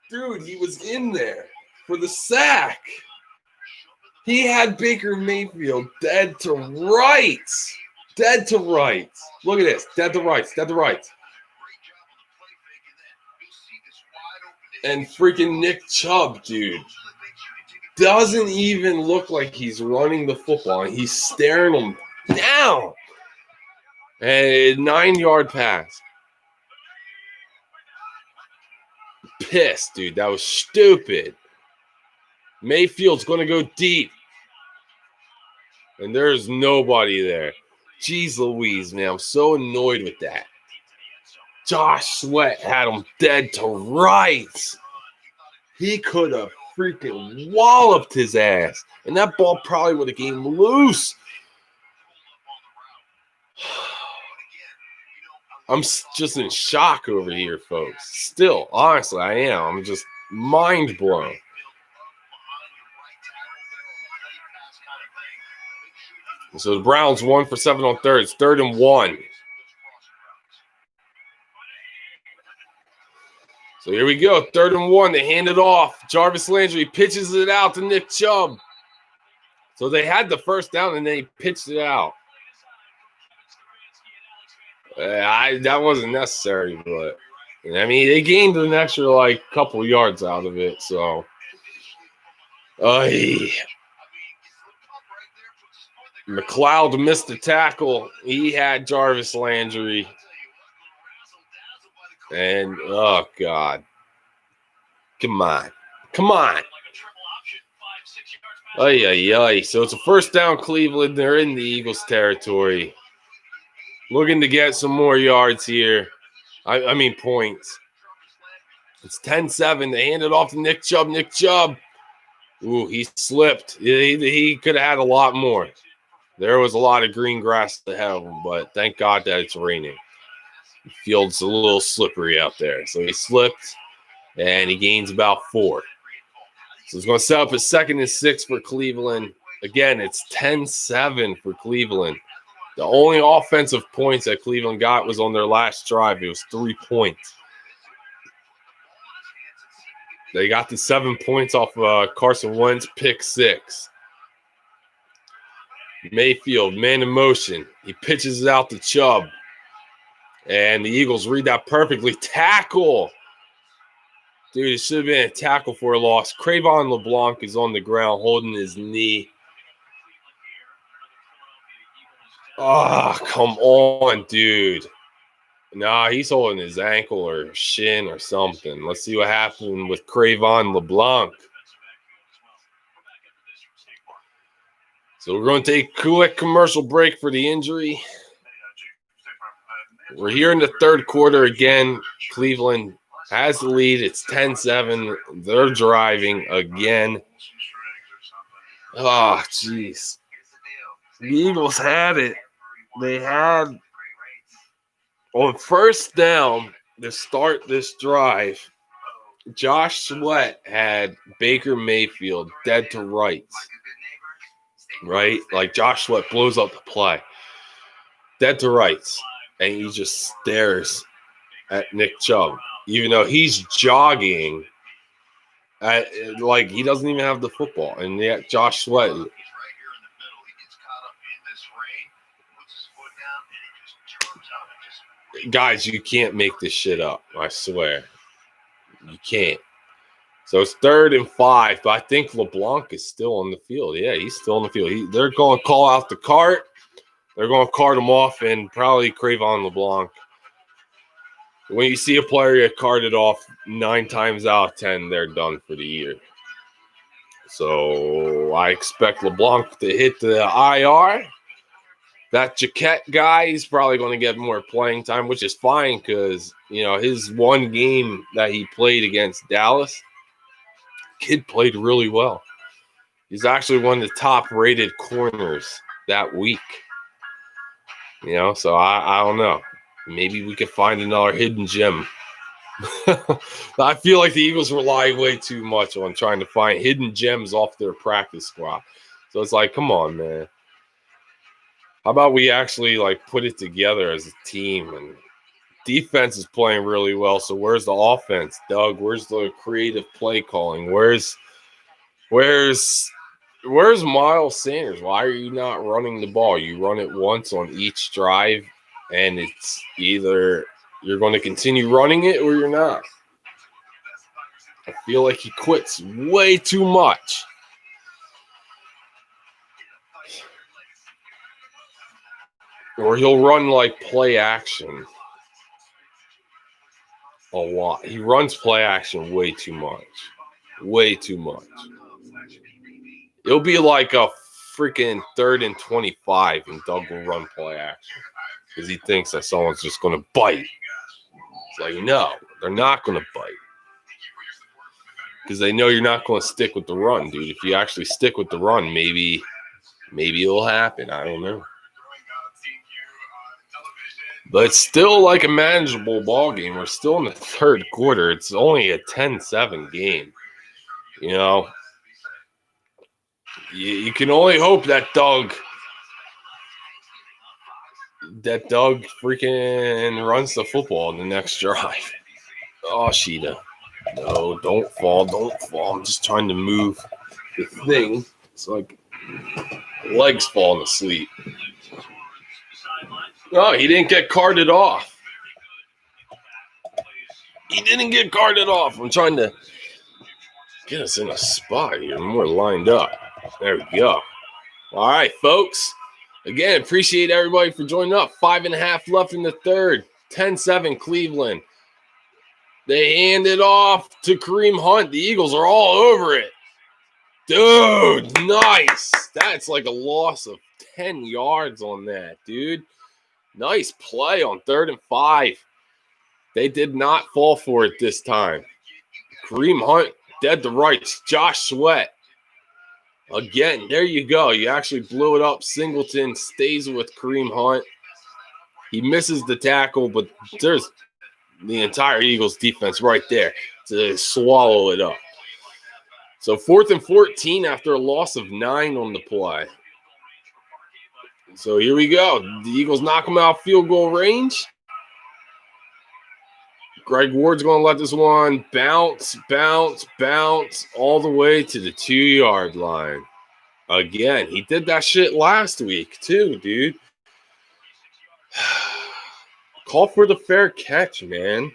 Dude, he was in there for the sack. He had Baker Mayfield dead to rights. Dead to rights. Look at this. Dead to rights. Dead to rights. And freaking Nick Chubb, dude, doesn't even look like he's running the football. He's staring him down. A 9-yard pass. Pissed, dude. That was stupid. Mayfield's going to go deep. And there's nobody there. Jeez Louise, man. I'm so annoyed with that. Josh Sweat had him dead to rights. He could have freaking walloped his ass. And that ball probably would have came loose. I'm just in shock over here, folks. Still, honestly, I am. I'm just mind blown. So the Browns 1 for 7 on third. It's 3rd and 1. So here we go. 3rd and 1. They hand it off. Jarvis Landry pitches it out to Nick Chubb. So they had the first down and then he pitched it out. That wasn't necessary, but I mean, they gained an extra couple yards out of it. So, McLeod missed the tackle. He had Jarvis Landry. And, oh, God. Come on. Come on. So it's a first down, Cleveland. They're in the Eagles territory. Looking to get some more yards here. I mean, points. It's 10-7. They hand it off to Nick Chubb. Nick Chubb. Ooh, he slipped. He could have had a lot more. There was a lot of green grass ahead of him, but thank God that it's raining. The field's a little slippery out there. So he slipped, and he gains about 4. So it's going to set up a 2nd and 6 for Cleveland. Again, it's 10-7 for Cleveland. The only offensive points that Cleveland got was on their last drive. It was 3 points. They got the 7 points off Carson Wentz, pick 6. Mayfield, man in motion. He pitches it out to Chubb. And the Eagles read that perfectly. Tackle. Dude, it should have been a tackle for a loss. Crayvon LeBlanc is on the ground holding his knee. Oh, come on, dude. Nah, he's holding his ankle or shin or something. Let's see what happened with Crayvon LeBlanc. So we're going to take a quick commercial break for the injury. We're here in the 3rd quarter again. Cleveland has the lead. It's 10-7. They're driving again. Oh, jeez. The Eagles had it. They had on first down to start this drive, Josh Sweat had Baker Mayfield dead to rights. Right? Like Josh Sweat blows up the play. Dead to rights. And he just stares at Nick Chubb. Even though he's jogging, like he doesn't even have the football. And yet Josh Sweat. Guys, you can't make this shit up. I swear. You can't. So it's 3rd and 5, but I think LeBlanc is still on the field. Yeah, he's still on the field. They're going to call out the cart. They're going to cart him off and probably Crayvon LeBlanc. When you see a player get carted off 9 times out of 10, they're done for the year. So I expect LeBlanc to hit the IR. That Jaquette guy, he's probably going to get more playing time, which is fine because, his one game that he played against Dallas, kid played really well. He's actually one of the top-rated corners that week. You know, so I don't know. Maybe we could find another hidden gem. I feel like the Eagles rely way too much on trying to find hidden gems off their practice squad. So it's like, come on, man. How about we actually like put it together as a team? And defense is playing really well. So where's the offense, Doug? Where's the creative play calling? Where's Miles Sanders? Why are you not running the ball? You run it once on each drive, and it's either you're going to continue running it or you're not. I feel like he quits way too much. Or he'll run like play action a lot. He runs play action way too much. Way too much. It'll be like a freaking 3rd and 25 and Doug will run play action because he thinks that someone's just going to bite. It's like, no, they're not going to bite because they know you're not going to stick with the run, dude. If you actually stick with the run, maybe it'll happen. I don't know. But it's still like a manageable ball game. We're still in the 3rd quarter. It's only a 10-7 game. You know, you can only hope that Doug freaking runs the football in the next drive. Oh, Sheeta. No, don't fall. I'm just trying to move the thing. It's like legs falling asleep. Oh, he didn't get carted off. I'm trying to get us in a spot here. More lined up. There we go. All right, folks. Again, appreciate everybody for joining up. 5.5 left in the 3rd. 10-7 Cleveland. They hand it off to Kareem Hunt. The Eagles are all over it. Dude, nice. That's like a loss of 10 yards on that, dude. Nice play on 3rd and 5. They did not fall for it this time. Kareem Hunt, dead to rights. Josh Sweat. Again, there you go. You actually blew it up. Singleton stays with Kareem Hunt. He misses the tackle, but there's the entire Eagles defense right there to swallow it up. So 4th and 14 after a loss of 9 on the play. So here we go. The Eagles knock them out field goal range. Greg Ward's going to let this one bounce all the way to the 2-yard line. Again, he did that shit last week too, dude. Call for the fair catch, man.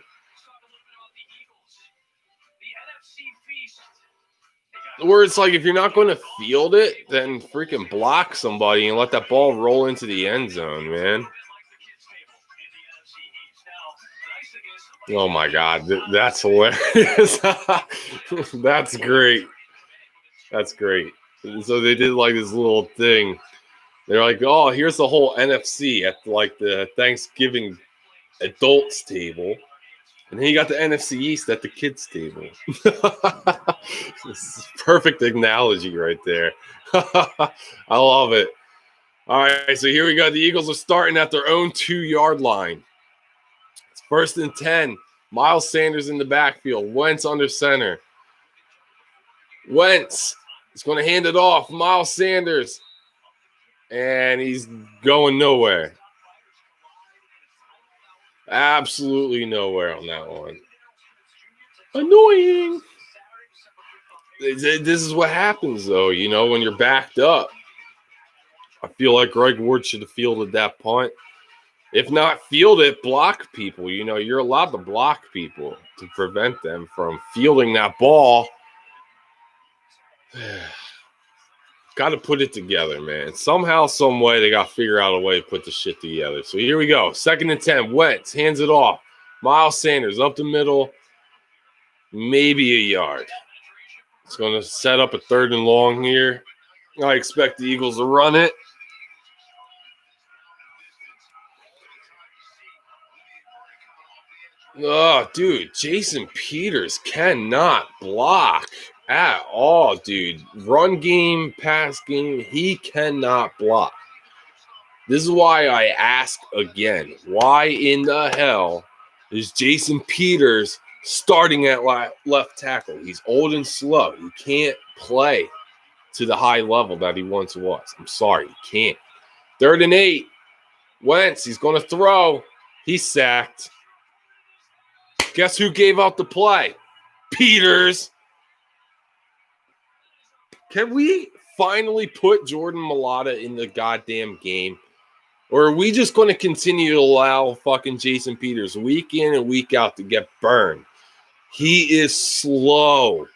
Where it's like if you're not going to field it, then freaking block somebody and let that ball roll into the end zone, man. Oh, my God. That's hilarious. That's great. That's great. So they did like this little thing. They're like, oh, here's the whole NFC at like the Thanksgiving adults table. And then you got the NFC East at the kids table. This is perfect analogy right there. I love it. All right, so here we go. The Eagles are starting at their own 2-yard line. It's 1st and 10. Miles Sanders in the backfield. Wentz under center. Wentz is going to hand it off. Miles Sanders. And he's going nowhere. Absolutely nowhere on that one. Annoying. This is what happens, though, you know, when you're backed up. I feel like Greg Ward should have fielded that punt. If not field it, block people. You know, you're allowed to block people to prevent them from fielding that ball. Got to put it together, man. Somehow, some way, they got to figure out a way to put the shit together. So here we go. 2nd and 10. Wentz hands it off. Miles Sanders up the middle. Maybe a yard. It's going to set up a 3rd and long here. I expect the Eagles to run it. Oh, dude. Jason Peters cannot block. At all, dude. Run game, pass game, he cannot block. This is why I ask again, why in the hell is Jason Peters starting at left tackle? He's old and slow. He can't play to the high level that he once was. I'm sorry, he can't. 3rd and 8. Wentz, he's going to throw. He's sacked. Guess who gave out the play? Peters. Can we finally put Jordan Mailata in the goddamn game? Or are we just going to continue to allow fucking Jason Peters week in and week out to get burned? He is slow.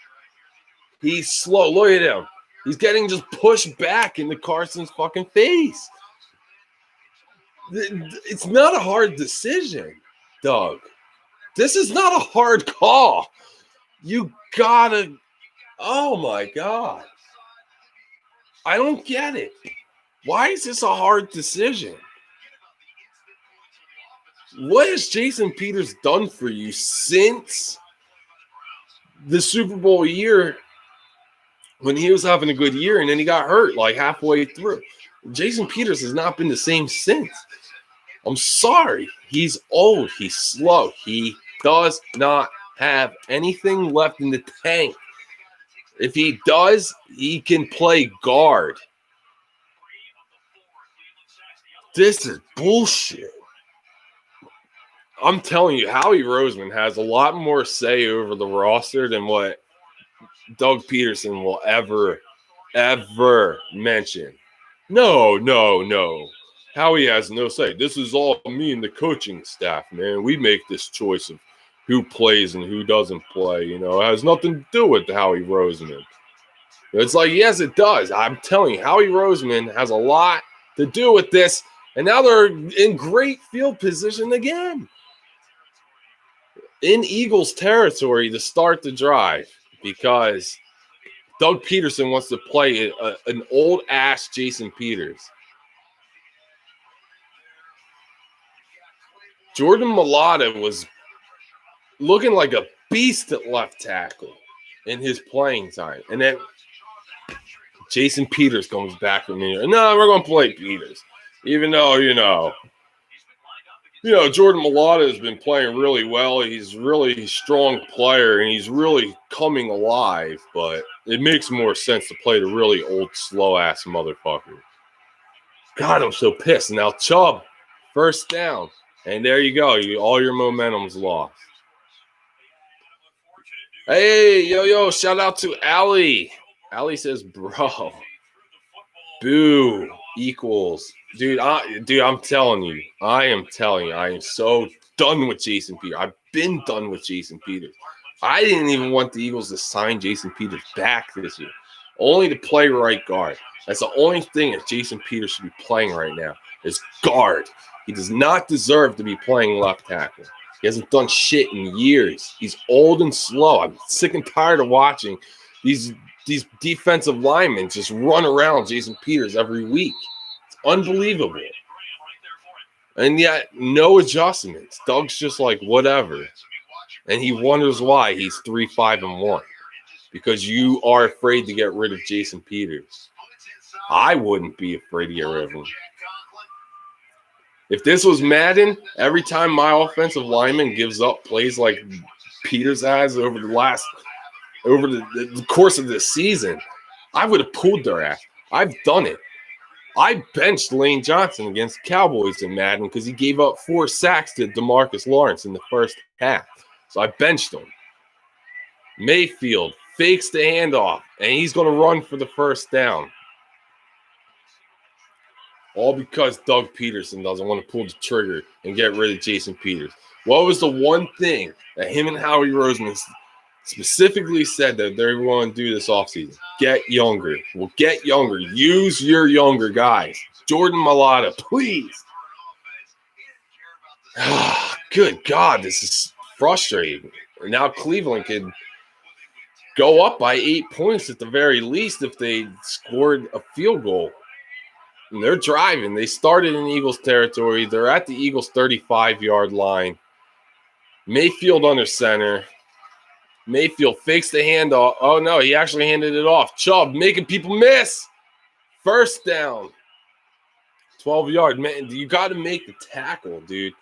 He's slow. Look at him. He's getting just pushed back into Carson's fucking face. It's not a hard decision, Doug. This is not a hard call. You gotta. Oh my God. I don't get it. Why is this a hard decision? What has Jason Peters done for you since the Super Bowl year when he was having a good year and then he got hurt like halfway through? Jason Peters has not been the same since. I'm sorry. He's old. He's slow. He does not have anything left in the tank. If he does, he can play guard. This is bullshit. I'm telling you, Howie Roseman has a lot more say over the roster than what Doug Peterson will ever mention. No. Howie has no say. This is all me and the coaching staff, man. We make this choice of who plays and who doesn't play. You know, it has nothing to do with Howie Roseman. It's like, yes, it does. I'm telling you, Howie Roseman has a lot to do with this. And now they're in great field position again. In Eagles territory to start the drive because Doug Peterson wants to play an old-ass Jason Peters. Jordan Mailata was looking like a beast at left tackle in his playing time. And then Jason Peters comes back from here. No, we're going to play Peters. Even though, Jordan Mailata has been playing really well. He's really a strong player, and he's really coming alive. But it makes more sense to play the really old, slow-ass motherfucker. God, I'm so pissed. Now, Chubb, first down. And there you go. All your momentum's lost. Hey, yo, shout out to Allie. Allie says, bro, boo equals. Dude, I'm telling you. I am so done with Jason Peters. I've been done with Jason Peters. I didn't even want the Eagles to sign Jason Peters back this year. Only to play right guard. That's the only thing that Jason Peters should be playing right now is guard. He does not deserve to be playing left tackle. He hasn't done shit in years. He's old and slow. I'm sick and tired of watching these defensive linemen just run around Jason Peters every week. It's unbelievable. And yet, no adjustments. Doug's just like, whatever. And he wonders why he's 3-5-1. Because you are afraid to get rid of Jason Peters. I wouldn't be afraid to get rid of him. If this was Madden, every time my offensive lineman gives up plays like Peters has over the course of this season, I would have pulled their ass. I've done it. I benched Lane Johnson against Cowboys in Madden because he gave up 4 sacks to DeMarcus Lawrence in the first half. So I benched him. Mayfield fakes the handoff, and he's going to run for the first down. All because Doug Peterson doesn't want to pull the trigger and get rid of Jason Peters. What was the one thing that him and Howie Roseman specifically said that they're going to do this offseason? Get younger. Well, get younger. Use your younger guys. Jordan Mailata, please. Good God, this is frustrating. Now Cleveland could go up by 8 points at the very least if they scored a field goal. And they're driving. They started in Eagles territory. They're at the Eagles 35-yard line. Mayfield under center. Mayfield fakes the handoff. Oh, no, he actually handed it off. Chubb making people miss. First down. 12-yard. Man, you got to make the tackle, dude.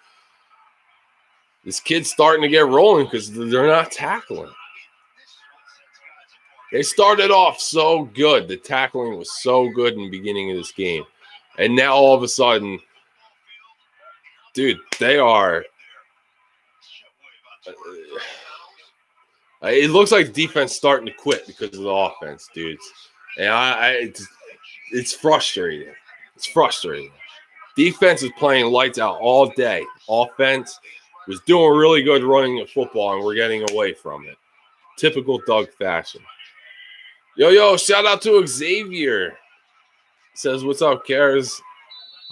This kid's starting to get rolling because they're not tackling. They started off so good. The tackling was so good in the beginning of this game. And now all of a sudden, dude, they are it looks like the defense starting to quit because of the offense, dudes. And it's frustrating. It's frustrating. Defense is playing lights out all day. Offense was doing really good running the football, and we're getting away from it. Typical Doug fashion. Yo, shout out to Xavier. Says, what's up, Cares?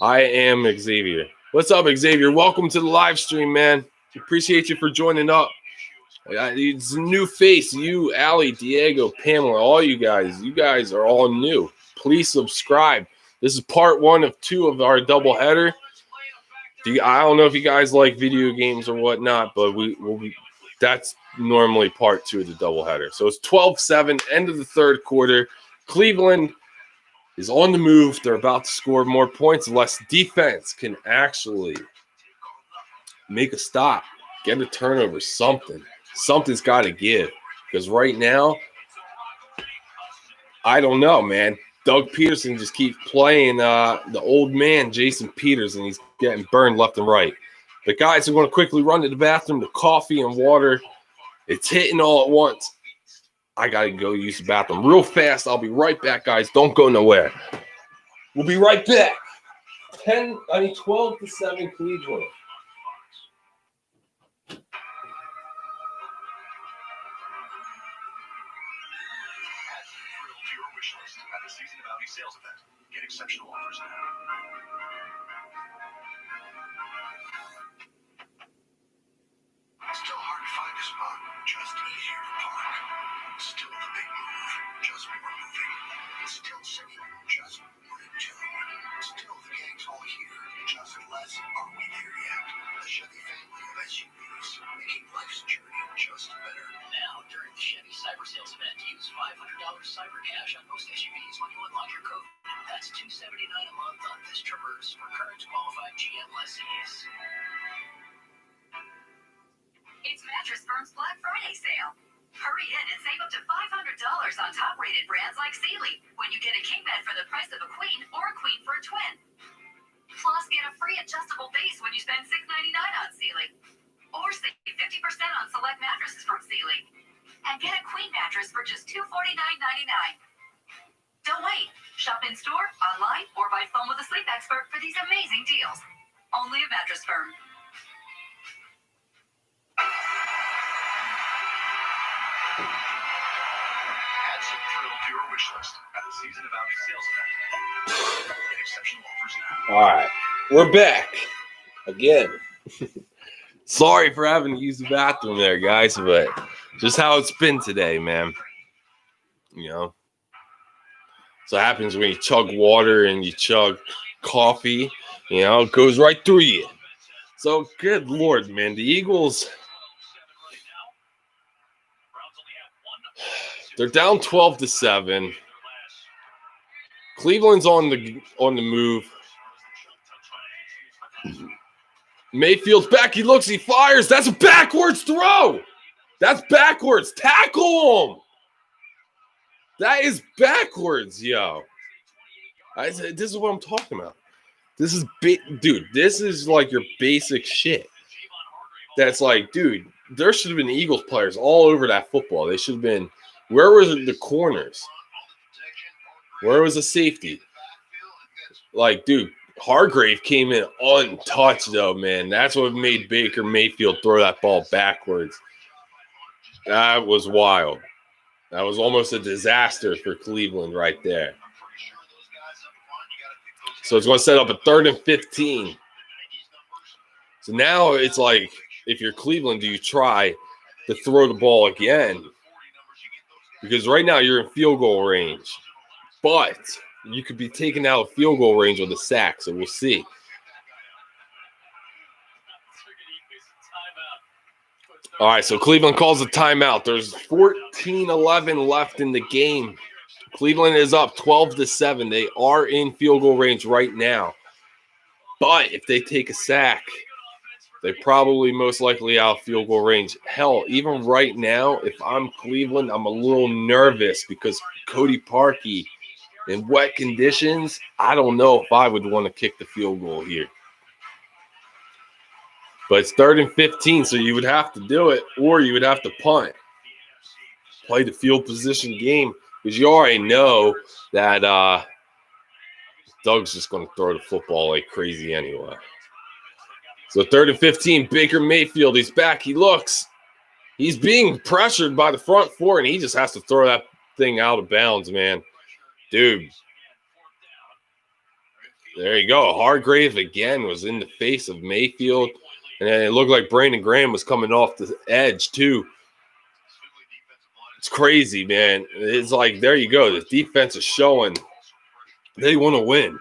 I am Xavier. What's up, Xavier? Welcome to the live stream, man. Appreciate you for joining up. It's a new face. You, Allie, Diego, Pamela, all you guys. You guys are all new. Please subscribe. This is part 1 of 2 of our doubleheader. I don't know if you guys like video games or whatnot, but that's normally part 2 of the doubleheader. So it's 12-7, end of the third quarter. Cleveland is on the move. They're about to score more points unless defense can actually make a stop, get a turnover, something. Something's got to give. Because right now, I don't know, man. Doug Peterson just keeps playing the old man, Jason Peters, and he's getting burned left and right. The guys are going to quickly run to the bathroom, the coffee and water. It's hitting all at once. I got to go use the bathroom real fast. I'll be right back, guys. Don't go nowhere. We'll be right back. 12-7 Cleveland. At the Season of Audi sales event. Get exceptional offers now. Still hard to find a spot, just easier to park. Still the big move, just more moving. Still safe, just more in tune. Still the gang's all here, just less are we there yet. The Chevy family of SUVs, making life's journey just better. Now, during the Chevy Cyber Sales event, use $500 Cyber Cash on most SUVs when you unlock your code. That's $279 a month on this Traverse for current qualified GM lessees. It's Mattress Firm's Black Friday sale. Hurry in and save up to $500 on top-rated brands like Sealy when you get a king bed for the price of a queen or a queen for a twin. Plus, get a free adjustable base when you spend $699 on Sealy. Or save 50% on select mattresses from Sealy. And get a queen mattress for just $249.99. Don't wait. Shop in store, online, or by phone with a sleep expert for these amazing deals. Only at Mattress Firm. Add some thrill to your wish list at the Season of Audi sales event. Get exceptional offers now. All right. We're back. Again. Sorry for having to use the bathroom there, guys, but just how it's been today, man. You know, so it happens when you chug water and you chug coffee, you know, it goes right through you. So, good Lord, man, the Eagles, they're down 12-7. Cleveland's on the move. Mayfield's back. He looks. He fires. That's a backwards throw. That's backwards. Tackle him. That is backwards, yo. This is what I'm talking about. This is dude. This is like your basic shit. That's like, dude. There should have been Eagles players all over that football. They should have been. Where was the corners? Where was the safety? Like, dude. Hargrave came in untouched, though, man. That's what made Baker Mayfield throw that ball backwards. That was wild. That was almost a disaster for Cleveland right there. So it's going to set up a 3rd and 15. So now it's like, if you're Cleveland, do you try to throw the ball again? Because right now you're in field goal range. But you could be taken out of field goal range with a sack, so we'll see. All right, so Cleveland calls a timeout. There's 14-11 left in the game. Cleveland is up 12-7. They are in field goal range right now. But if they take a sack, they're probably most likely out of field goal range. Hell, even right now, if I'm Cleveland, I'm a little nervous because Cody Parkey, in wet conditions, I don't know if I would want to kick the field goal here. But it's 3rd and 15, so you would have to do it, or you would have to punt. Play the field position game, because you already know that Doug's just going to throw the football like crazy anyway. So 3rd and 15, Baker Mayfield, he's back. He looks. He's being pressured by the front four, and he just has to throw that thing out of bounds, man. Dude. There you go. Hargrave again was in the face of Mayfield. And then it looked like Brandon Graham was coming off the edge, too. It's crazy, man. It's like, there you go. The defense is showing they want to win.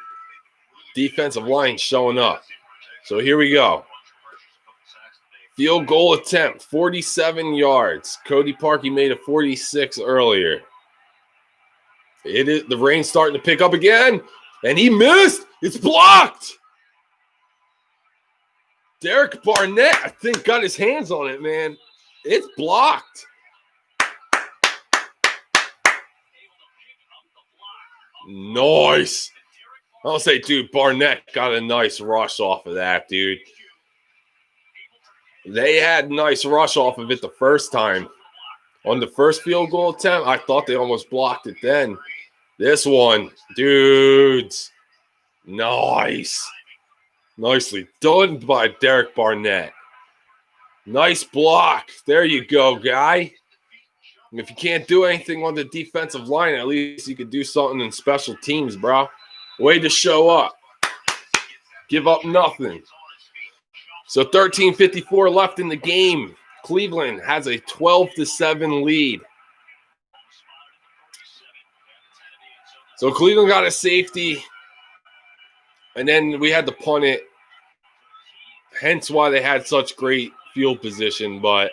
Defensive line showing up. So here we go. Field goal attempt, 47 yards. Cody Parkey made a 46 earlier. The rain's starting to pick up again, and he missed. It's blocked. Derek Barnett, I think, got his hands on it, man. It's blocked. Nice. I'll say, dude, Barnett got a nice rush off of that, dude. They had nice rush off of it the first time. On the first field goal attempt, I thought they almost blocked it then. This one, dudes, nice. Nicely done by Derek Barnett. Nice block. There you go, guy. And if you can't do anything on the defensive line, at least you could do something in special teams, bro. Way to show up. Give up nothing. So 13:54 left in the game. Cleveland has a 12-7 lead. So Cleveland got a safety. And then we had to punt it. Hence why they had such great field position, but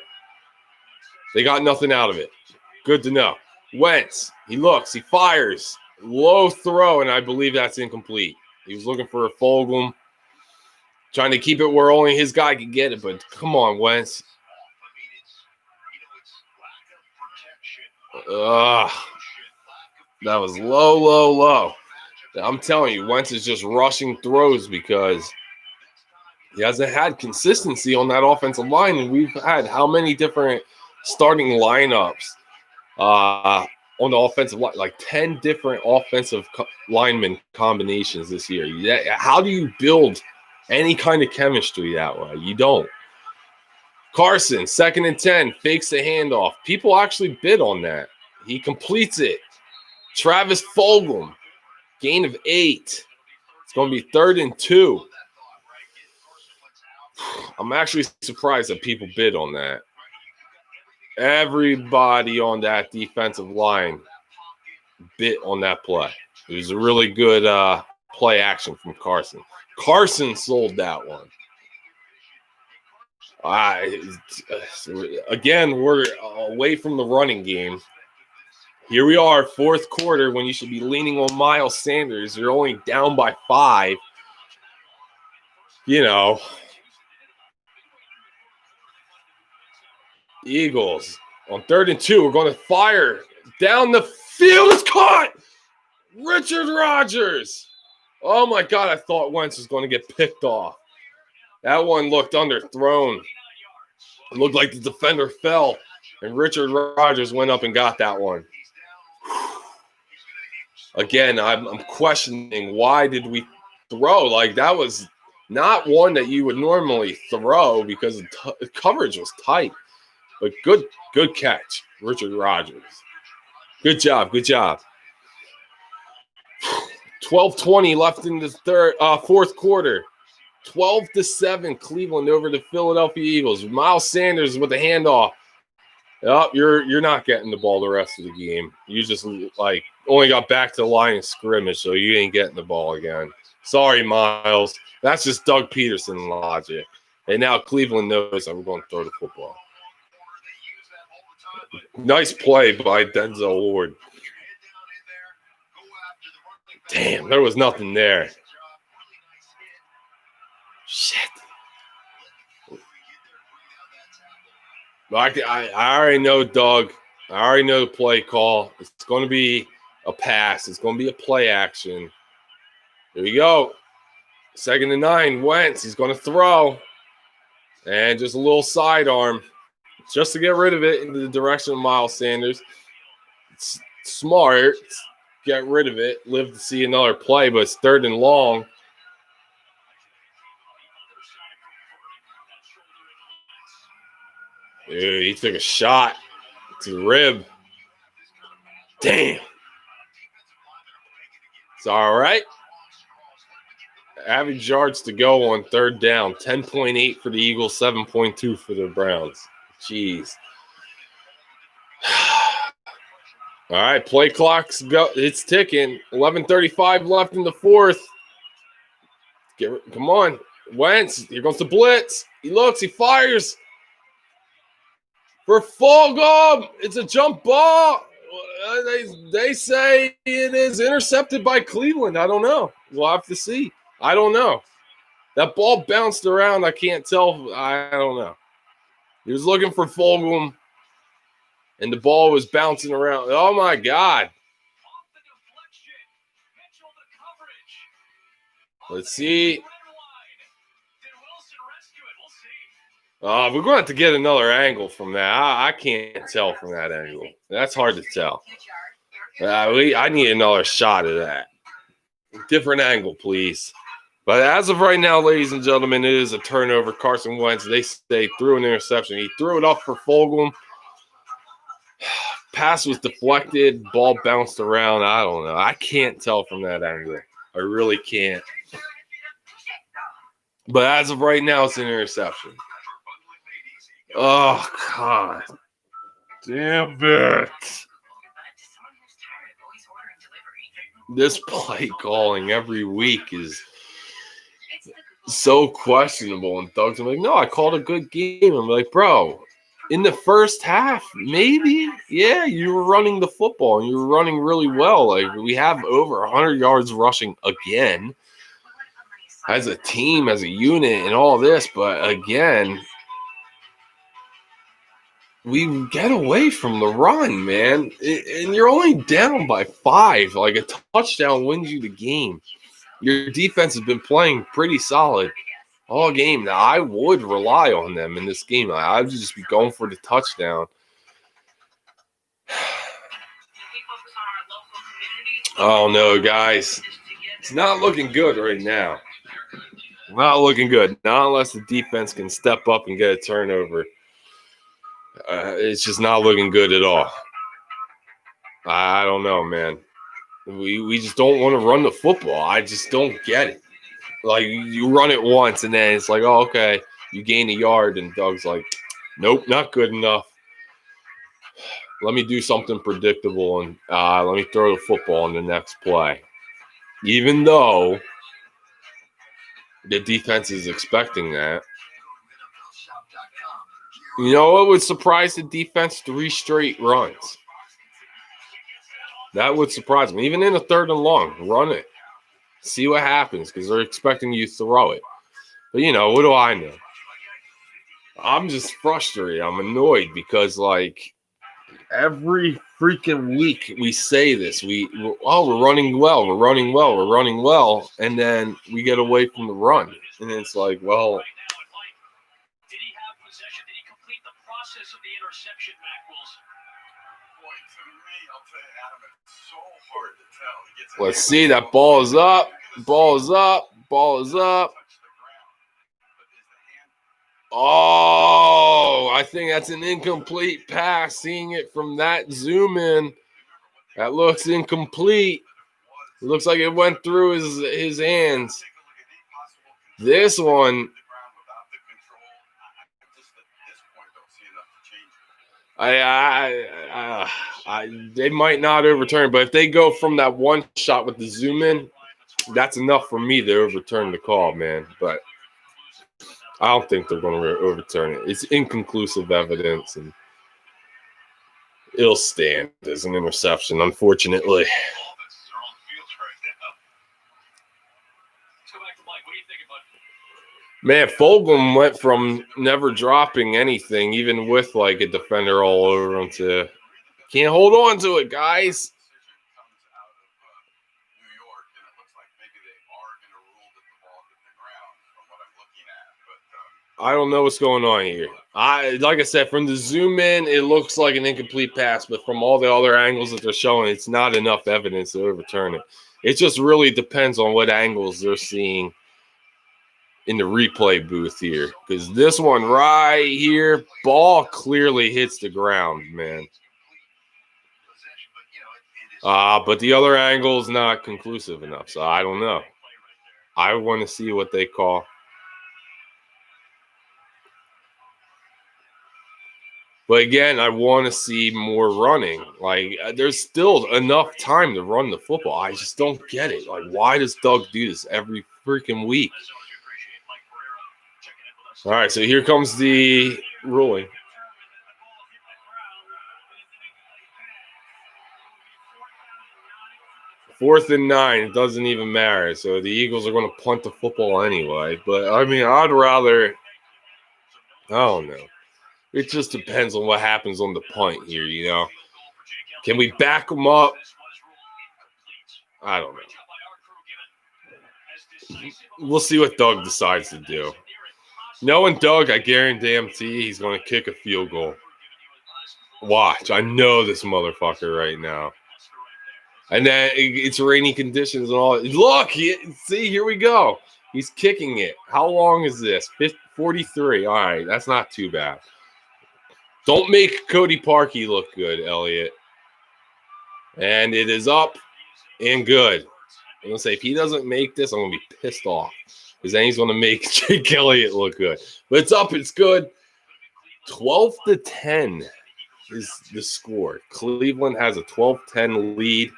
they got nothing out of it. Good to know. Wentz, he looks, he fires. Low throw, and I believe that's incomplete. He was looking for a Fulgham, trying to keep it where only his guy could get it, but come on, Wentz. That was low. I'm telling you, Wentz is just rushing throws because he hasn't had consistency on that offensive line. And we've had how many different starting lineups on the offensive line? Like 10 different offensive lineman combinations this year. How do you build any kind of chemistry that way? You don't. Carson, 2nd and 10, fakes the handoff. People actually bid on that. He completes it. Travis Fulgham. Gain of 8. It's going to be 3rd and 2. I'm actually surprised that people bid on that. Everybody on that defensive line bit on that play. It was a really good play action from Carson. Carson sold that one. Again, we're away from the running game. Here we are, 4th quarter, when you should be leaning on Miles Sanders. You're only down by 5. You know. Eagles on 3rd and 2. We're going to fire down the field. It's caught. Richard Rodgers. Oh, my God. I thought Wentz was going to get picked off. That one looked underthrown. It looked like the defender fell, and Richard Rodgers went up and got that one. Again, I'm questioning, why did we throw? Like, that was not one that you would normally throw because the coverage was tight. But good catch, Richard Rodgers. Good job. 12:20 left in the 4th quarter. 12-7 Cleveland over the Philadelphia Eagles. Miles Sanders with the handoff. Oh, you're not getting the ball the rest of the game. You just only got back to the line of scrimmage, so you ain't getting the ball again. Sorry, Miles. That's just Doug Peterson logic. And now Cleveland knows that we're going to throw the football. Nice play by Denzel Ward. Damn, there was nothing there. Shit. I already know, Doug. I already know the play call. It's going to be a pass. It's going to be a play action. Here we go. 2nd and 9. Wentz. He's going to throw. And just a little sidearm just to get rid of it into the direction of Miles Sanders. It's smart. Get rid of it. Live to see another play, but it's 3rd and long. Dude, he took a shot to the rib. Damn. It's all right. Average yards to go on 3rd down. 10.8 for the Eagles, 7.2 for the Browns. Jeez. All right, play clock's go. It's ticking. 11:35 left in the 4th. Come on. Wentz. Here goes the blitz. He looks. He fires. For Fulgham, it's a jump ball. They say it is intercepted by Cleveland. I don't know. We'll have to see. I don't know. That ball bounced around. I can't tell. I don't know. He was looking for Fulgham, and the ball was bouncing around. Oh, my God. Let's see. We're going to have to get another angle from that. I can't tell from that angle. That's hard to tell. I need another shot of that. Different angle, please. But as of right now, ladies and gentlemen, it is a turnover. Carson Wentz, they say, threw an interception. He threw it up for Fulgham. Pass was deflected. Ball bounced around. I don't know. I can't tell from that angle. I really can't. But as of right now, it's an interception. Oh, God. Damn it. This play calling every week is so questionable. And Doug's like, no, I called a good game. I'm like, bro, in the first half, maybe. Yeah, you were running the football and you were running really well. Like, we have over 100 yards rushing again as a team, as a unit, and all this. But again, we get away from the run, man. And you're only down by 5. Like, a touchdown wins you the game. Your defense has been playing pretty solid all game. Now, I would rely on them in this game. I would just be going for the touchdown. Oh, no, guys. It's not looking good right now. Not looking good. Not unless the defense can step up and get a turnover. It's just not looking good at all. I don't know, man. We just don't want to run the football. I just don't get it. Like, you run it once, and then it's like, oh, okay, you gain a yard, and Doug's like, nope, not good enough. Let me do something predictable, and let me throw the football in the next play. Even though the defense is expecting that. You know what would surprise the defense? 3 straight runs. That would surprise me. Even in a 3rd and long, run it. See what happens, because they're expecting you to throw it. But, you know, what do I know? I'm just frustrated. I'm annoyed because, like, every freaking week we say this. We're running well. We're running well. We're running well. And then we get away from the run. And it's like, well, Did he have possession? Did he complete the process of the interception, Mac Wilson? Boy, to me, I'll tell you, Adam, it's so hard to tell. He gets let's see. That ball is up. Ball is up. Ball is up. Oh, I think that's an incomplete pass. Seeing it from that zoom in, that looks incomplete. It looks like it went through his hands. This one, they might not overturn, but if they go from that one shot with the zoom in, that's enough for me to overturn the call, man. But I don't think they're going to overturn it. It's inconclusive evidence, and It'll stand as an interception, unfortunately. Offenses are on the field right now. Let's go back to Mike. What do you think about Man, Fulgham went from never dropping anything, even with like a defender all over him, to can't hold on to it, guys. Comes out of New York, and it looks like maybe they are going to rule that the ball hit the ground from what I'm looking at. But I don't know what's going on here. Like I said, from the zoom in, it looks like an incomplete pass, but from all the other angles that they're showing, it's not enough evidence to overturn it. It just really depends on what angles they're seeing in the replay booth here, because this one right here, ball clearly hits the ground, man. But the other angle is not conclusive enough, so I don't know. I want to see what they call. But again, I want to see more running. Like, there's still enough time to run the football. I just don't get it. Like, why does Doug do this every freaking week? All right, so here comes the ruling. Fourth and 9, it doesn't even matter. So the Eagles are going to punt the football anyway. But, I mean, I'd rather – I don't know. It just depends on what happens on the punt here, you know. Can we back them up? I don't know. We'll see what Doug decides to do. Knowing Doug, I guarantee he's going to kick a field goal. Watch. I know this motherfucker right now. And then it's rainy conditions and all. Look, see, here we go. He's kicking it. How long is this? 43. All right, that's not too bad. Don't make Cody Parkey look good, Elliott. And it is up and good. I'm going to say, if he doesn't make this, I'm going to be pissed off. Because then he's going to make Jake Elliott look good. But it's up. It's good. 12-10 is the score. Cleveland has a 12-10 lead.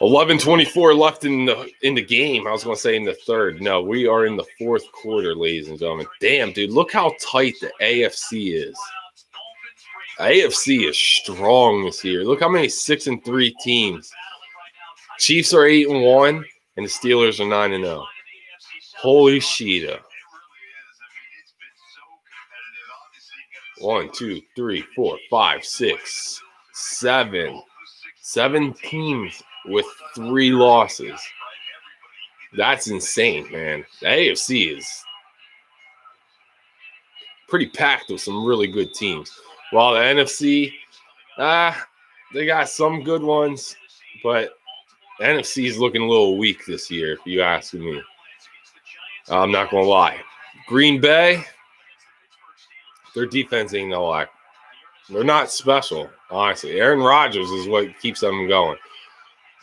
11:24 left in the game. I was going to say in the third. No, we are in the fourth quarter, ladies and gentlemen. Damn, dude, look how tight the AFC is. AFC is strong this year. Look how many 6-3 teams. Chiefs are 8-1, and the Steelers are 9-0. Holy shit. 1, 2, 3, 4, 5, 6, 7. 7 teams with 3 losses. That's insane, man. The AFC is pretty packed with some really good teams. While the NFC, they got some good ones, but the NFC is looking a little weak this year, if you ask me. I'm not going to lie. Green Bay, their defense ain't no lie. They're not special, honestly. Aaron Rodgers is what keeps them going.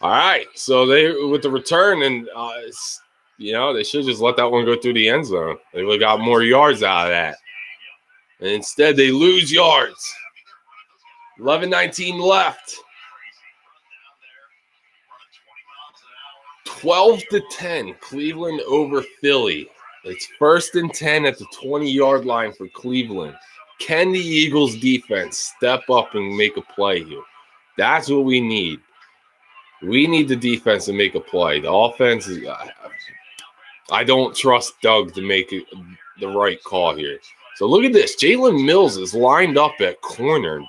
All right, so they with the return, and they should just let that one go through the end zone. They would have got more yards out of that. And instead, they lose yards. 11:19 left. 12-10, Cleveland over Philly. It's 1st and 10 at the 20-yard line for Cleveland. Can the Eagles defense step up and make a play here? That's what we need. We need the defense to make a play. The offense is I don't trust Doug to make the right call here. So look at this. Jalen Mills is lined up at corner.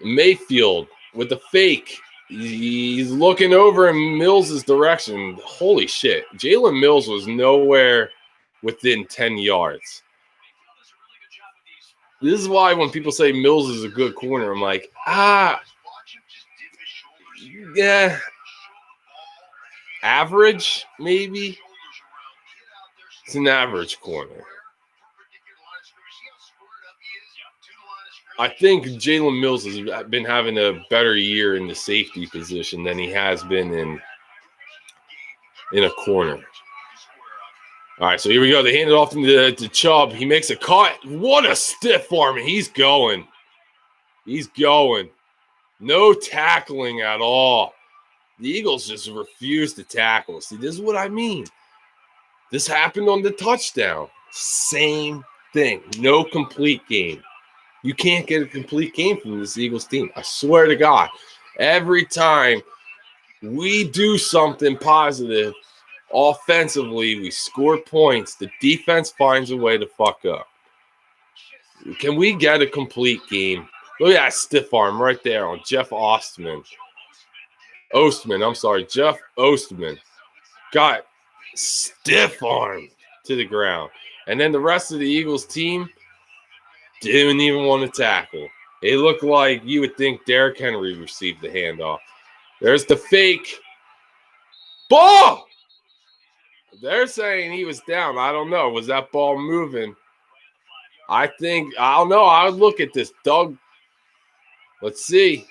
Mayfield with the fake. He's looking over in Mills' direction. Holy shit. Jalen Mills was nowhere within 10 yards. This is why when people say Mills is a good corner, I'm like, yeah, average, maybe. It's an average corner. I think Jalen Mills has been having a better year in the safety position than he has been in a corner. All right, so here we go. They hand it off to Chubb. He makes a cut. What a stiff arm. He's going. He's going. No tackling at all. The Eagles just refuse to tackle. See, this is what I mean. This happened on the touchdown. Same thing. No complete game. You can't get a complete game from this Eagles team. I swear to God. Every time we do something positive offensively, we score points, the defense finds a way to fuck up. Can we get a complete game? Look at that stiff arm right there on Jeff Ostman. Jeff Ostman got stiff arm to the ground. And then the rest of the Eagles team didn't even want to tackle. It looked like you would think Derrick Henry received the handoff. There's the fake ball. They're saying he was down. I don't know. Was that ball moving? I don't know. I would look at this, Doug. Let's see.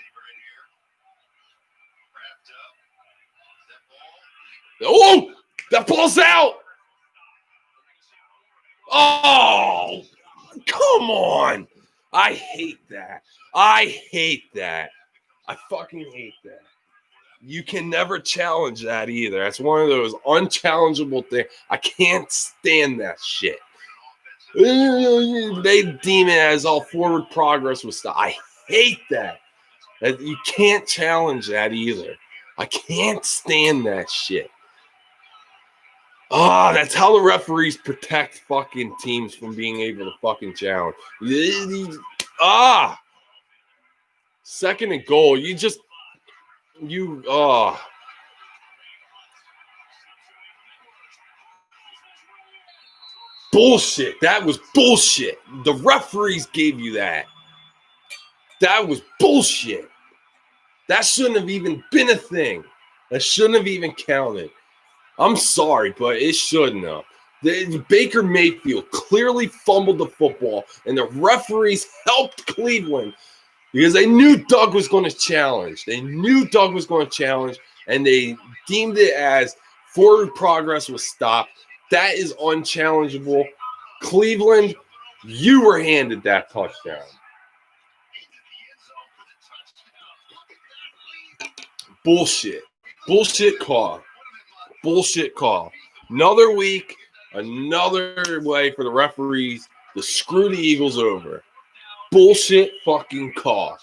Oh, that ball's out. Oh, come on. I hate that. I fucking hate that. You can never challenge that either. That's one of those unchallengeable things. I can't stand that shit. They deem it as all forward progress was stuff. I hate that. You can't challenge that either. I can't stand that shit. Oh, that's how the referees protect fucking teams from being able to fucking challenge. Second and goal. Bullshit. That was bullshit. The referees gave you that. That was bullshit. That shouldn't have even been a thing. That shouldn't have even counted. I'm sorry, but it shouldn't have. Baker Mayfield clearly fumbled the football, and the referees helped Cleveland because they knew Doug was going to challenge. And they deemed it as forward progress was stopped. That is unchallengeable. Cleveland, you were handed that touchdown. Bullshit. Bullshit call. Another week, another way for the referees to screw the Eagles over. Bullshit fucking call.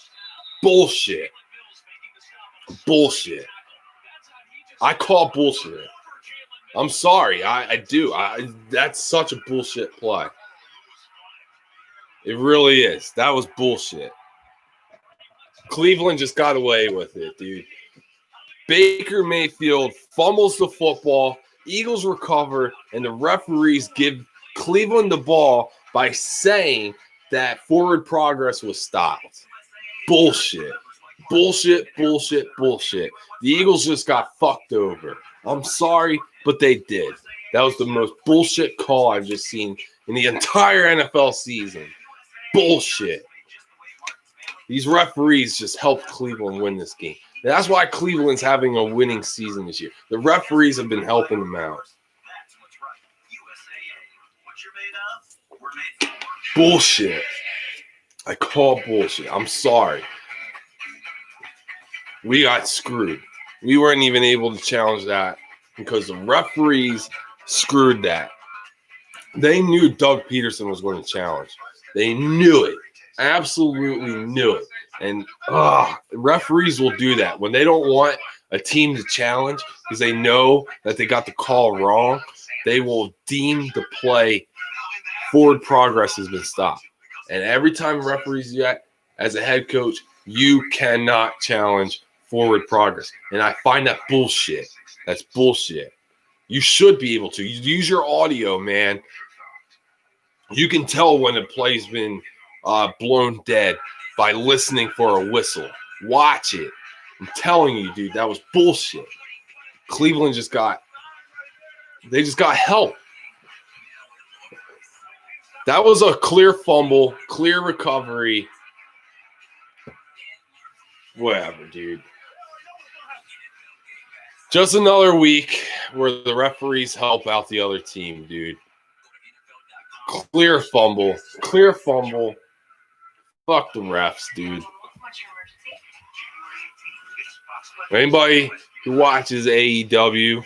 Bullshit. I call bullshit. I'm sorry. I do. That's such a bullshit play. It really is. That was bullshit. Cleveland just got away with it, dude. Baker Mayfield fumbles the football. Eagles recover, and the referees give Cleveland the ball by saying that forward progress was stopped. Bullshit. The Eagles just got fucked over. I'm sorry, but they did. That was the most bullshit call I've just seen in the entire NFL season. Bullshit. These referees just helped Cleveland win this game. And that's why Cleveland's having a winning season this year. The referees have been helping them out. Bullshit. I call bullshit. I'm sorry. We got screwed. We weren't even able to challenge that because the referees screwed that. They knew Doug Peterson was going to challenge. They knew it. Absolutely knew it. And referees will do that. When they don't want a team to challenge because they know that they got the call wrong, they will deem the play forward progress has been stopped. And every time referees do that, as a head coach, you cannot challenge forward progress. And I find that bullshit. That's bullshit. You should be able to. Use your audio, man. You can tell when a play's been blown dead by listening for a whistle. Watch it. I'm telling you, dude, that was bullshit. Cleveland just got help. That was a clear fumble, clear recovery. Whatever, dude. Just another week where the referees help out the other team, dude. Clear fumble. Fuck the refs, dude. Anybody who watches AEW,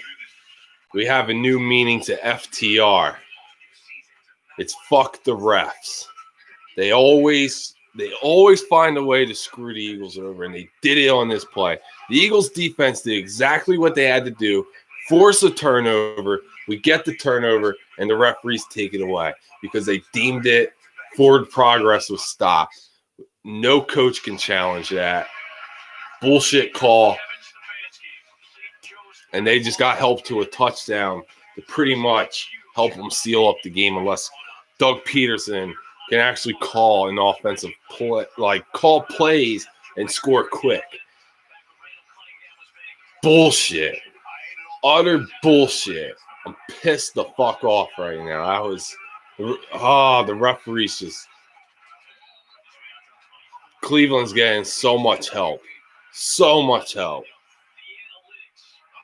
we have a new meaning to FTR. It's fuck the refs. They always They always find a way to screw the Eagles over, and they did it on this play. The Eagles defense did exactly what they had to do, force a turnover. We get the turnover, and the referees take it away because they deemed it forward progress was stopped. No coach can challenge that. Bullshit call. And they just got help to a touchdown to pretty much help them seal up the game unless Doug Peterson can actually call an offensive play, like call plays and score quick. Bullshit. Utter bullshit. I'm pissed the fuck off right now. The referees just. Cleveland's getting so much help. So much help.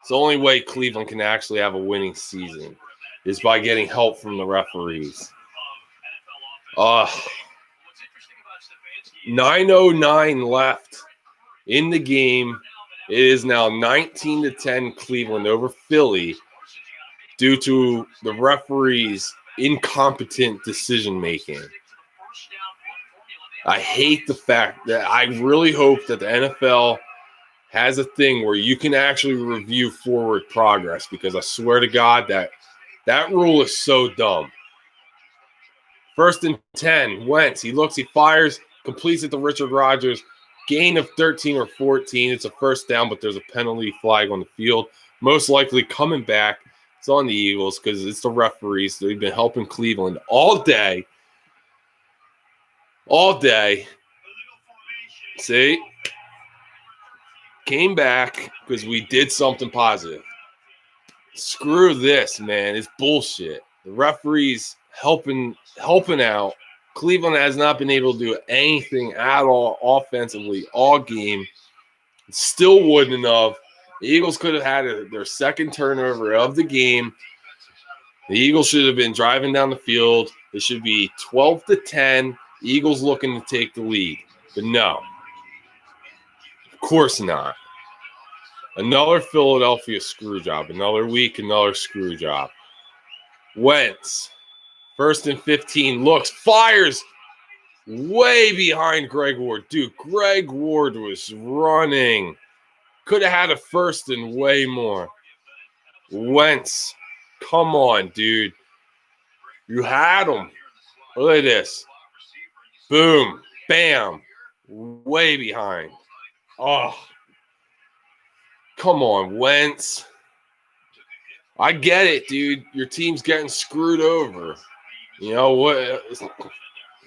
It's the only way Cleveland can actually have a winning season is by getting help from the referees. 9:09 left in the game. It is now 19-10 Cleveland over Philly due to the referees' incompetent decision-making. I hate the fact that I really hope that the NFL has a thing where you can actually review forward progress because I swear to God that rule is so dumb. 1st and 10, Wentz, he looks, he fires, completes it to Richard Rodgers, gain of 13 or 14. It's a first down, but there's a penalty flag on the field. Most likely coming back. It's on the Eagles because it's the referees. They've been helping Cleveland all day. All day. See? Came back because we did something positive. Screw this, man. It's bullshit. The referees helping out. Cleveland has not been able to do anything at all offensively all game. Still wouldn't enough. The Eagles could have had their second turnover of the game. The Eagles should have been driving down the field. It should be 12-10. Eagles looking to take the lead. But no. Of course not. Another Philadelphia screw job. Another week, another screw job. Wentz. 1st and 15. Looks. Fires. Way behind Greg Ward. Dude, Greg Ward was running. Could have had a first and way more. Wentz. Come on, dude. You had him. Look at this. Boom. Bam. Way behind. Oh. Come on, Wentz. I get it, dude. Your team's getting screwed over. You know what? This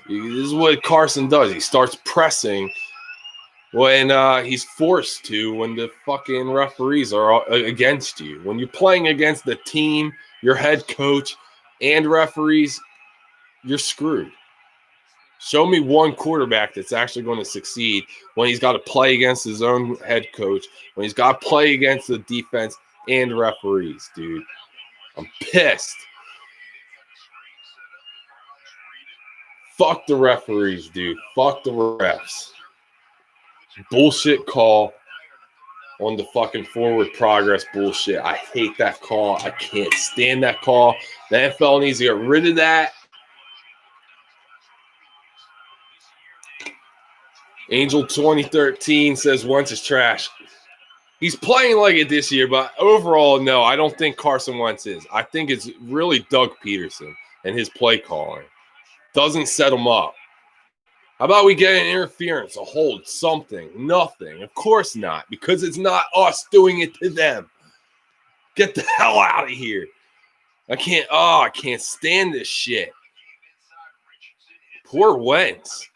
is what Carson does. He starts pressing when he's forced to, when the fucking referees are against you. When you're playing against the team, your head coach, and referees, you're screwed. Show me one quarterback that's actually going to succeed when he's got to play against his own head coach, when he's got to play against the defense and referees, dude. I'm pissed. Fuck the referees, dude. Fuck the refs. Bullshit call on the fucking forward progress bullshit. I hate that call. I can't stand that call. The NFL needs to get rid of that. Angel 2013 says Wentz is trash. He's playing like it this year, but overall, no, I don't think Carson Wentz is. I think it's really Doug Peterson and his play calling. Doesn't set him up. How about we get an interference, a hold, something? Nothing. Of course not, because it's not us doing it to them. Get the hell out of here. I can't stand this shit. Poor Wentz.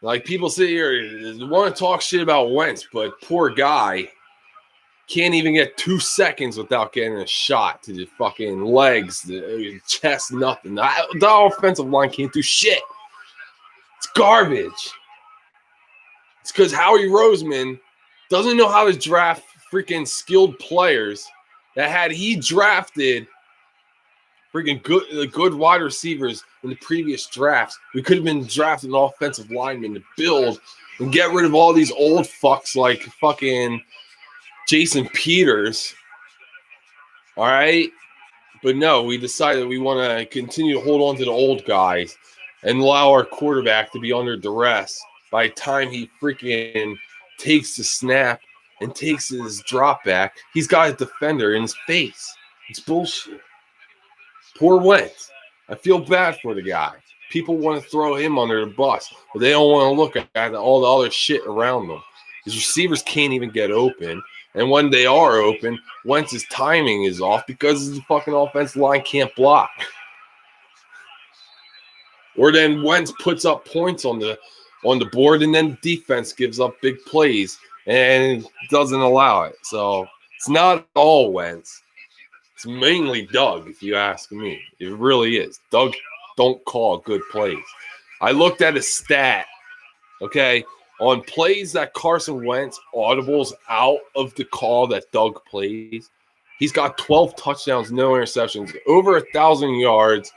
Like, people sit here, want to talk shit about Wentz, but poor guy can't even get 2 seconds without getting a shot to the fucking legs, the chest, nothing. The offensive line can't do shit. It's garbage. It's because Howie Roseman doesn't know how to draft freaking skilled players. That had he drafted freaking good wide receivers in the previous drafts, we could have been drafting an offensive lineman to build and get rid of all these old fucks like fucking Jason Peters. All right? But no, we decided we want to continue to hold on to the old guys and allow our quarterback to be under duress by the time he freaking takes the snap and takes his drop back. He's got a defender in his face. It's bullshit. Poor Wentz. I feel bad for the guy. People want to throw him under the bus, but they don't want to look at all the other shit around them. His receivers can't even get open. And when they are open, Wentz's timing is off because the fucking offensive line can't block. Or then Wentz puts up points on the board, and then defense gives up big plays and doesn't allow it. So it's not all Wentz. It's mainly Doug, if you ask me. It really is. Doug don't call good plays. I looked at a stat, okay, on plays that Carson Wentz audibles out of the call that Doug plays. He's got 12 touchdowns, no interceptions, over 1,000 yards.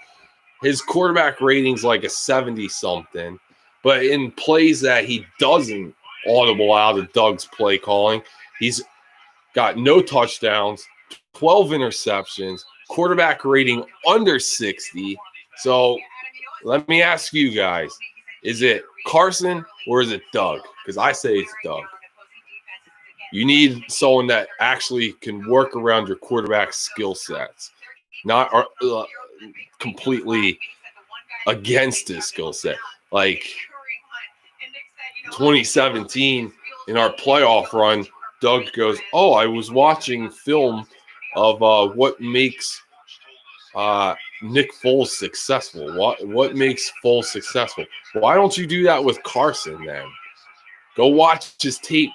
His quarterback rating's like a 70-something. But in plays that he doesn't audible out of Doug's play calling, he's got no touchdowns, 12 interceptions, quarterback rating under 60. So let me ask you guys, is it Carson or is it Doug? Because I say it's Doug. You need someone that actually can work around your quarterback skill sets, not completely against his skill set. Like 2017 in our playoff run, Doug goes, "Oh, I was watching film of what makes Nick Foles successful. What makes Foles successful? Why don't you do that with Carson then? Go watch his tape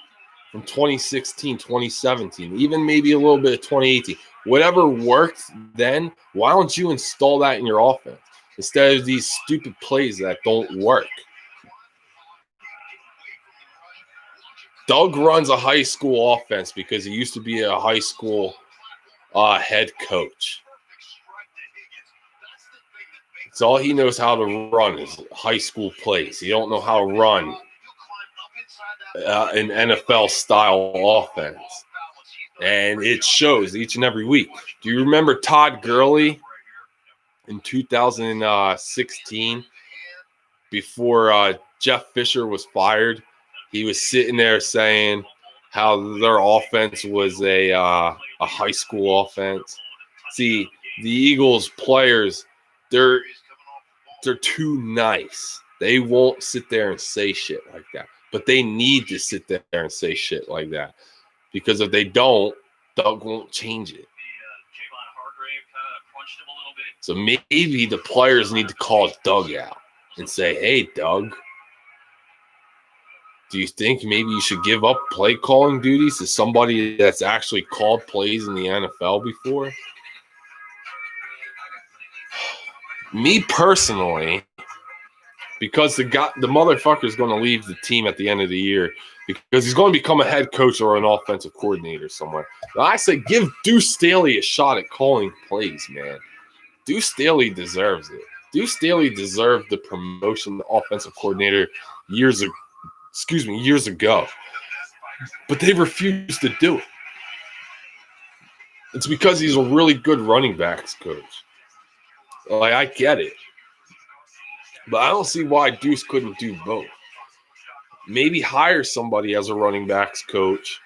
from 2016, 2017, even maybe a little bit of 2018. Whatever worked then, why don't you install that in your offense instead of these stupid plays that don't work?" Doug runs a high school offense because he used to be a high school head coach. It's all he knows how to run is high school plays. He don't know how to run an NFL-style offense. And it shows each and every week. Do you remember Todd Gurley in 2016 before Jeff Fisher was fired? He was sitting there saying how their offense was a high school offense. See, the Eagles players, they're too nice. They won't sit there and say shit like that. But they need to sit there and say shit like that. Because if they don't, Doug won't change it. So maybe the players need to call Doug out and say, "Hey, Doug, do you think maybe you should give up play calling duties to somebody that's actually called plays in the NFL before?" Me personally, because the motherfucker is going to leave the team at the end of the year because he's going to become a head coach or an offensive coordinator somewhere. But I say give Deuce Staley a shot at calling plays, man. Deuce Staley deserves it. Deuce Staley deserved the promotion to offensive coordinator years ago. But they refused to do it. It's because he's a really good running backs coach. Like, I get it. But I don't see why Deuce couldn't do both. Maybe hire somebody as a running backs coach.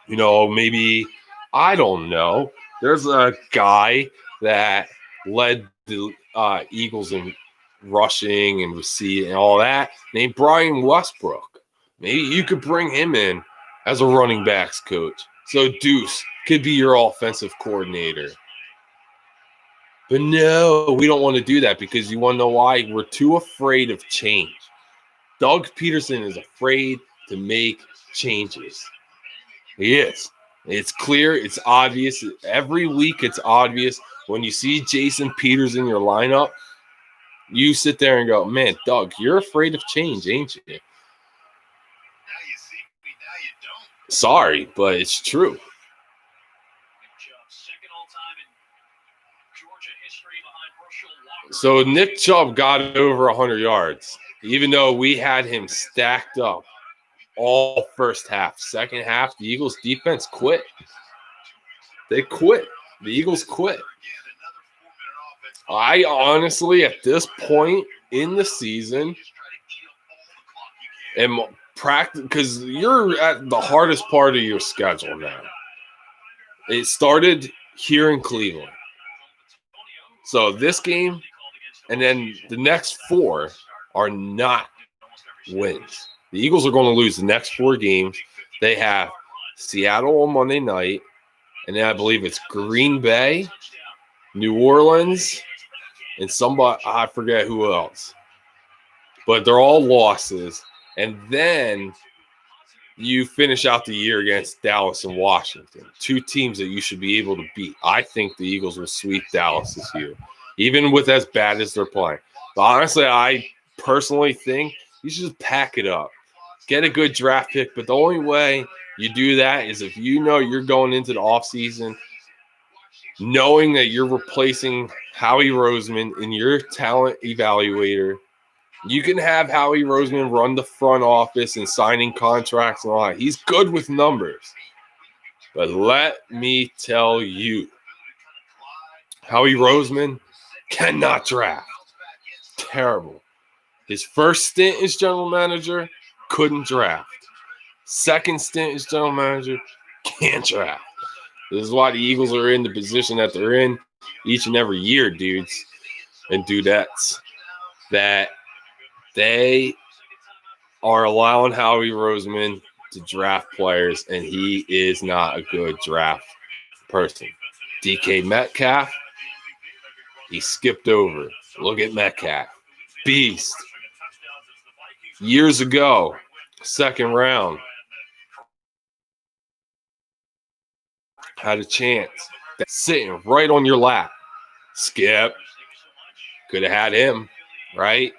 You know, maybe, I don't know. There's a guy that led the Eagles in rushing and receiving and all that named Brian Westbrook. Maybe you could bring him in as a running backs coach. So Deuce could be your offensive coordinator. But no, we don't want to do that because you want to know why? We're too afraid of change. Doug Peterson is afraid to make changes. He is. It's clear. It's obvious. Every week it's obvious. When you see Jason Peters in your lineup, you sit there and go, "Man, Doug, you're afraid of change, ain't you?" Sorry, but it's true. So Nick Chubb got over 100 yards, even though we had him stacked up all first half. Second half, the Eagles defense quit. They quit. The Eagles quit. I honestly, at this point in the season, am because you're at the hardest part of your schedule now. It started here in Cleveland. So this game and then the next 4 are not wins. The Eagles are going to lose the next 4 games. They have Seattle on Monday night, and then I believe it's Green Bay, New Orleans, and somebody, I forget who else. But they're all losses. And then you finish out the year against Dallas and Washington, 2 teams that you should be able to beat. I think the Eagles will sweep Dallas this year, even with as bad as they're playing. But honestly, I personally think you should just pack it up. Get a good draft pick, but the only way you do that is if you know you're going into the offseason knowing that you're replacing Howie Roseman in your talent evaluator. You can have Howie Roseman run the front office and signing contracts and all that. He's good with numbers. But let me tell you, Howie Roseman cannot draft. Terrible. His first stint as general manager, couldn't draft. Second stint as general manager, can't draft. This is why the Eagles are in the position that they're in each and every year, dudes and dudettes, that they are allowing Howie Roseman to draft players, and he is not a good draft person. DK Metcalf, he skipped over. Look at Metcalf. Beast. Years ago, second round, had a chance. Sitting right on your lap. Skip. Could have had him, right?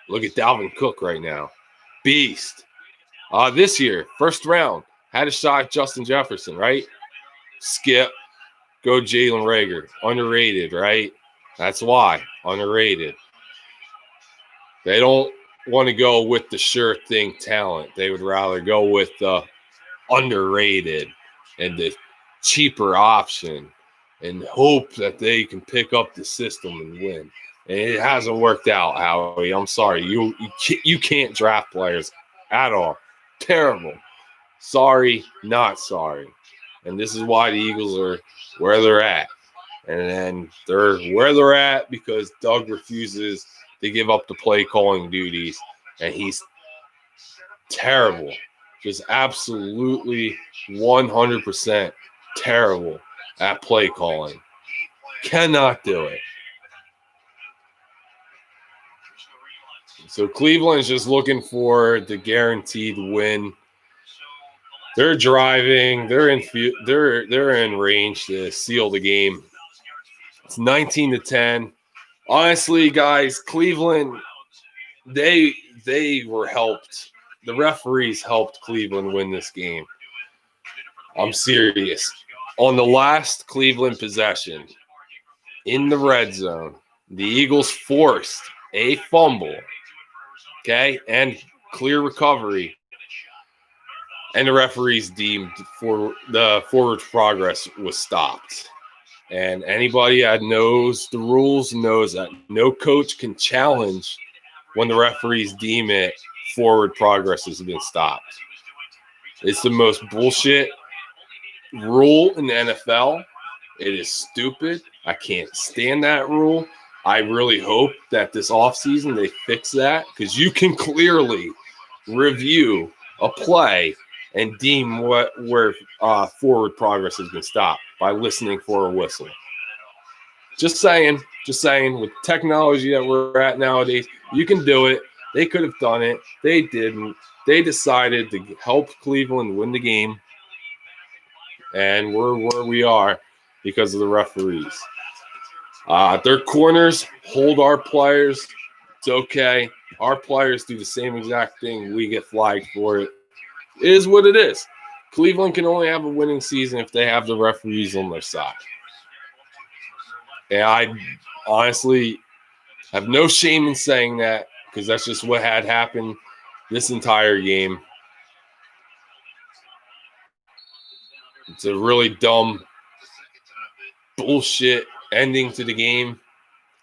Look at Dalvin Cook right now. Beast. This year, first round, had a shot at Justin Jefferson, right? Skip. Go Jalen Reagor. Underrated, right? That's why. Underrated. They don't want to go with the sure thing talent. They would rather go with the underrated and the cheaper option and hope that they can pick up the system and win. And it hasn't worked out, Howie. I'm sorry. You can't draft players at all. Terrible. Sorry, not sorry. And this is why the Eagles are where they're at. And then they're where they're at because Doug refuses to give up the play calling duties. And he's terrible. Just absolutely 100% terrible at play calling. Cannot do it. So Cleveland's just looking for the guaranteed win. They're driving. They're in range to seal the game. It's 19-10. Honestly, guys, Cleveland, they were helped. The referees helped Cleveland win this game. I'm serious. On the last Cleveland possession, in the red zone, the Eagles forced a fumble, okay, and clear recovery, and the referees deemed for the forward progress was stopped. And anybody that knows the rules knows that no coach can challenge when the referees deem it forward progress has been stopped. It's the most bullshit rule in the NFL. It is stupid. I can't stand that rule. I really hope that this offseason they fix that because you can clearly review a play and deem where forward progress has been stopped by listening for a whistle. Just saying, with technology that we're at nowadays, you can do it. They could have done it. They didn't. They decided to help Cleveland win the game. And we're where we are because of the referees. Their corners hold our players. It's okay. Our players do the same exact thing. We get flagged for it. It is what it is. Cleveland can only have a winning season if they have the referees on their side. And I honestly have no shame in saying that because that's just what had happened this entire game. It's a really dumb bullshit ending to the game.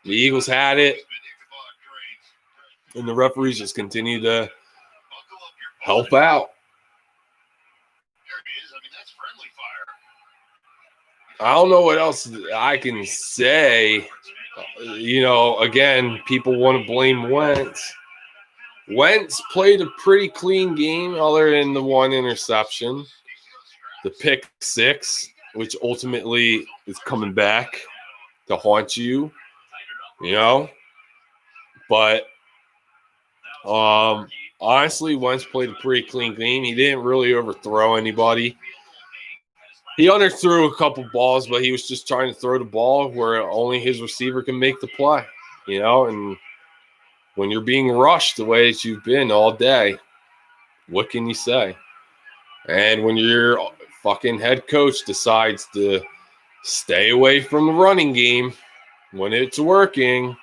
The Eagles had it, and the referees just continue to help out. I don't know what else I can say. Again, people want to blame Wentz. Wentz played a pretty clean game other than the one interception, the pick six, which ultimately is coming back to haunt you, But honestly, Wentz played a pretty clean game. He didn't really overthrow anybody. He underthrew a couple balls, but he was just trying to throw the ball where only his receiver can make the play, and when you're being rushed the way that you've been all day, what can you say? And when your fucking head coach decides to stay away from the running game when it's working,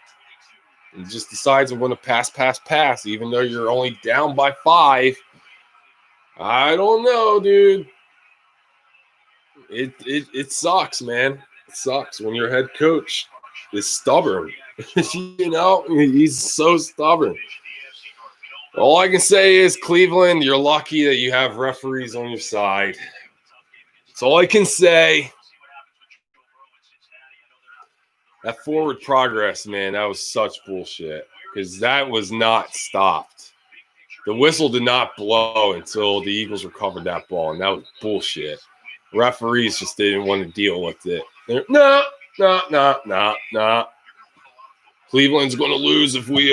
and just decides to want to pass, even though you're only down by 5, I don't know, dude. It sucks, man. It sucks when your head coach is stubborn. He's so stubborn. All I can say is, Cleveland, you're lucky that you have referees on your side. That's all I can say. That forward progress, man, that was such bullshit, because that was not stopped. The whistle did not blow until the Eagles recovered that ball, and that was bullshit. Referees just didn't want to deal with it. No. Cleveland's going to lose if we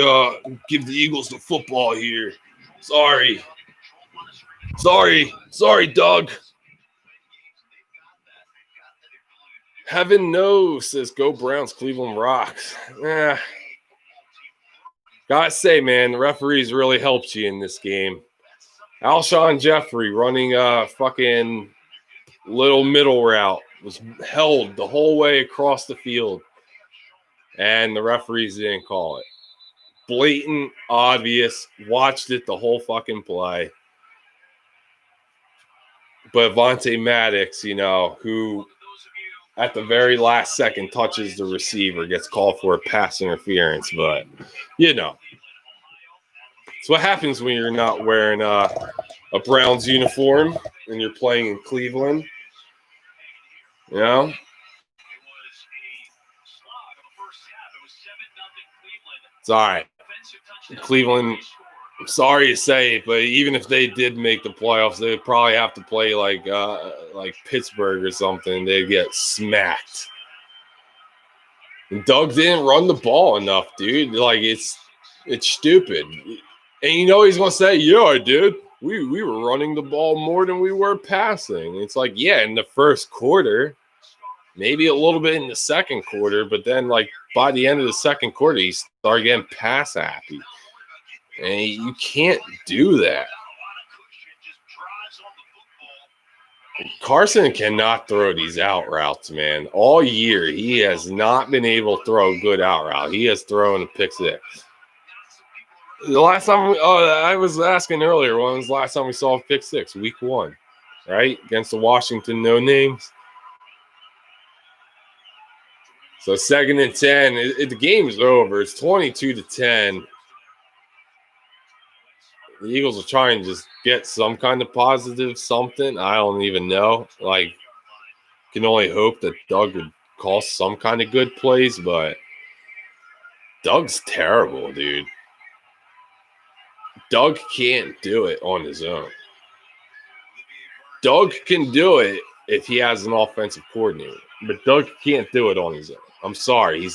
give the Eagles the football here. Sorry, Doug. Heaven knows, says Go Browns, Cleveland rocks. Gotta say, man, the referees really helped you in this game. Alshon Jeffrey running a fucking little middle route was held the whole way across the field, and the referees didn't call it. Blatant, obvious, watched it the whole fucking play. But Vontae Maddox, who at the very last second touches the receiver, gets called for a pass interference. But, it's what happens when you're not wearing a Browns uniform and you're playing in Cleveland. It's all right. Cleveland, I'm sorry to say it, but even if they did make the playoffs, they would probably have to play like Pittsburgh or something. They'd get smacked. And Doug didn't run the ball enough, dude. It's stupid. And he's going to say, yeah, I did. We were running the ball more than we were passing. It's like, yeah, in the first quarter, maybe a little bit in the second quarter, but then by the end of the second quarter, you start getting pass happy. And you can't do that. Carson cannot throw these out routes, man. All year, he has not been able to throw a good out route. He has thrown a pick six. The last time, I was asking earlier, when was the last time we saw a pick six? Week 1, right? Against the Washington no-names. So 2nd and 10. The game is over. It's 22-10. The Eagles are trying to just get some kind of positive something. I don't even know. Can only hope that Doug would call some kind of good plays, but Doug's terrible, dude. Doug can't do it on his own. Doug can do it if he has an offensive coordinator, but Doug can't do it on his own. I'm sorry.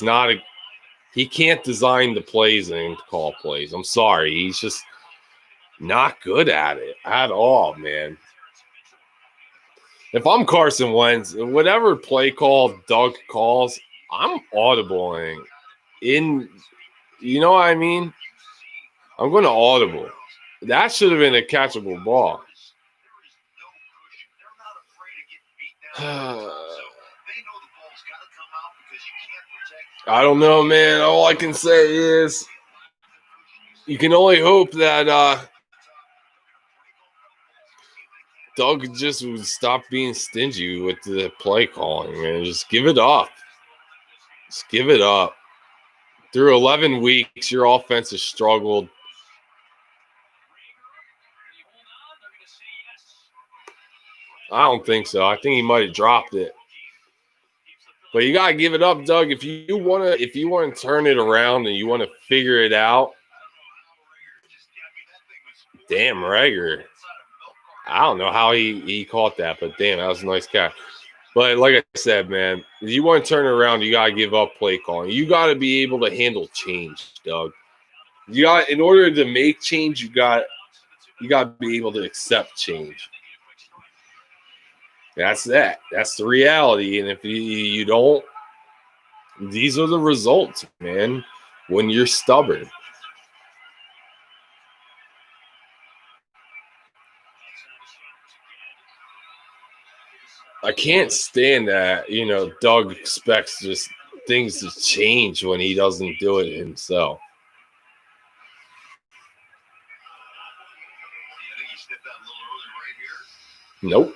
He can't design the plays and call plays. I'm sorry. He's just not good at it at all, man. If I'm Carson Wentz, whatever play call Doug calls, I'm audibling in, you know what I mean? I'm going to audible. That should have been a catchable ball. I don't know, man. All I can say is you can only hope that Doug just would stop being stingy with the play calling, man. Just give it up. Just give it up. Through 11 weeks, your offense has struggled. I don't think so. I think he might have dropped it. But you gotta give it up, Doug. If you wanna turn it around and you wanna figure it out, damn Rager. I don't know how he caught that, but damn, that was a nice catch. But like I said, man, if you want to turn it around, you gotta give up play calling. You gotta be able to handle change, Doug. In order to make change, you got to be able to accept change. That's that. That's the reality. And if you don't, these are the results, man, when you're stubborn. I can't stand that, Doug expects just things to change when he doesn't do it himself. Nope.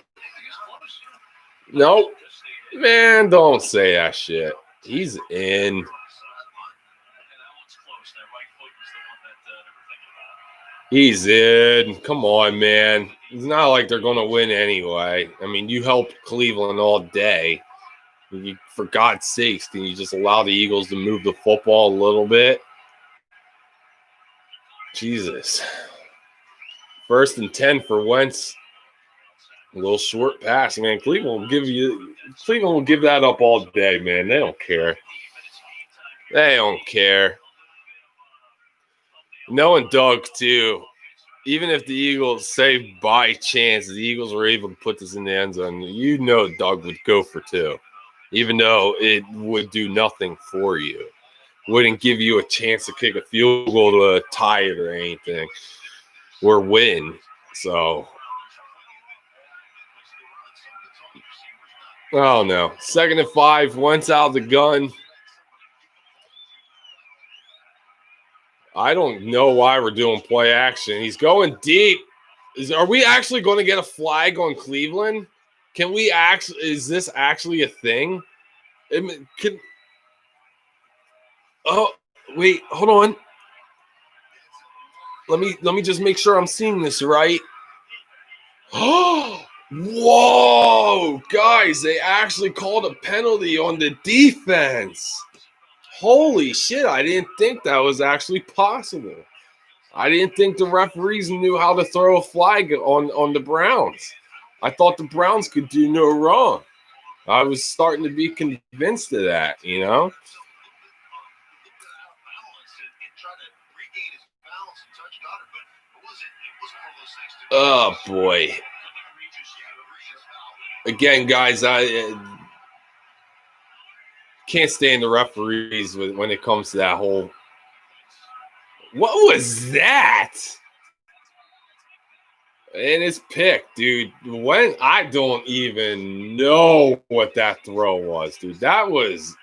Man, don't say that shit. He's in. He's in. Come on, man. It's not like they're going to win anyway. I mean, you helped Cleveland all day. For God's sakes, can you just allow the Eagles to move the football a little bit? Jesus. 1st and 10 for Wentz. A little short pass, man. Cleveland will give that up all day, man. They don't care. They don't care. Knowing Doug, too, even if the Eagles, say by chance, the Eagles were able to put this in the end zone, Doug would go for 2, even though it would do nothing for you. Wouldn't give you a chance to kick a field goal to tie it or anything or win. So, oh no. 2nd and 5, Wentz out of the gun. I don't know why we're doing play action. He's going deep. Are we actually going to get a flag on Cleveland? Is this actually a thing? Oh, wait, hold on. Let me just make sure I'm seeing this right. Oh, whoa, guys, they actually called a penalty on the defense. Holy shit, I didn't think that was actually possible. I didn't think the referees knew how to throw a flag on the Browns. I thought the Browns could do no wrong. I was starting to be convinced of that, Oh, boy. Again, guys, I can't stand the referees when it comes to that whole. What was that? And it's picked, dude. When I don't even know what that throw was, dude. That was.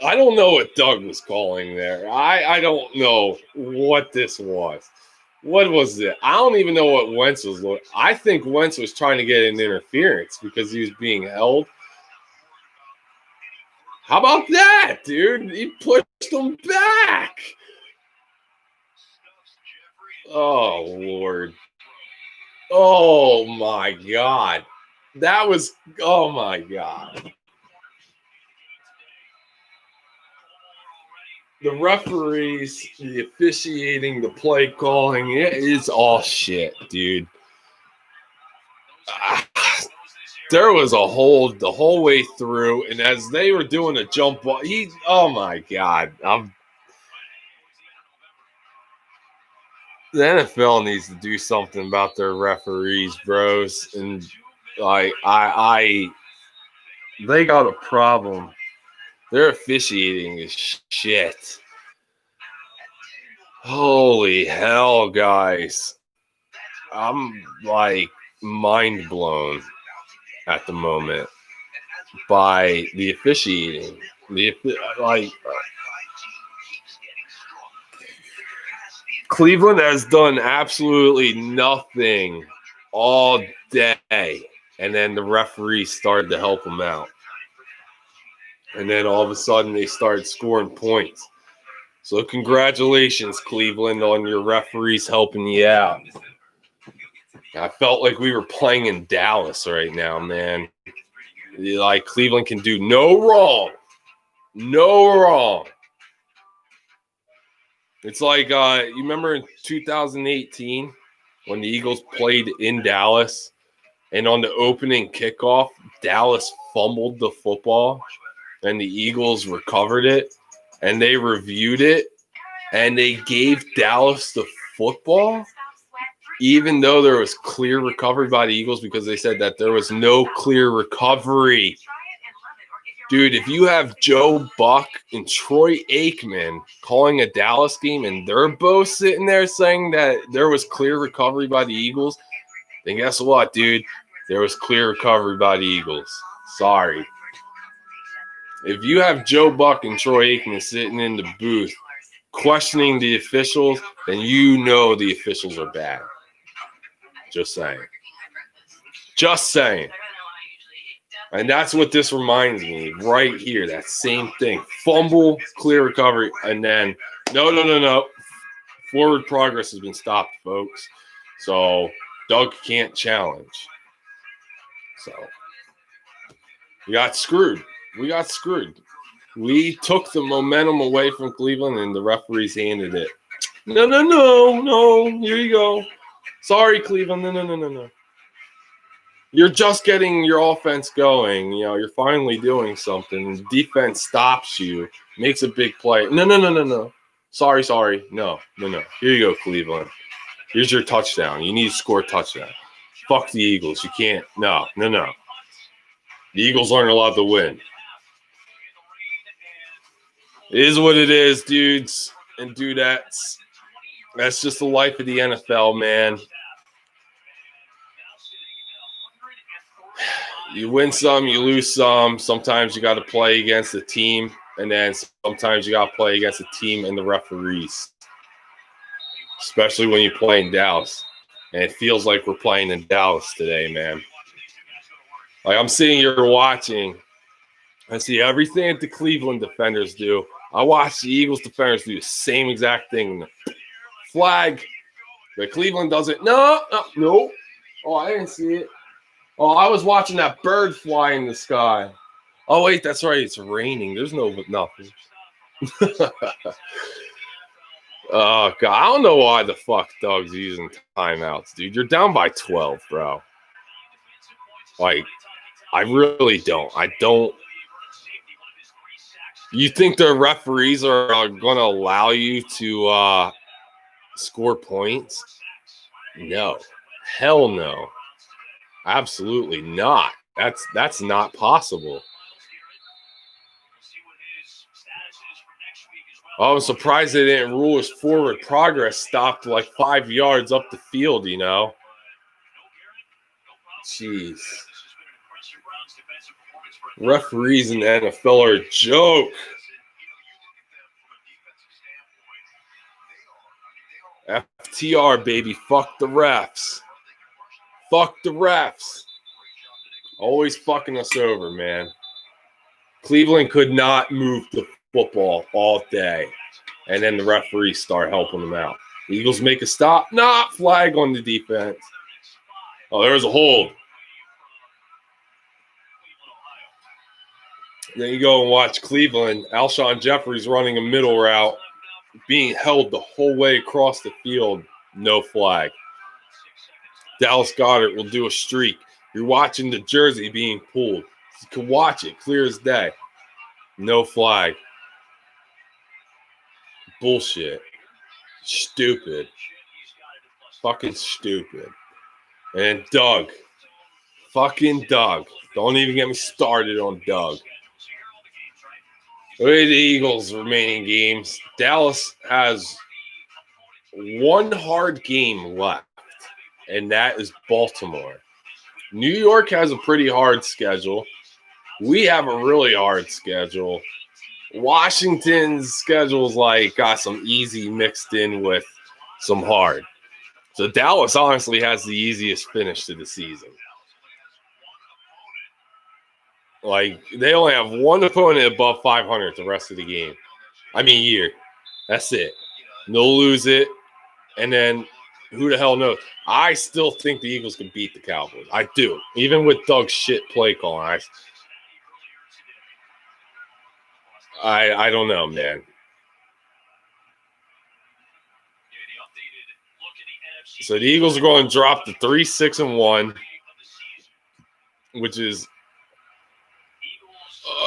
I don't know what Doug was calling there. I don't know what this was. What was it? I don't even know what Wentz was looking. I think Wentz was trying to get an interference because he was being held. How about that, dude? He pushed him back. Oh, Lord. Oh, my God. That was, oh, my God. The referees, the officiating, the play calling, it is all shit, dude. There was a hold the whole way through, and as they were doing a jump ball, oh my God. The NFL needs to do something about their referees, bros. And they got a problem. Their officiating is shit. Holy hell, guys. I'm mind blown at the moment by the officiating. Cleveland has done absolutely nothing all day And then the referee started to help them out. And then all of a sudden they started scoring points. So congratulations, Cleveland, on your referees helping you out. I felt like we were playing in Dallas right now, man. Like Cleveland can do no wrong. No wrong. It's like, you remember in 2018 when the Eagles played in Dallas and on the opening kickoff, Dallas fumbled the football and the Eagles recovered it and they reviewed it and they gave Dallas the football even though there was clear recovery by the Eagles because they said that there was no clear recovery. Dude, if you have Joe Buck and Troy Aikman calling a Dallas game and they're both sitting there saying that there was clear recovery by the Eagles, then guess what, dude? There was clear recovery by the Eagles. Sorry. If you have Joe Buck and Troy Aikman sitting in the booth questioning the officials, then you know the officials are bad. Just saying. Just saying. And that's what this reminds me right here. That same thing. Fumble, clear recovery, and then no. Forward progress has been stopped, folks. So Doug can't challenge. So we got screwed. We took the momentum away from Cleveland, and the referees handed it. No. Here you go. Sorry, Cleveland. No. You're just getting your offense going. You know, you're finally doing something. The defense stops you, makes a big play. No. Sorry. No. Here you go, Cleveland. Here's your touchdown. You need to score a touchdown. Fuck the Eagles. You can't. No. The Eagles aren't allowed to win. It is what it is, dudes and dudettes. That's just the life of the NFL, man. You win some, you lose some. Sometimes you got to play against the team, and then sometimes you got to play against the team and the referees, especially when you play in Dallas. And it feels like we're playing in Dallas today, man. Like I'm sitting here watching. I see everything that the Cleveland defenders do. I watch the Eagles defenders do the same exact thing. Flag. But Cleveland does it. No. Oh, I didn't see it. Oh, I was watching that bird fly in the sky. Oh, wait, that's right. It's raining. There's nothing. Oh, God. I don't know why the fuck Doug's using timeouts, dude. You're down by 12, bro. Like, I really don't. You think the referees are going to allow you to score points? No. Hell no. Absolutely not. That's not possible. Oh, I'm surprised they didn't rule his forward progress stopped like 5 yards up the field, you know. Jeez. Referees in the NFL are a joke. FTR, baby. Fuck the refs. Fuck the refs. Always fucking us over, man. Cleveland could not move the football all day. And then the referees start helping them out. The Eagles make a stop. Not flag on the defense. Oh, there's a hold. Then you go and watch Cleveland. Alshon Jeffrey's running a middle route, being held the whole way across the field. No flag. Dallas Goedert will do a streak. You're watching the jersey being pulled. You can watch it clear as day. No flag. Bullshit. Stupid. Fucking stupid. And Doug. Fucking Doug. Don't even get me started on Doug. Look at the Eagles' remaining games. Dallas has one hard game left, and that is Baltimore. New York has a pretty hard schedule. We have a really hard schedule. Washington's schedule's like got some easy mixed in with some hard. So Dallas honestly has the easiest finish to the season. Like, they only have one opponent above 500 the rest of the game. Year. That's it. They'll lose it. And then who the hell knows? I still think the Eagles can beat the Cowboys. I do. Even with Doug's shit play calling. I don't know, man. So the Eagles are going to drop to 3-6-1, which is,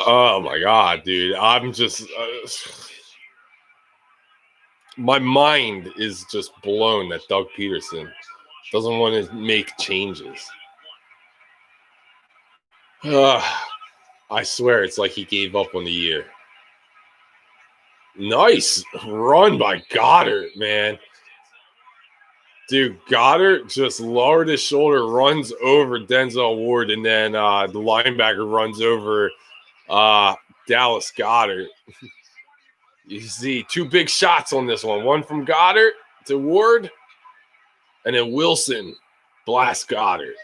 oh my God, dude. I'm just, my mind is just blown that Doug Peterson doesn't want to make changes. I swear it's like he gave up on the year. Nice run by Goddard, man. Dude, Goddard just lowered his shoulder, runs over Denzel Ward, and then the linebacker runs over Dallas Goedert. You see 2 big shots on this one. One from Goddard to Ward, and then Wilson blasts Goddard.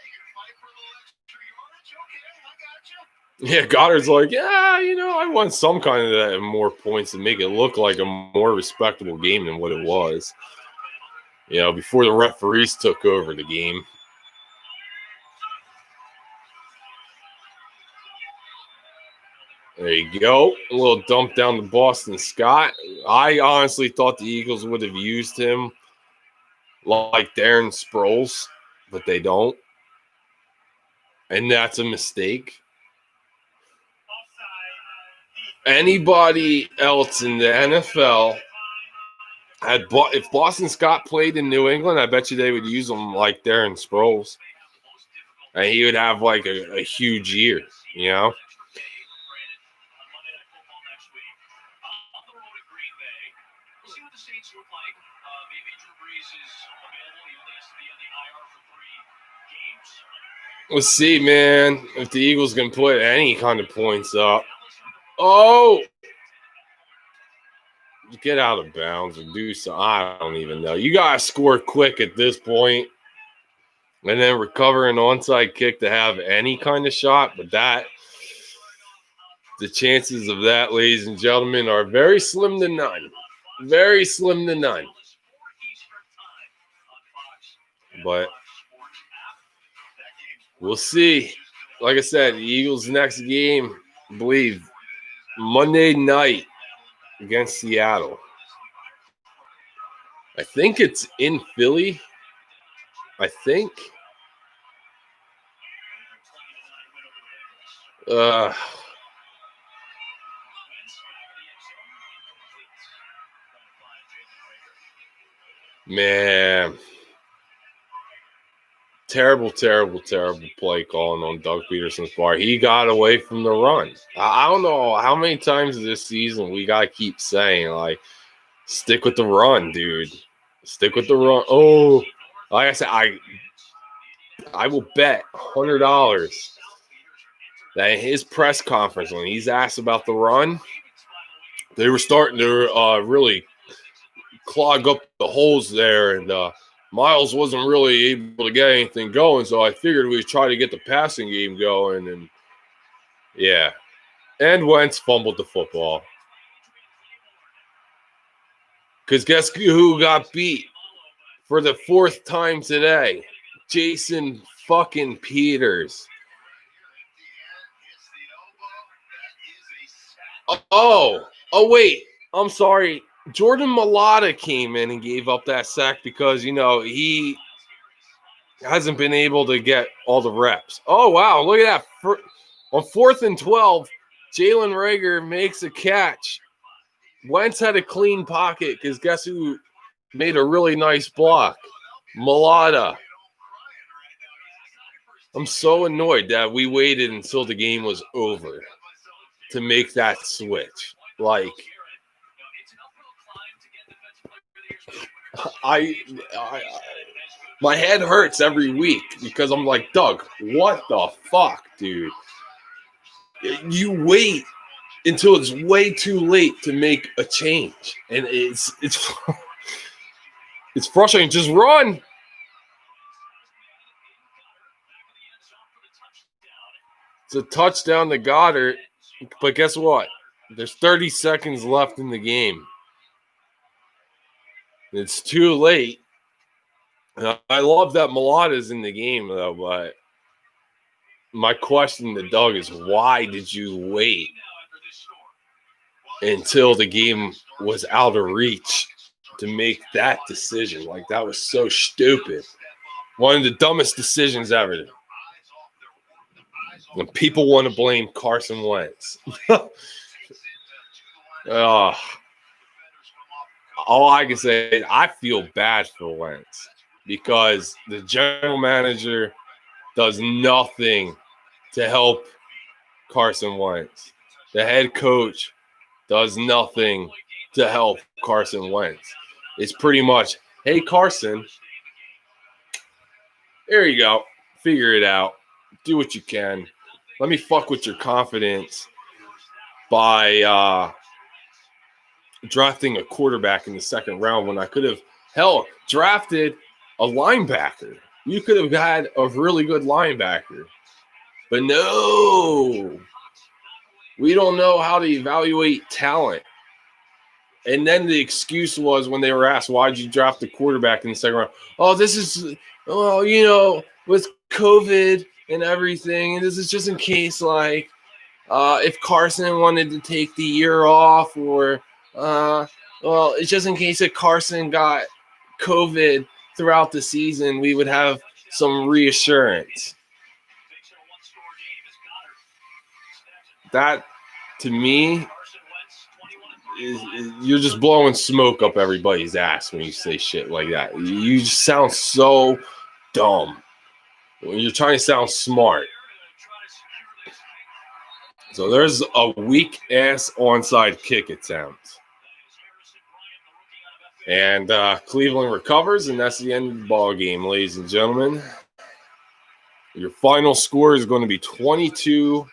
Yeah, Goddard's like, I want some kind of that more points to make it look like a more respectable game than what it was. Before the referees took over the game. There you go. A little dump down to Boston Scott. I honestly thought the Eagles would have used him like Darren Sproles, but they don't. And that's a mistake. Anybody else in the NFL if Boston Scott played in New England, I bet you they would use him like Darren Sproles. And he would have like a huge year, We'll see, man, if the Eagles can put any kind of points up. Oh! Get out of bounds or do something. I don't even know. You got to score quick at this point and then recover an onside kick to have any kind of shot. But the chances of that, ladies and gentlemen, are very slim to none. Very slim to none. But we'll see. Like I said, the Eagles' next game, I believe, Monday night against Seattle. I think it's in Philly. I think. Man. Terrible play calling on Doug Peterson's part. He got away from the run. I don't know how many times this season we got to keep saying, like, stick with the run, dude. Stick with the run. Oh, like I said, I will bet $100 that in his press conference, when he's asked about the run, they were starting to really clog up the holes there, and Miles wasn't really able to get anything going, so I figured we'd try to get the passing game going, and yeah. And Wentz fumbled the football. Because guess who got beat for the 4th time today? Jason fucking Peters. Oh, wait. I'm sorry. Jordan Mailata came in and gave up that sack because, he hasn't been able to get all the reps. Oh, wow. Look at that. On 4th and 12, Jalen Reagor makes a catch. Wentz had a clean pocket because guess who made a really nice block? Mailata. I'm so annoyed that we waited until the game was over to make that switch. Like, my head hurts every week because I'm like, Doug, what the fuck, dude? You wait until it's way too late to make a change, and it's frustrating. Just run. It's a touchdown to Goddard, but guess what? There's 30 seconds left in the game. It's too late. I love that Mulata's in the game, though, but my question to Doug is, why did you wait until the game was out of reach to make that decision? Like, that was so stupid. One of the dumbest decisions ever. And people want to blame Carson Wentz. All I can say is I feel bad for Wentz because the general manager does nothing to help Carson Wentz. The head coach does nothing to help Carson Wentz. It's pretty much, hey, Carson, there you go. Figure it out. Do what you can. Let me fuck with your confidence by drafting a quarterback in the second round when I could have, drafted a linebacker. You could have had a really good linebacker. But no, we don't know how to evaluate talent. And then the excuse was when they were asked, why'd you draft a quarterback in the second round? With COVID and everything, and this is just in case, if Carson wanted to take the year off or, it's just in case if Carson got COVID throughout the season, we would have some reassurance. That, to me, you're just blowing smoke up everybody's ass when you say shit like that. You just sound so dumb. You're trying to sound smart. So there's a weak-ass onside kick, it sounds. And Cleveland recovers, and that's the end of the ball game, ladies and gentlemen. Your final score is going to be 22-17.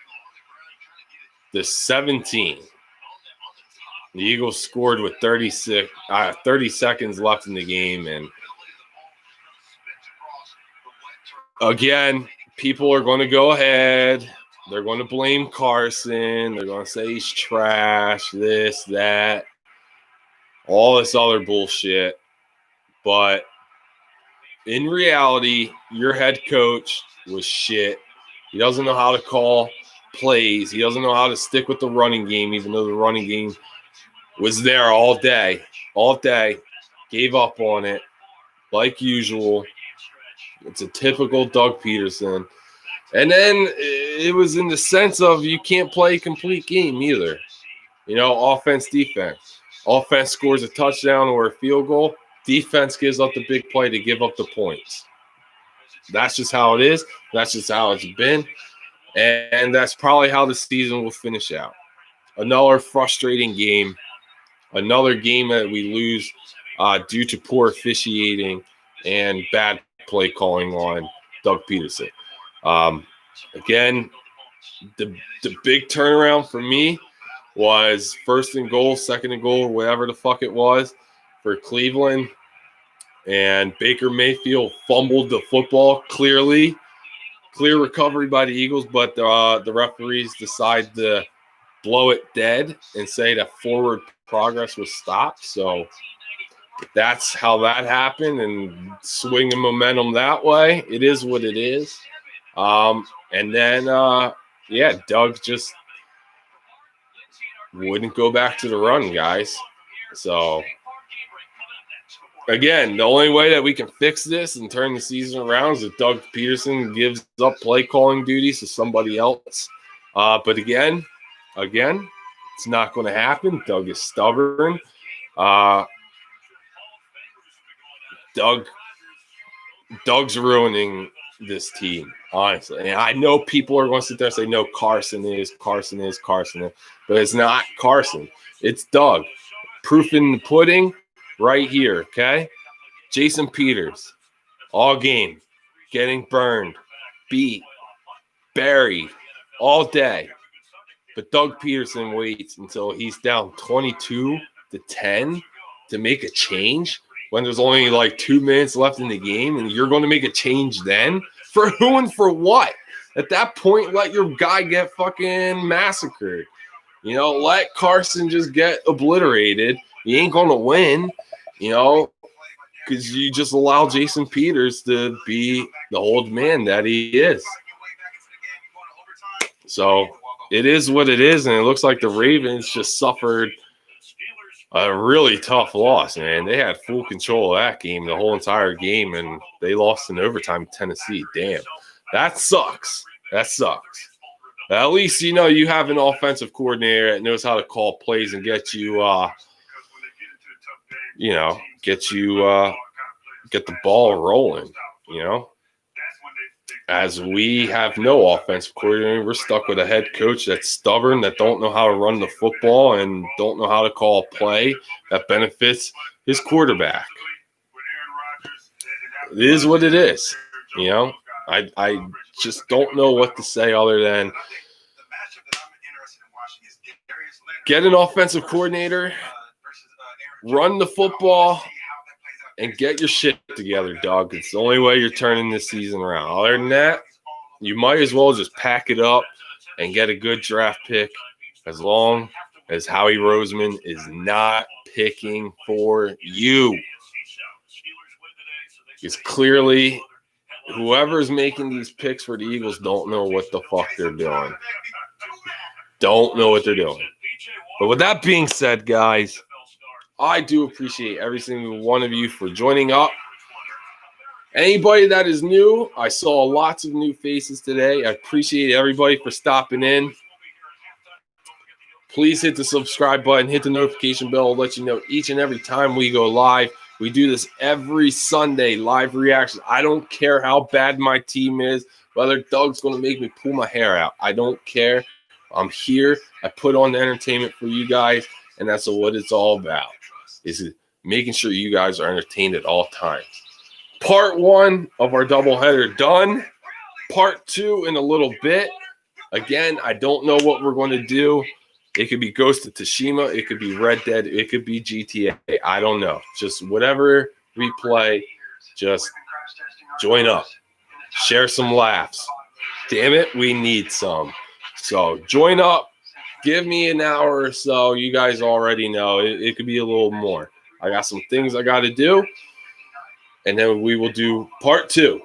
The Eagles scored with 30 seconds left in the game, and again, people are going to go ahead. They're going to blame Carson. They're going to say he's trash, this, that, all this other bullshit. But in reality, your head coach was shit. He doesn't know how to call plays. He doesn't know how to stick with the running game, even though the running game was there all day, gave up on it like usual. It's a typical Doug Peterson. And then it was in the sense of you can't play a complete game either. Offense, defense. Offense scores a touchdown or a field goal. Defense gives up the big play to give up the points. That's just how it is. That's just how it's been. And that's probably how the season will finish out. Another frustrating game. Another game that we lose due to poor officiating and bad play calling on Doug Peterson. Again, the big turnaround for me was first and goal, second and goal, or whatever the fuck it was for Cleveland. And Baker Mayfield fumbled the football clearly. Clear recovery by the Eagles, but the referees decide to blow it dead and say that forward progress was stopped. So that's how that happened, and swinging momentum that way. It is what it is. And then, Doug just wouldn't go back to the run, guys. So, again, the only way that we can fix this and turn the season around is if Doug Peterson gives up play calling duties to somebody else. But again, it's not going to happen. Doug is stubborn. Doug's ruining this team, honestly. And I know people are going to sit there and say, no, Carson is. But it's not Carson. It's Doug. Proof in the pudding right here, okay? Jason Peters, all game, getting burned, beat, buried, all day. But Doug Peterson waits until he's down 22-10 to make a change when there's only like 2 minutes left in the game, and you're going to make a change then? For who and for what? At that point, let your guy get fucking massacred. You know, let Carson just get obliterated. You ain't going to win, you know, because you just allow Jason Peters to be the old man that he is. So it is what it is, and it looks like the Ravens just suffered a really tough loss, man. They had full control of that game the whole entire game, and they lost in overtime to Tennessee. Damn, that sucks. That sucks. But at least, you know, you have an offensive coordinator that knows how to call plays and get you, get the ball rolling, you know. As we have no offensive coordinator, we're stuck with a head coach that's stubborn, that don't know how to run the football and don't know how to call a play that benefits his quarterback. It is what it is, you know. I just don't know what to say other than get an offensive coordinator, run the football, and get your shit together, dog. It's the only way you're turning this season around. Other than that, you might as well just pack it up and get a good draft pick as long as Howie Roseman is not picking for you. Because clearly, whoever's making these picks for the Eagles don't know what the fuck they're doing. Don't know what they're doing. But with that being said, guys, I do appreciate every single one of you for joining up. Anybody that is new, I saw lots of new faces today. I appreciate everybody for stopping in. Please hit the subscribe button, hit the notification bell. I'll let you know each and every time we go live. We do this every Sunday, live reactions. I don't care how bad my team is, whether Doug's going to make me pull my hair out. I don't care. I'm here. I put on the entertainment for you guys, and that's what it's all about, is making sure you guys are entertained at all times. Part 1 of our doubleheader done. Part 2 in a little bit. Again, I don't know what we're going to do. It could be Ghost of Tsushima. It could be Red Dead. It could be GTA. I don't know. Just whatever we play, just join up. Share some laughs. Damn it, we need some. So join up. Give me an hour or so. You guys already know. It could be a little more. I got some things I got to do. And then we will do part 2.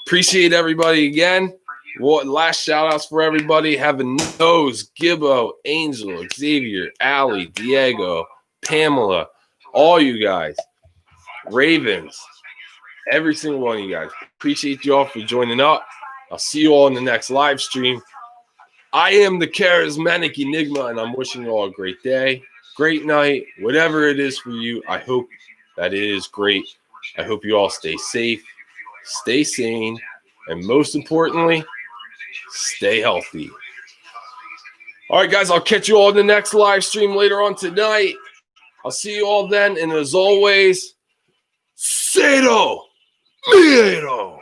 Appreciate everybody again. Last shout outs for everybody. Heaven Knows, Gibbo, Angel, Xavier, Allie, Diego, Pamela, all you guys, Ravens, every single one of you guys. Appreciate you all for joining up. I'll see you all in the next live stream. I am the Charismatic Enigma, and I'm wishing you all a great day, great night, whatever it is for you. I hope that it is great. I hope you all stay safe, stay sane, and most importantly, stay healthy. All right, guys, I'll catch you all in the next live stream later on tonight. I'll see you all then, and as always, Cero Miedo.